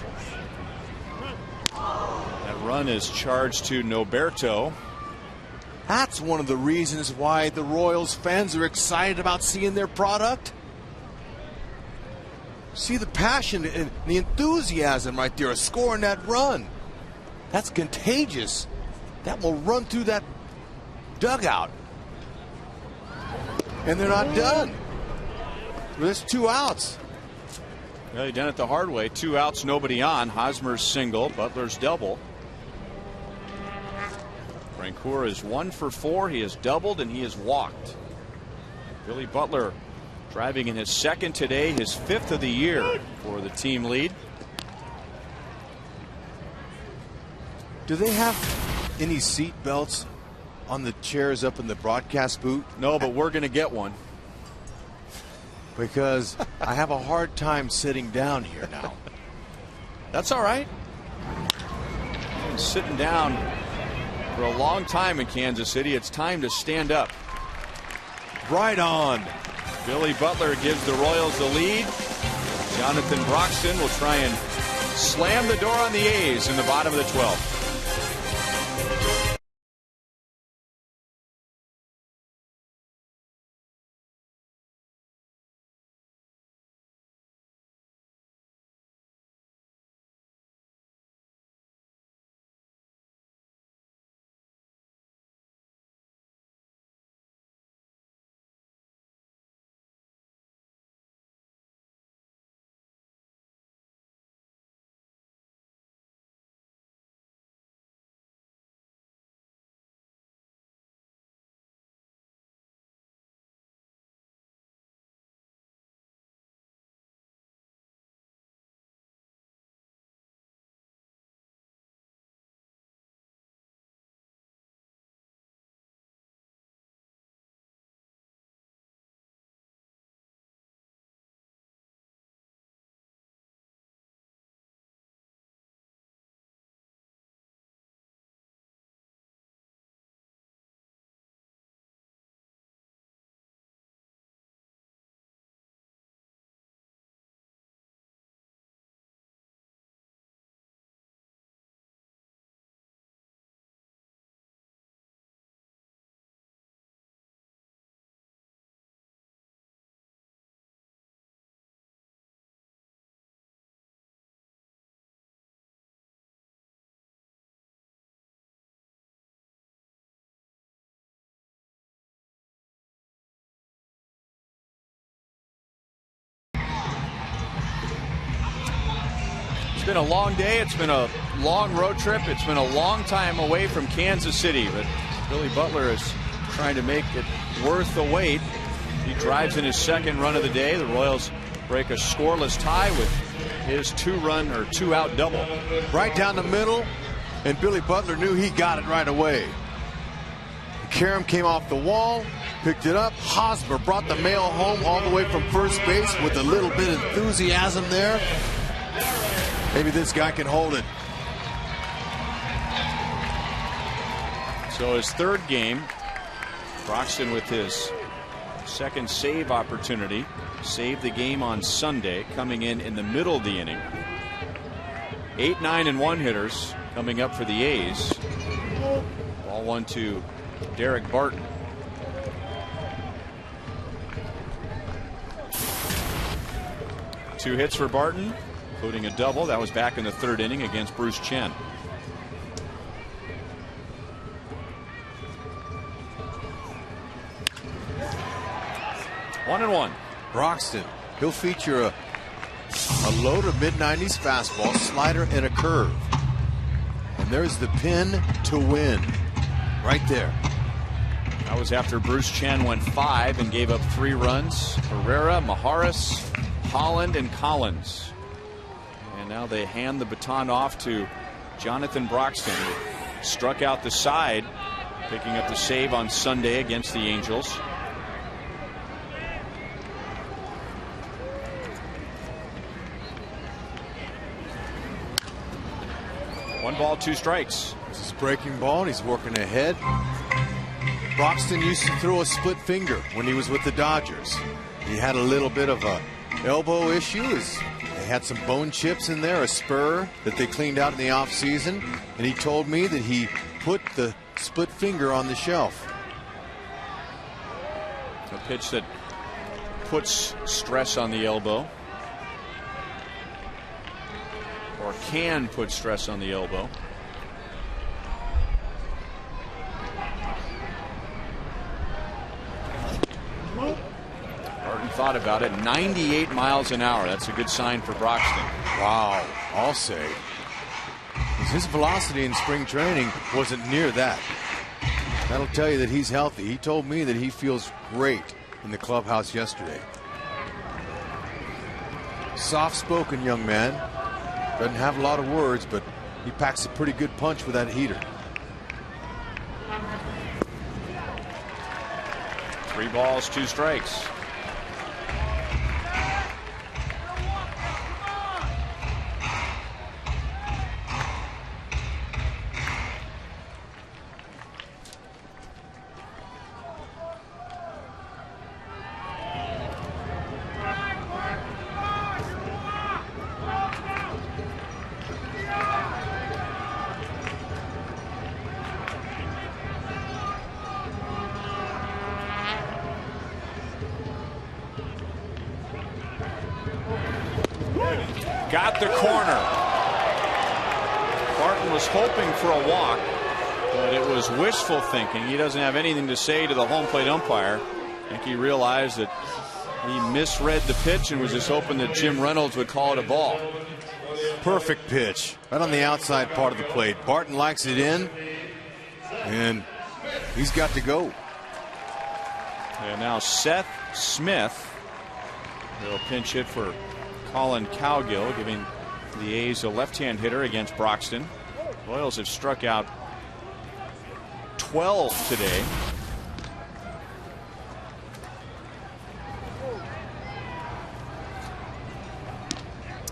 That run is charged to Noberto. That's one of the reasons why the Royals fans are excited about seeing their product. See the passion and the enthusiasm right there, scoring that run. That's contagious. That will run through that dugout. And they're not done. There's 2 outs. Well, he done it the hard way. 2 outs, nobody on. Hosmer's single, Butler's double. Francoeur is 1 for 4. He has doubled and he has walked. Billy Butler driving in his second today, his 5th of the year for the team lead. Do they have any seat belts on the chairs up in the broadcast booth? No, but we're going to get one. Because I have a hard time sitting down here now. That's all right. I've been sitting down for a long time in Kansas City. It's time to stand up. Right on. Billy Butler gives the Royals the lead. Jonathan Broxton will try and slam the door on the A's in the bottom of the 12th. It's been a long day. It's been a long road trip. It's been a long time away from Kansas City, but Billy Butler is trying to make it worth the wait. He drives in his second run of the day. The Royals break a scoreless tie with his 2-out double. Right down the middle, and Billy Butler knew he got it right away. Karam came off the wall, picked it up. Hosmer brought the mail home all the way from first base with a little bit of enthusiasm there. Maybe this guy can hold it. So his third game, Broxton with his second save opportunity. Saved the game on Sunday, coming in the middle of the inning. 8, 9, and 1 hitters coming up for the A's. Ball 1 to Derek Barton. Two hits for Barton, including a double. That was back in the third inning against Bruce Chen. One and one. Broxton, he'll feature a low to mid-90s fastball, slider, and a curve. And there's the pin to win. right there. That was after Bruce Chen went 5 and gave up 3 runs. Herrera, Maharis, Holland, and Collins. And now they hand the baton off to Jonathan Broxton, who struck out the side, picking up the save on Sunday against the Angels. One ball, 2 strikes. This is breaking ball, and he's working ahead. Broxton used to throw a split finger when he was with the Dodgers. He had a little bit of a elbow issue. They had some bone chips in there, a spur that they cleaned out in the offseason, and he told me that he put the split finger on the shelf. A pitch that puts stress on the elbow, or can put stress on the elbow. Barton thought about it. 98 miles an hour. That's a good sign for Broxton. Wow, I'll say. His velocity in spring training wasn't near that. That'll tell you that he's healthy. He told me that he feels great in the clubhouse yesterday. Soft-spoken young man. Doesn't have a lot of words, but he packs a pretty good punch with that heater. 3 balls, 2 strikes. Got the corner. Barton was hoping for a walk, but it was wishful thinking. He doesn't have anything to say to the home plate umpire. I think he realized that he misread the pitch and was just hoping that Jim Reynolds would call it a ball. Perfect pitch, right on the outside part of the plate. Barton likes it in, and he's got to go. And now Seth Smith will pinch hit for Colin Cowgill, giving the A's a left-hand hitter against Broxton. Royals have struck out 12 today.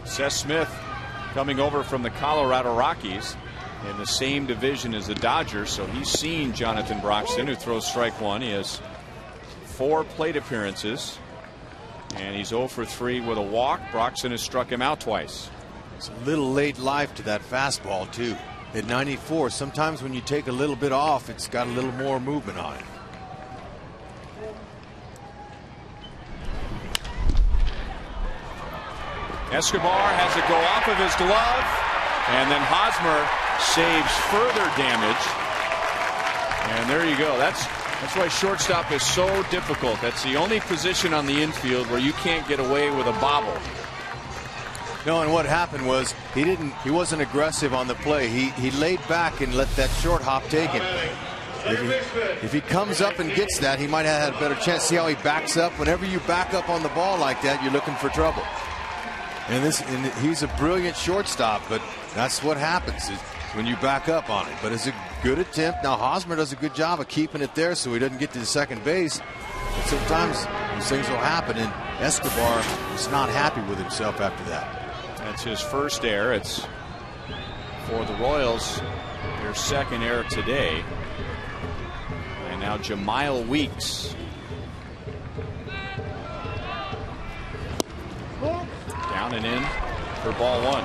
Seth Smith coming over from the Colorado Rockies in the same division as the Dodgers, so he's seen Jonathan Broxton, who throws strike 1. He has 4 plate appearances, and he's 0 for 3 with a walk. Broxton has struck him out twice. It's a little late life to that fastball, too. At 94, sometimes when you take a little bit off, it's got a little more movement on it. Escobar has it go off of his glove, and then Hosmer saves further damage. And there you go. That's why shortstop is so difficult. That's the only position on the infield where you can't get away with a bobble. No, and what happened was he wasn't aggressive on the play. He laid back and let that short hop take him. If he comes up and gets that, he might have had a better chance. See how he backs up? Whenever you back up on the ball like that, you're looking for trouble. And he's a brilliant shortstop, but that's what happens is when you back up on it. But it's a good attempt. Now Hosmer does a good job of keeping it there so he doesn't get to the second base. But sometimes these things will happen, and Escobar was not happy with himself after that. That's his first error. It's for the Royals, their second error today. And now Jemile Weeks. Down and in for ball 1.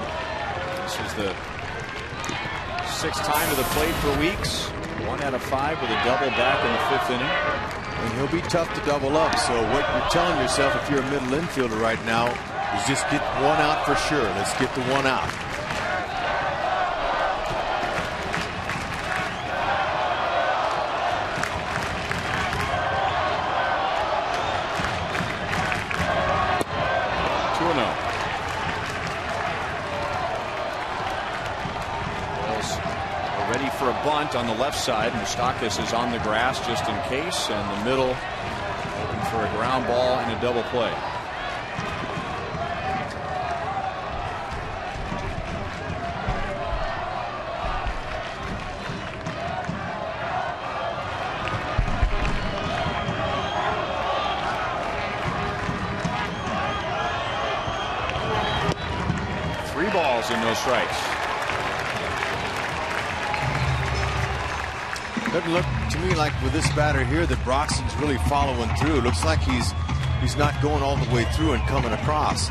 This is the 6th time to the plate for Weeks. 1 out of 5 with a double back in the 5th inning. And he'll be tough to double up. So what you're telling yourself if you're a middle infielder right now is just get 1 out for sure. Let's get the 1 out. ready for a bunt on the left side. Moustakas is on the grass just in case, and the middle open for a ground ball and a double play. Balls and no strikes. Doesn't look to me like with this batter here that Broxton's really following through. Looks like he's not going all the way through and coming across.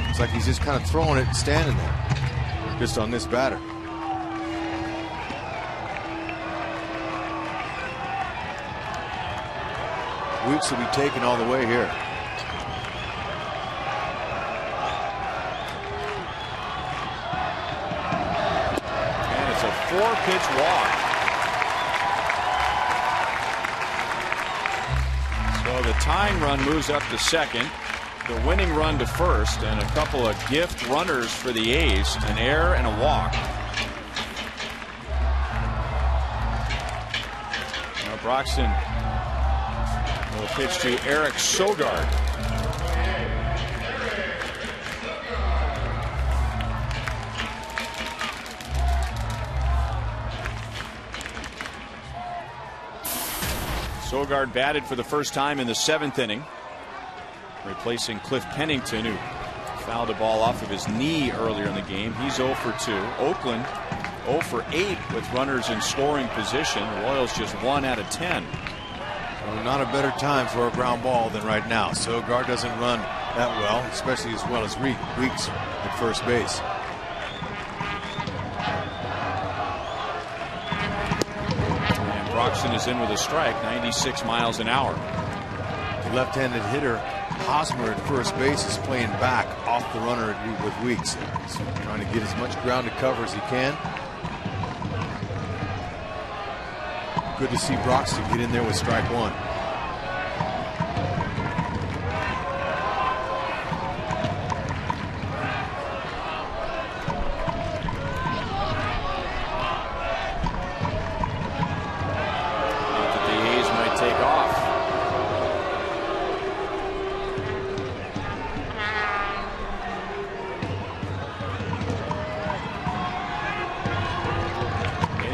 Looks like he's just kind of throwing it and standing there just on this batter. Weeks will be taken all the way here. Four-pitch walk. So the tying run moves up to second. The winning run to first, and a couple of gift runners for the A's, an error and a walk. Now Broxton will pitch to Eric Sogard. Sogard batted for the first time in the 7th inning, replacing Cliff Pennington, who fouled a ball off of his knee earlier in the game. He's 0 for 2. Oakland 0 for 8 with runners in scoring position. The Royals just 1 out of 10. Well, not a better time for a ground ball than right now. Sogard doesn't run that well, especially as well as Weeks at first base. Broxton is in with a strike, 96 miles an hour. The left-handed hitter Hosmer at first base is playing back off the runner with Weeks. He's trying to get as much ground to cover as he can. Good to see Broxton get in there with strike one.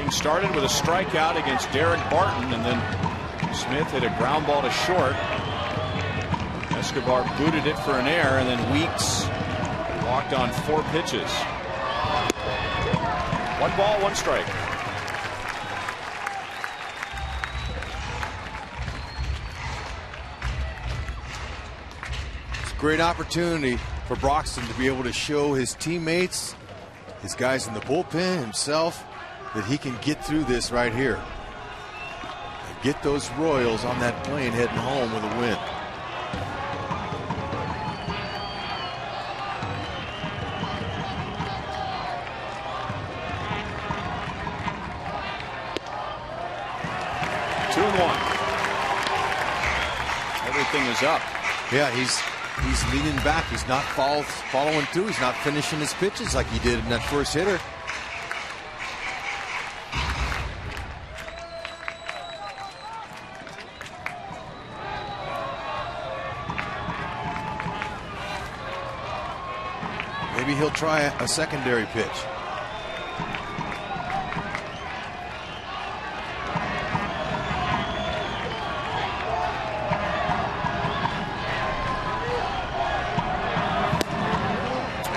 Started with a strikeout against Derek Barton, and then Smith hit a ground ball to short. Escobar booted it for an error, and then Weeks walked on 4 pitches. 1 ball, 1 strike. It's a great opportunity for Broxton to be able to show his teammates, his guys in the bullpen, himself, that he can get through this right here and get those Royals on that plane heading home with a win. Two and one. Everything is up. Yeah, he's leaning back. He's not following through. He's not finishing his pitches like he did in that first hitter. Maybe he'll try a secondary pitch.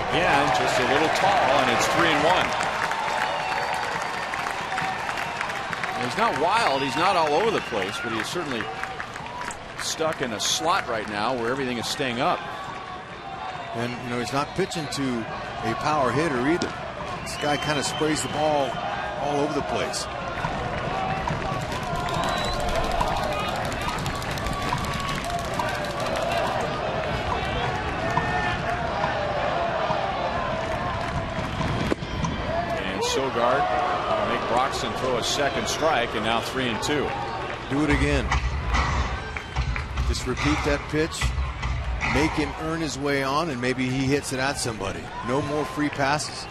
Again, just a little tall, and it's 3-1. He's not wild, he's not all over the place, but he's certainly stuck in a slot right now where everything is staying up. And, you know, he's not pitching to a power hitter either. This guy kind of sprays the ball all over the place. And Sogard will make Broxton throw a second strike, and now 3-2. Do it again. Just repeat that pitch. Make him earn his way on, and maybe he hits it at somebody. No more free passes.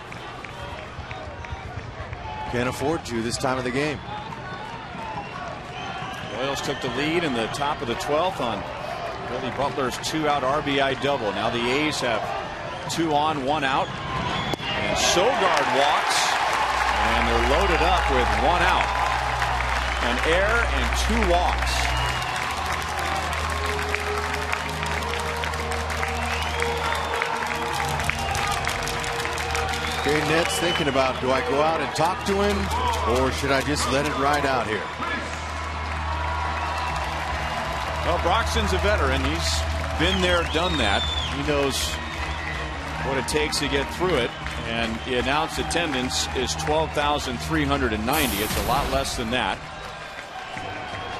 Can't afford to this time of the game. Royals took the lead in the top of the 12th on Billy Butler's 2-out RBI double. Now the A's have 2 on, 1 out. And Sogard walks, and they're loaded up with 1 out. An error and 2 walks. Okay, Ned's thinking about, do I go out and talk to him, or should I just let it ride out here? Well, Broxton's a veteran. He's been there, done that. He knows what it takes to get through it. And the announced attendance is 12,390. It's a lot less than that.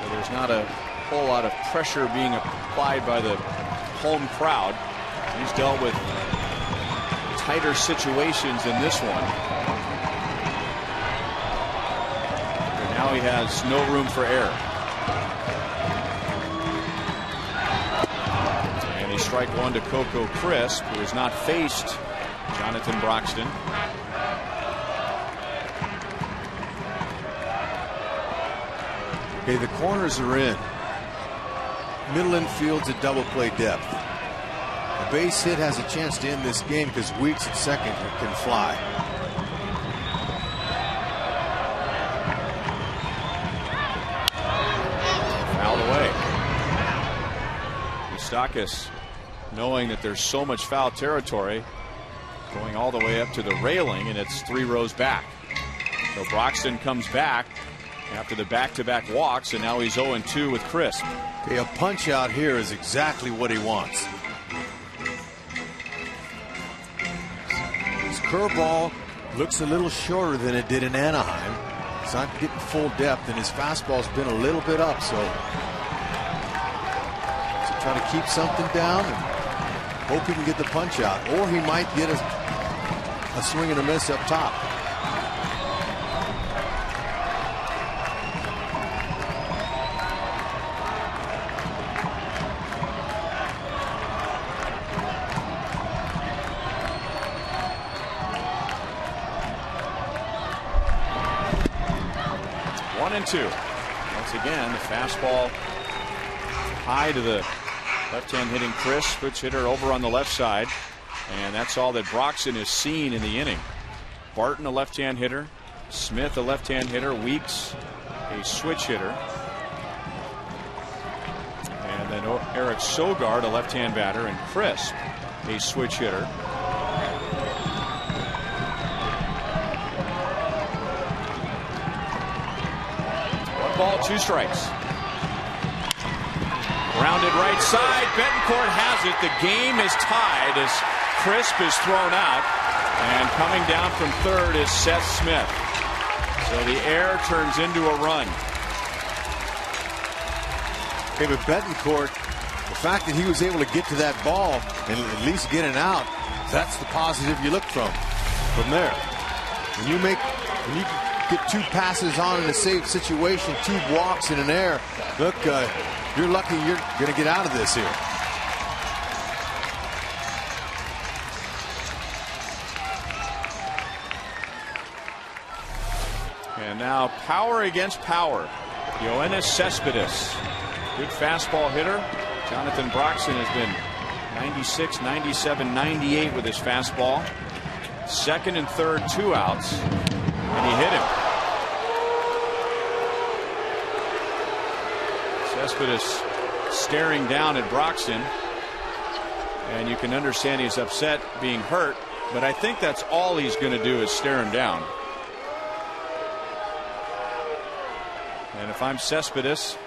So there's not a whole lot of pressure being applied by the home crowd. He's dealt with tighter situations in this one. And now he has no room for error. And they strike 1 to Coco Crisp, who has not faced Jonathan Broxton. Okay, the corners are in. Middle infield's at double play depth. A base hit has a chance to end this game because Weeks at second can fly. Fouled away. Eustakis, knowing that there's so much foul territory, going all the way up to the railing, and it's 3 rows back. So Broxton comes back after the back-to-back walks, and now he's 0-2 with Crisp. Okay, a punch out here is exactly what he wants. His curveball looks a little shorter than it did in Anaheim. It's not getting full depth, and his fastball's been a little bit up, so trying to keep something down and hope he can get the punch out, or he might get a swing and a miss up top. One and 2. Once again, the fastball high to the left-hand hitting Chris, switch hitter over on the left side, and that's all that Broxton has seen in the inning. Barton, a left-hand hitter, Smith, a left-hand hitter, Weeks, a switch hitter, and then Eric Sogard, a left-hand batter, and Chris, a switch hitter. 1 ball, 2 strikes. Rounded right side. Betancourt has it. The game is tied as Crisp is thrown out. And coming down from third is Seth Smith. So the error turns into a run. Okay, but Betancourt, the fact that he was able to get to that ball and at least get it out, that's the positive you look from there. When you get 2 passes on in a safe situation, 2 walks in an error, look, you're lucky you're going to get out of this here. And now power against power. Yoenis Cespedes, good fastball hitter. Jonathan Broxton has been 96, 97, 98 with his fastball. Second and third, 2 outs, and he hit him. Cespedes staring down at Broxton, and you can understand he's upset being hurt, but I think that's all he's going to do is stare him down. And if I'm Cespedes,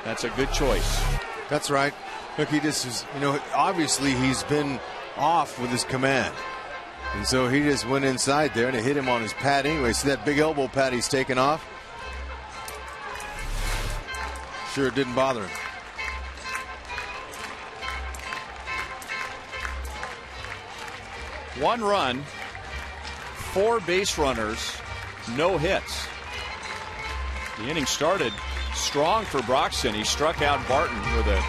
that's a good choice. That's right. Look, he just is, obviously he's been off with his command. And so he just went inside there and it hit him on his pad anyway. See that big elbow pad he's taken off? Sure, it didn't bother him. One run, 4 base runners, no hits. The inning started strong for Broxton. He struck out Barton with a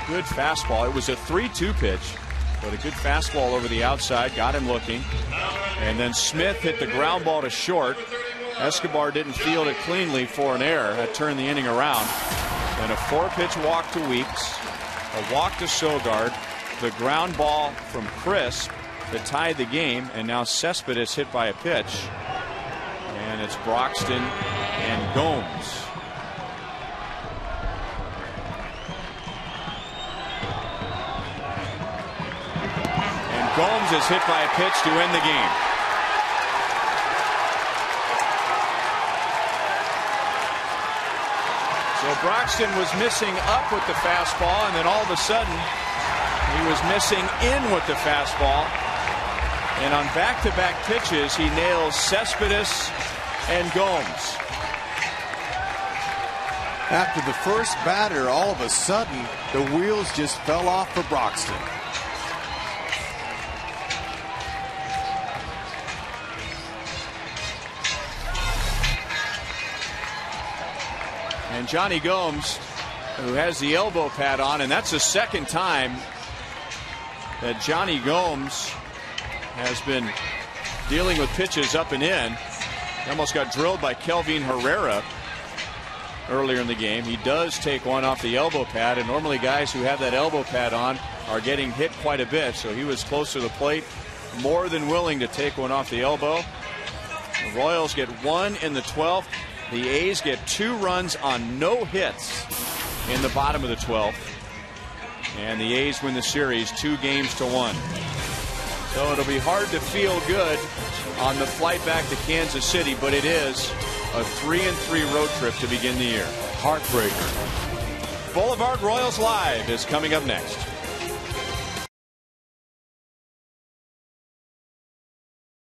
good fastball. It was a 3-2 pitch, but a good fastball over the outside, got him looking. And then Smith hit the ground ball to short. Escobar didn't field it cleanly for an error that turned the inning around. And a 4-pitch walk to Weeks, a walk to Sogard, the ground ball from Crisp that tied the game, and now Cespedes hit by a pitch. And it's Broxton and Gomes. And Gomes is hit by a pitch to end the game. So Broxton was missing up with the fastball, and then all of a sudden he was missing in with the fastball. And on back-to-back pitches, he nails Cespedes and Gomes. After the first batter, all of a sudden, the wheels just fell off for Broxton. And Johnny Gomes, who has the elbow pad on, and that's the second time that Johnny Gomes has been dealing with pitches up and in. He almost got drilled by Kelvin Herrera earlier in the game. He does take one off the elbow pad, and normally guys who have that elbow pad on are getting hit quite a bit, so he was close to the plate, more than willing to take one off the elbow. The Royals get one in the 12th. The A's get 2 runs on no hits in the bottom of the 12th. And the A's win the series 2-1. So it'll be hard to feel good on the flight back to Kansas City, but it is a 3-3 road trip to begin the year. Heartbreaker. Boulevard Royals Live is coming up next.